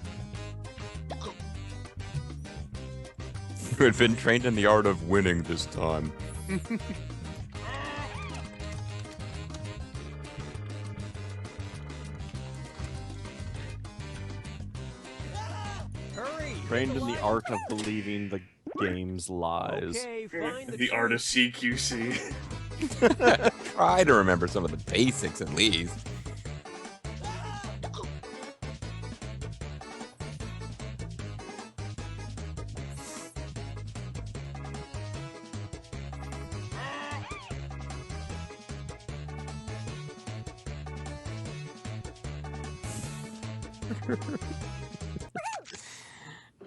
Who had been trained in the art of winning this time. Hurry! Trained in the art of believing the game's lies. Okay, find The art of CQC. Try to remember some of the basics at least.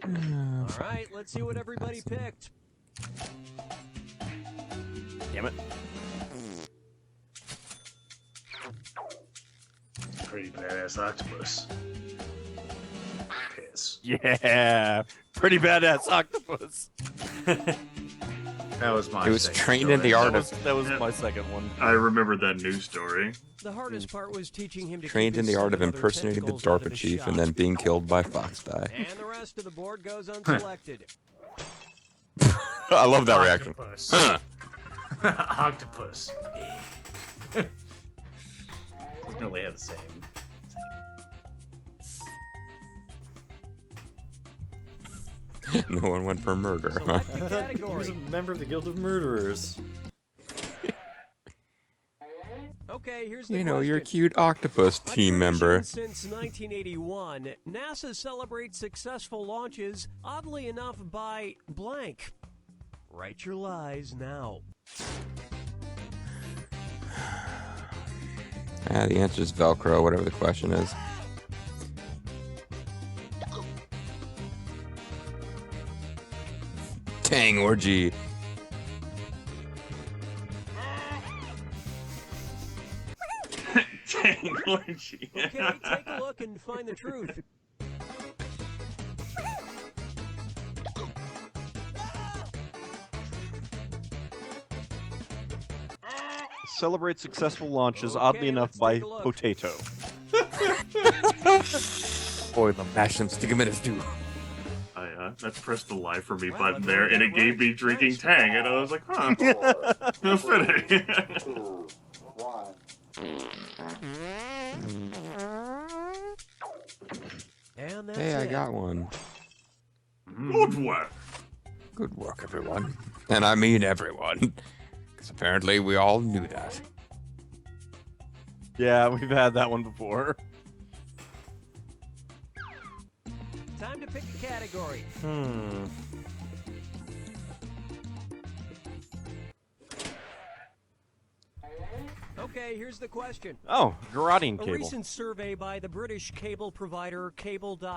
All right, let's see what everybody picked. Damn it. Pretty badass octopus. Piss. Yeah. Pretty badass octopus. That was my. It was second trained in story. the art of. That was my second one. I remember that news story. The hardest part was teaching him to Trained keep in the his art of seven other impersonating the tentacles out of DARPA his chief and shot. then being killed by Foxdie. And the rest of the board goes unselected. I love that reaction. Octopus. Huh. Octopus. Doesn't really have the same. No one went for murder, huh? Select the He category. was a member of the Guild of Murderers. Okay, here's the You know, you're a question. cute octopus A team member. tradition Since 1981, NASA celebrates successful launches, oddly enough, by blank. Write your lies now. The answer is Velcro, whatever the question is. Tang orgy. Dang, orgy. Okay, take a look and find the truth. Celebrate successful launches, Okay, oddly enough, let's by take a look. potato. Boy, the mash him, stick him in his stew. That pressed the lie for me Well, button if there, you and get it it gave right, me drinking nice. Tang, and I was like, huh. No fitting. And that's Hey, I it. got one. Good work. Good work, everyone. And I mean everyone. Because apparently we all knew that. Yeah, we've had that one before. Time to pick a category. Okay, here's the question. Oh, garroting A cable. recent survey by the British cable provider cable.co.uk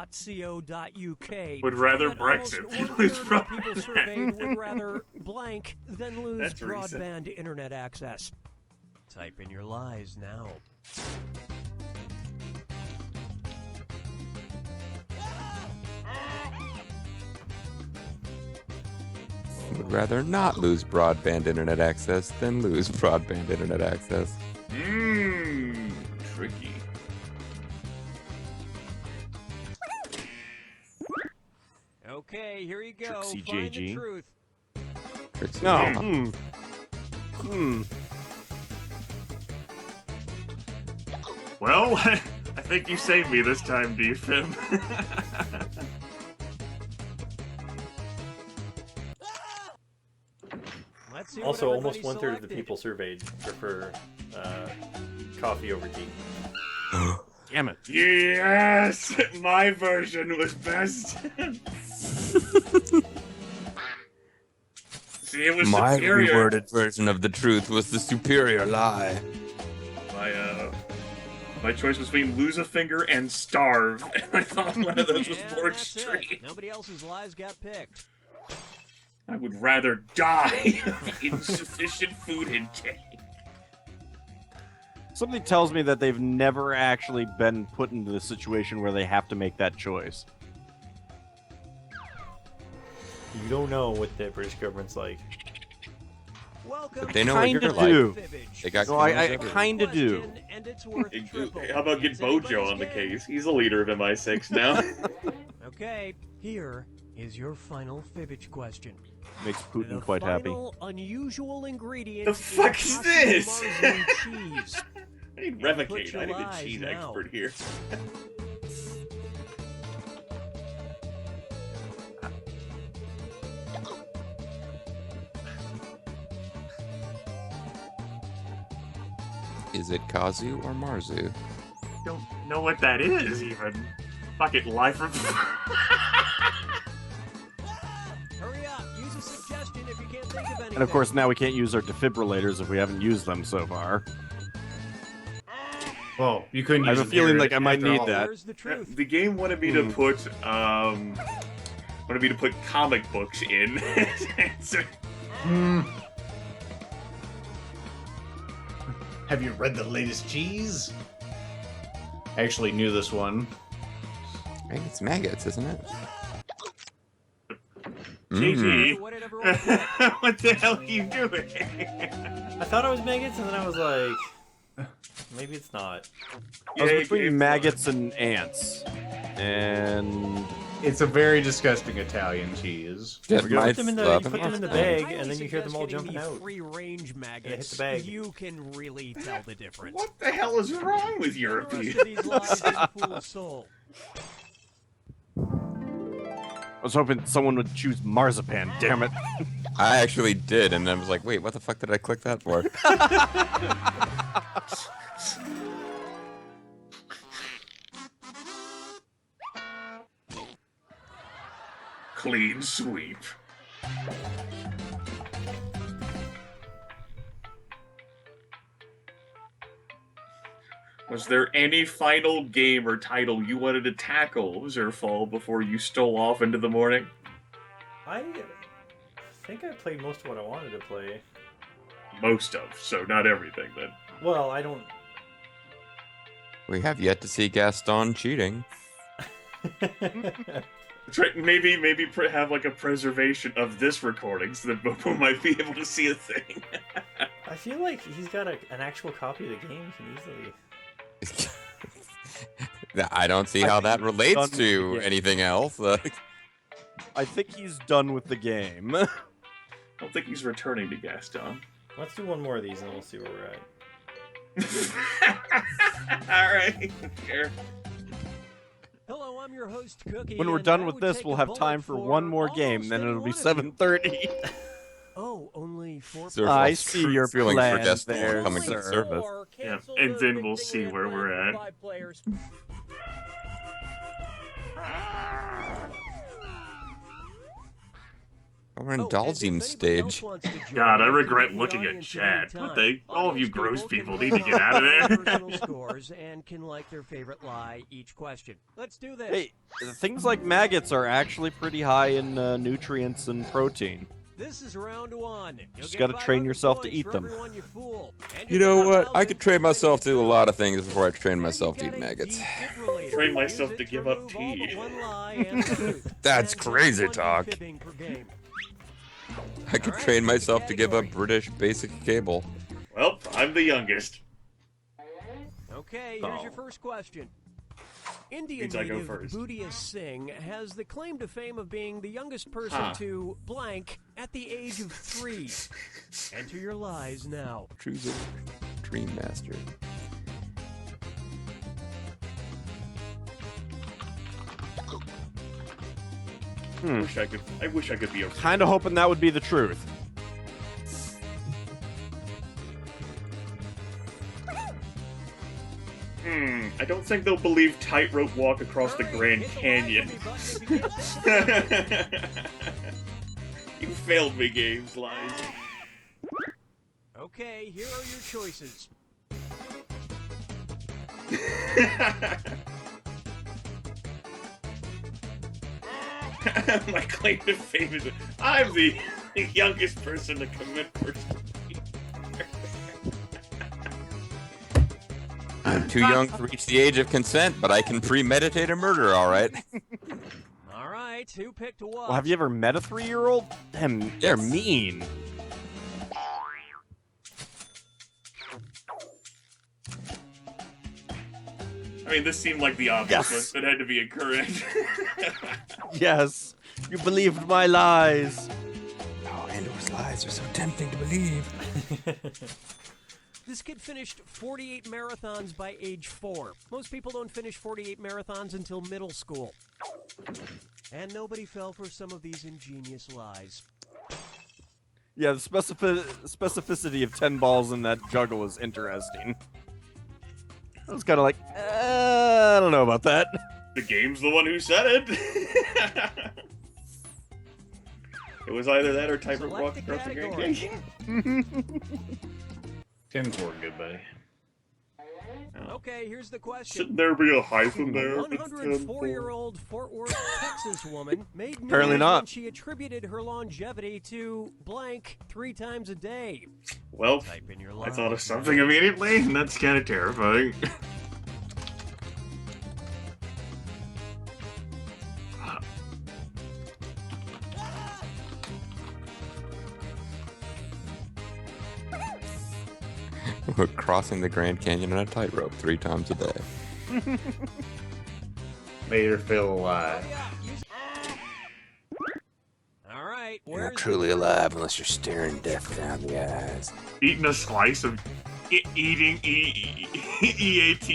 Would rather found that almost Brexit than one-third lose of people broadband. surveyed would rather blank than lose That's recent. broadband internet access. Type in your lies now. Would rather not lose broadband internet access than lose broadband internet access. Tricky. Okay, here you go. Trixie Find the JG. truth. Trixie. No. Well, I think you saved me this time, D-Fib. Let's see what Also, almost everybody one-third of the selected. people surveyed prefer coffee over tea. Damn it. Yes! My version was best. See, it was My superior. reworded version of the truth was the superior lie. My choice was between lose a finger and starve, and I thought one of those was And more that's it. extreme. Nobody else's lies got picked. I would rather die of insufficient food intake. Something tells me that they've never actually been put into the situation where they have to make that choice. You don't know what the British government's like. Welcome But they know what Kinda you're like. do. They got No, I cameras everywhere. kinda do. and it's worth triple. How about get Bojo on the case? He's the leader of MI6 now. Okay, here is your final Fibbage question. Makes Putin The quite happy. final unusual ingredient The fuck in is Cosmo this? Marzipan cheese. I need Put Revocate. your I need a lies cheese now. expert here. Is it Kazu or Marzu? Don't know what that is even. Fuck it, life of. Hurry up, use a suggestion if you can't think of anything. And of course, now we can't use our defibrillators if we haven't used them so far. Well, you couldn't I use have a them here feeling like I might after need all. that. Here's the truth. The game wanted me to put comic books in. So- Have you read the latest cheese? I actually knew this one. I think it's maggots, isn't it? JG, What did everyone think? what the hell are you doing? I thought it was maggots, and then I was like, maybe it's not. I was Yeah, between it's maggots and ants. And It's a very disgusting Italian cheese. Just You my put them in the, love you put them in the and- bag, and then you hear them all jumping out. Free-range maggots. the bag. You can really tell the difference. What the hell is wrong with The rest Europeans? of these lies didn't fool a soul. I was hoping someone would choose marzipan, damn it. I actually did, and I was like, wait, what the fuck did I click that for? Clean sweep. Was there any final game or title you wanted to tackle, Zerfall, before you stole off into the morning? I think I played most of what I wanted to play. Most of, so not everything then. Well, I don't. We have yet to see Gaston cheating. That's right, maybe have like a preservation of this recording so that Bobo might be able to see a thing. I feel like he's got an actual copy of the game. He can easily. I don't see I how think that he's relates done with to the game. anything else. I think he's done with the game. I don't think he's returning to Gaston. Let's do one more of these, and we'll see where we're at. Alright, sure. Hello, I'm your host, Cookie. When we're and done I with would this, take we'll a have bullet time for one more game, almost then any it'll be one of you. 7:30. Oh, only 4. Zerfall's I see true your feelings for plan Gaston there, coming to sir. service. Yeah, and then we'll see where we're at. We're indulging stage. God, I regret looking at chat. What the? All of you gross people need to get out of there. Personal scores and can like their favorite lie each question. Let's do this. Hey, things like maggots are actually pretty high in nutrients and protein. This is round 1. Just gotta train yourself to eat them. You know what? I could train myself to do a lot of things before I train myself to eat maggots. Train myself to give up tea. That's crazy talk. I could train myself to give up British basic cable. Well, I'm the youngest. Okay, here's your first question. Indian Means I go native first. Bhutia Singh has the claim to fame of being the youngest person to blank at the age of 3. Enter your lies now. Choose a Dream Master. I wish I could be a. Kind of hoping that would be the truth. I don't think they'll believe tightrope walk across the Grand Canyon. You failed me, games lies. Okay, here are your choices. My claim to fame is I'm the youngest person to commit first. I'm too young to reach the age of consent, but I can premeditate a murder, all right. All right, who picked what? Well, have you ever met a 3-year-old? They're mean. I mean, this seemed like the obvious one, Yes. but it had to be incorrect. Yes, you believed my lies. Oh, Andor's lies are so tempting to believe. This kid finished 48 marathons by age 4. Most people don't finish 48 marathons until middle school. And nobody fell for some of these ingenious lies. Yeah, the specificity of 10 balls in that juggle is interesting. I was kind of like, I don't know about that. The game's the one who said it. It was either that or type of walk across the Grand Canyon. 10's were good, buddy. Okay, here's the question. Shouldn't there be a hyphen there? A 104-year-old Fort Worth, Texas woman made Apparently news not. when she attributed her longevity to blank 3 times a day. Well, Type in your I lies. thought of something immediately, and that's kind of terrifying. We're crossing the Grand Canyon on a tightrope 3 times a day. May her feel alive. All right, You're not where's truly the alive unless you're staring death down the eyes. Eating a slice of eating EATTING.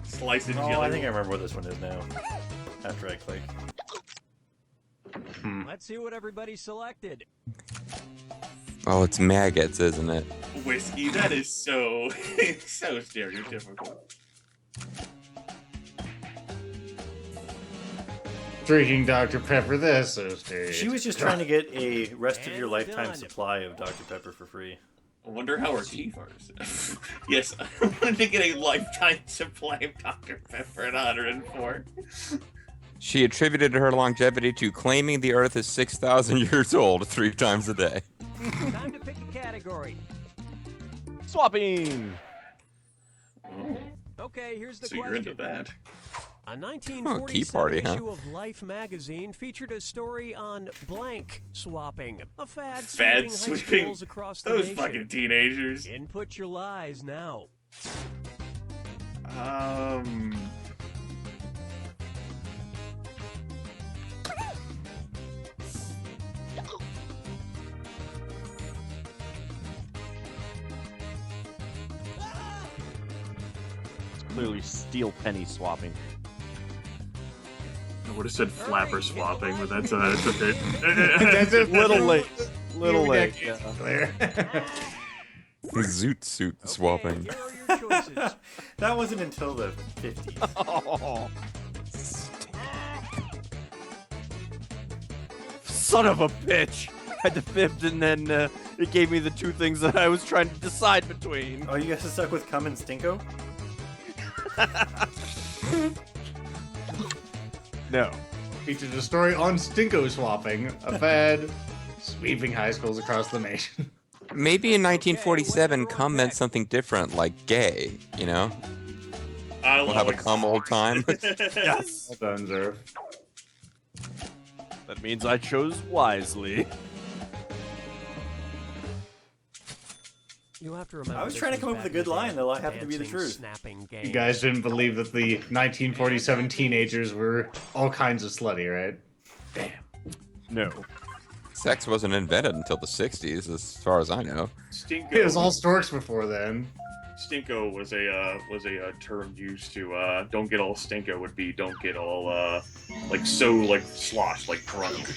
Slice of jelly. Oh, I think I remember what this one is now. After I click. Let's see what everybody selected. Oh, it's maggots, isn't it? Whiskey. That is so so stereotypical. Drinking Dr. Pepper, that's so stereotypical. She was just trying to get a rest of your lifetime supply of Dr. Pepper for free. I wonder how her teeth are. Yes, I wanted to get a lifetime supply of Dr. Pepper at 104. She attributed her longevity to claiming the Earth is 6,000 years old 3 times a day. Time to pick a category. Swapping. Okay, here's the So you're question. into that. A Tea 1947 party, huh? issue of Life magazine featured a story on blank swapping, a fad Fad sweeping high sweeping. schools across the Those nation. fucking teenagers. Input your lies now. It's clearly steel penny swapping. I would have said flapper swapping, but that's a bit. That's a Little late. Little Few late. decades Yeah. clear. Zoot suit swapping. Here are your choices. That wasn't until the 50s. Oh. Son of a bitch! I had to fibbed and then it gave me the 2 things that I was trying to decide between. Oh, you guys are stuck with Cum and Stinko? No. Features a story on Stinko swapping, a fad sweeping high schools across the nation. Maybe in 1947, cum meant something different, like gay, you know? We'll have a cum old time. Yes. Well done, Zerf. That means I chose wisely. You have to remember. I was this trying to come up back with a in good the line, day. though. I happened to be the Dancing, truth. Snapping You games. guys didn't believe that the 1947 teenagers were all kinds of slutty, right? Damn. No. Sex wasn't invented until the 60s, as far as I know. Stinko. It was all storks before then. Stinko was a term used to don't get all stinko would be don't get all like slosh like drunk.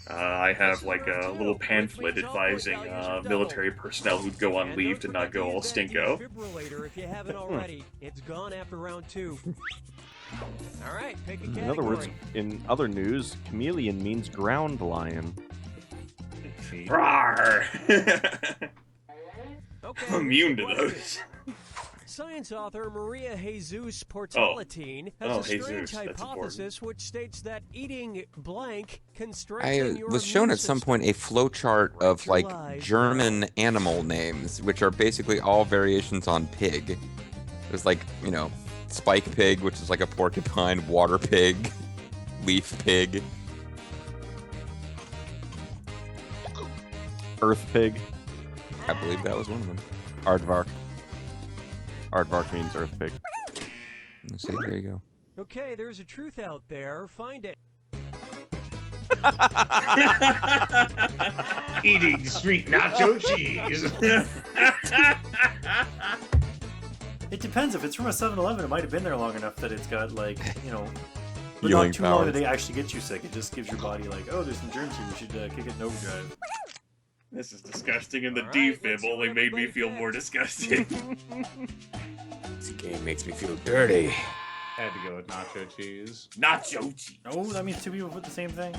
I have like a little pamphlet advising military personnel who'd go on leave to not go all stinko. Defibrillator if you haven't already. It's gone after round 2. All right, pick a category. In other words, in other news, chameleon means ground lion. Rawr! Okay, I'm immune to here's the those. question. Science author Maria Jesus Portalatine has Oh, a strange Jesus, that's hypothesis which states that eating blank can strengthen I your was shown immune at some system. point a flowchart of your like lies German animal names, which are basically all variations on pig. There's like, you know, spike pig, which is like a porcupine, water pig, leaf pig. Earth pig. I believe that was one of them. Aardvark. Aardvark means Earth Pig. Let's see, there you go. Okay, there's a truth out there. Find it. Eating sweet nacho cheese. It depends. If it's from a 7-Eleven, it might have been there long enough that it's got, like, you know, but Healing not too long that powers. they actually get you sick. It just gives your body, like, oh, there's some germs here. We should kick it in overdrive. This is disgusting, and the All right, defib let's see only what made me everybody feel more thinks. disgusting. This game makes me feel dirty. Had to go with nacho cheese. Nacho cheese. Oh, that means two people put the same thing?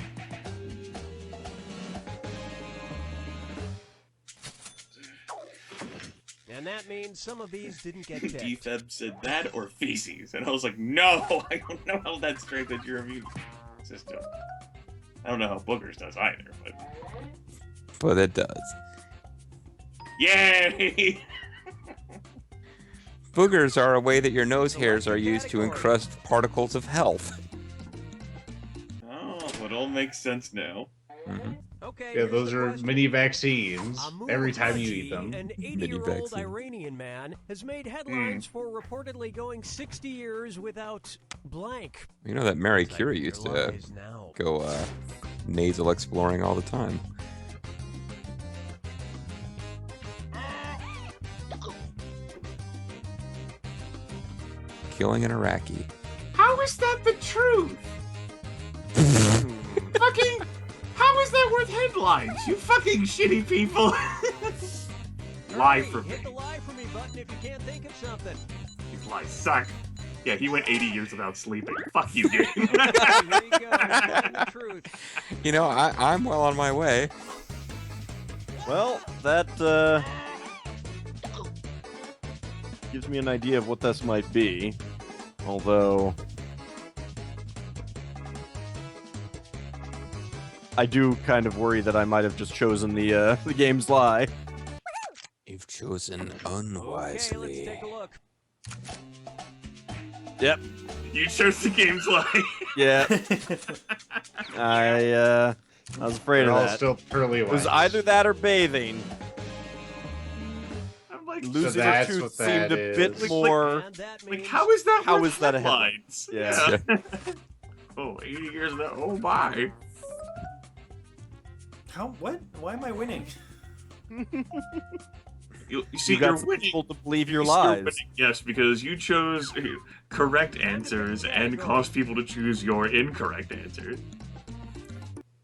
And that means some of these didn't get picked. Defib said that or feces, and I was like, no, I don't know how that strengthens your immune system. I don't know how boogers does either, but But it does. yay! Boogers are a way that your nose hairs are used to encrust particles of health. Oh, it all makes sense now. Mm-hmm. Okay, Yeah, here's those the are question. mini vaccines Amu every time you Haji, eat them. An Mini 80-year-old vaccine. Iranian man has made headlines for reportedly going 60 years without blank. You know that Mary Type Curie your used to lies now. go nasal exploring all the time. Killing an Iraqi. How is that the truth? Fucking. How is that worth headlines? You fucking shitty people. Lie for me. Hit the lie for me button if you can't think of something. These lies suck. Yeah, he went 80 years without sleeping. Fuck you, game. Okay, here you go. The truth. You know, I'm well on my way. Well, that gives me an idea of what this might be. Although I do kind of worry that I might have just chosen the game's lie. You've chosen Okay, let's unwisely. take a look. Yep. You chose the game's lie. Yeah. I was afraid They're of all that. still pearly It was whites. either that or bathing. I'm like, Losing a that's tooth what seemed that a bit is. more. And that like, means how is that How worth is that a headline? headlines? Yeah. Oh, 80 years now. Oh, my. How? What? Why am I winning? You see, You got you're some winning. people to believe your You're lies. winning, yes, because you chose correct answers and caused people to choose your incorrect answers.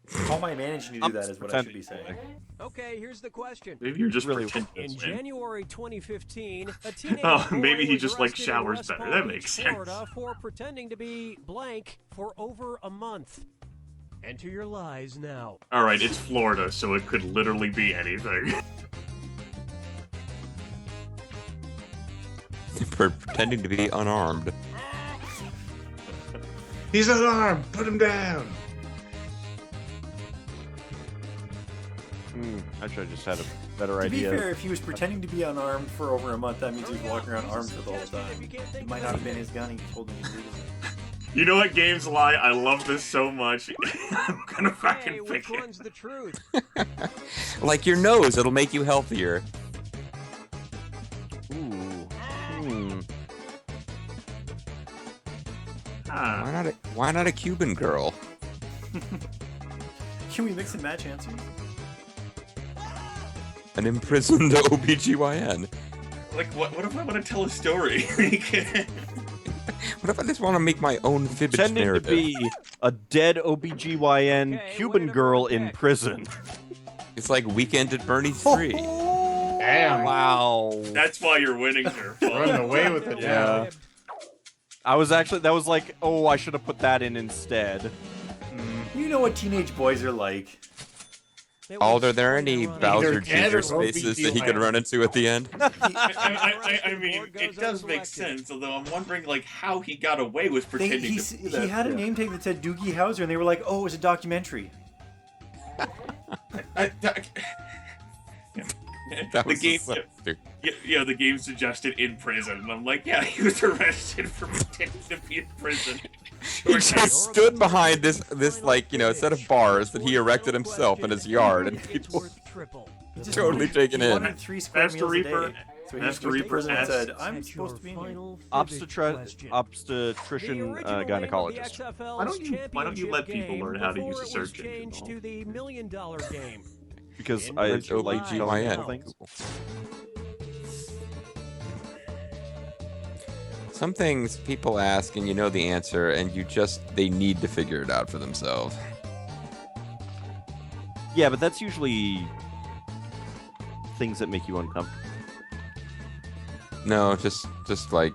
How am I managing to do that is what I should be saying. Okay, here's the question. Maybe you're just Really pretending In to win. January 2015, a teenage Oh, boy maybe he was just, like, arrested in showers West better. Palm That Beach, makes sense. Florida, for pretending to be blank for over a month. Enter your lies now. Alright, it's Florida, so it could literally be anything. For pretending to be unarmed. He's unarmed. Put him down. I should have just had a better To be idea. fair, if he was pretending to be unarmed for over a month, that means he was walking around armed for the whole time. It might not have been his gun. He told me he was You know what, games lie? I love this so much. I'm gonna Hey, fucking which pick it. one's the truth? Like your nose, it'll make you healthier. Ooh. Ah, Why not a Cuban girl? Can we mix and match answers? An imprisoned OBGYN. like, what if I want to tell a story? What if I just want to make my own Fibbage Pretending to narrative? be a dead OBGYN Okay, Cuban what did girl everyone in pick? prison. It's like Weekend at Bernie's 3. Damn. Wow. That's why your winnings are Running fun. away with it. Yeah. Yeah. I was actually, that was like, oh, I should have put that in instead. You know what teenage boys are like. Are there any Bowser Either Jr. or spaces that he BGYN. could run into at the end? I mean, it does make sense, although I'm wondering, like, how he got away with pretending He to do that. had a name tag that said Doogie Howser, and they were like, "Oh, it was a documentary." That The was game, so stupid. yeah, the game suggested in prison, and I'm like, yeah, he was arrested for pretending to be in prison. He just stood behind this like, you know, set of bars that he erected himself in his yard, and people Triple. Just totally taken he in. wanted 3 square Master meals a Reaper, day. So Has he to went to prison and represent- said, "I'm supposed to be in here." Obstetrician gynecologist. Why don't you let people learn how to use a Before it was search engine? changed to the $1 Million Game. Because In I July. like telling people OBGYN. things. Some things people ask and you know the answer, and they need to figure it out for themselves. Yeah, but that's usually things that make you uncomfortable. No, just like,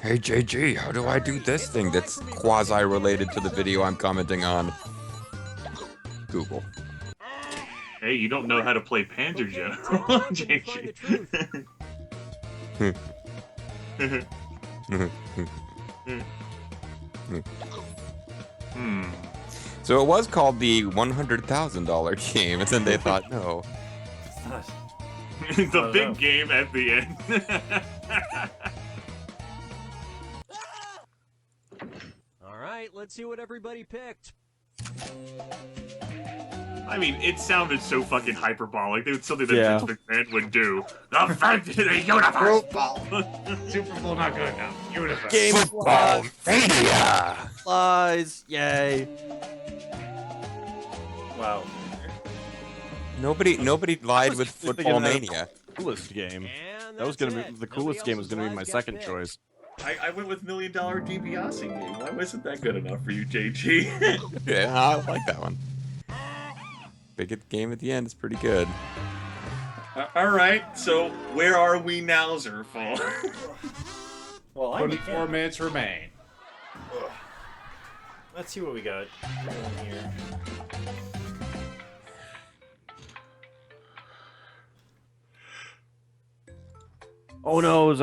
hey JG, how do I do this thing that's quasi-related to the video I'm commenting on? Google. Hey, you don't know how to play Panzer General, JG. So it was called the $100,000 game, and then they thought, no. The big game at the end. All right, let's see what everybody picked. I mean, it sounded so fucking hyperbolic. It was something that Yeah. Vince McMahon would do. The fact that the universe ball. Super Bowl not good enough. Universe. Game Football Mania! Flies! Yay! Wow. Nobody lied with Thinking Football of that Mania. Coolest game. And That was that's gonna be it. the Nobody coolest game. Was else's gonna be my lies got second picked. choice. I went with $1 Million DiBiase game. Why wasn't that good enough for you, JG? Yeah, I like that one. Big game at the end is pretty good. Alright, so where are we now, Zerfall? Well, I'm 24 minutes remain. Let's see what we got going here. Oh no! Is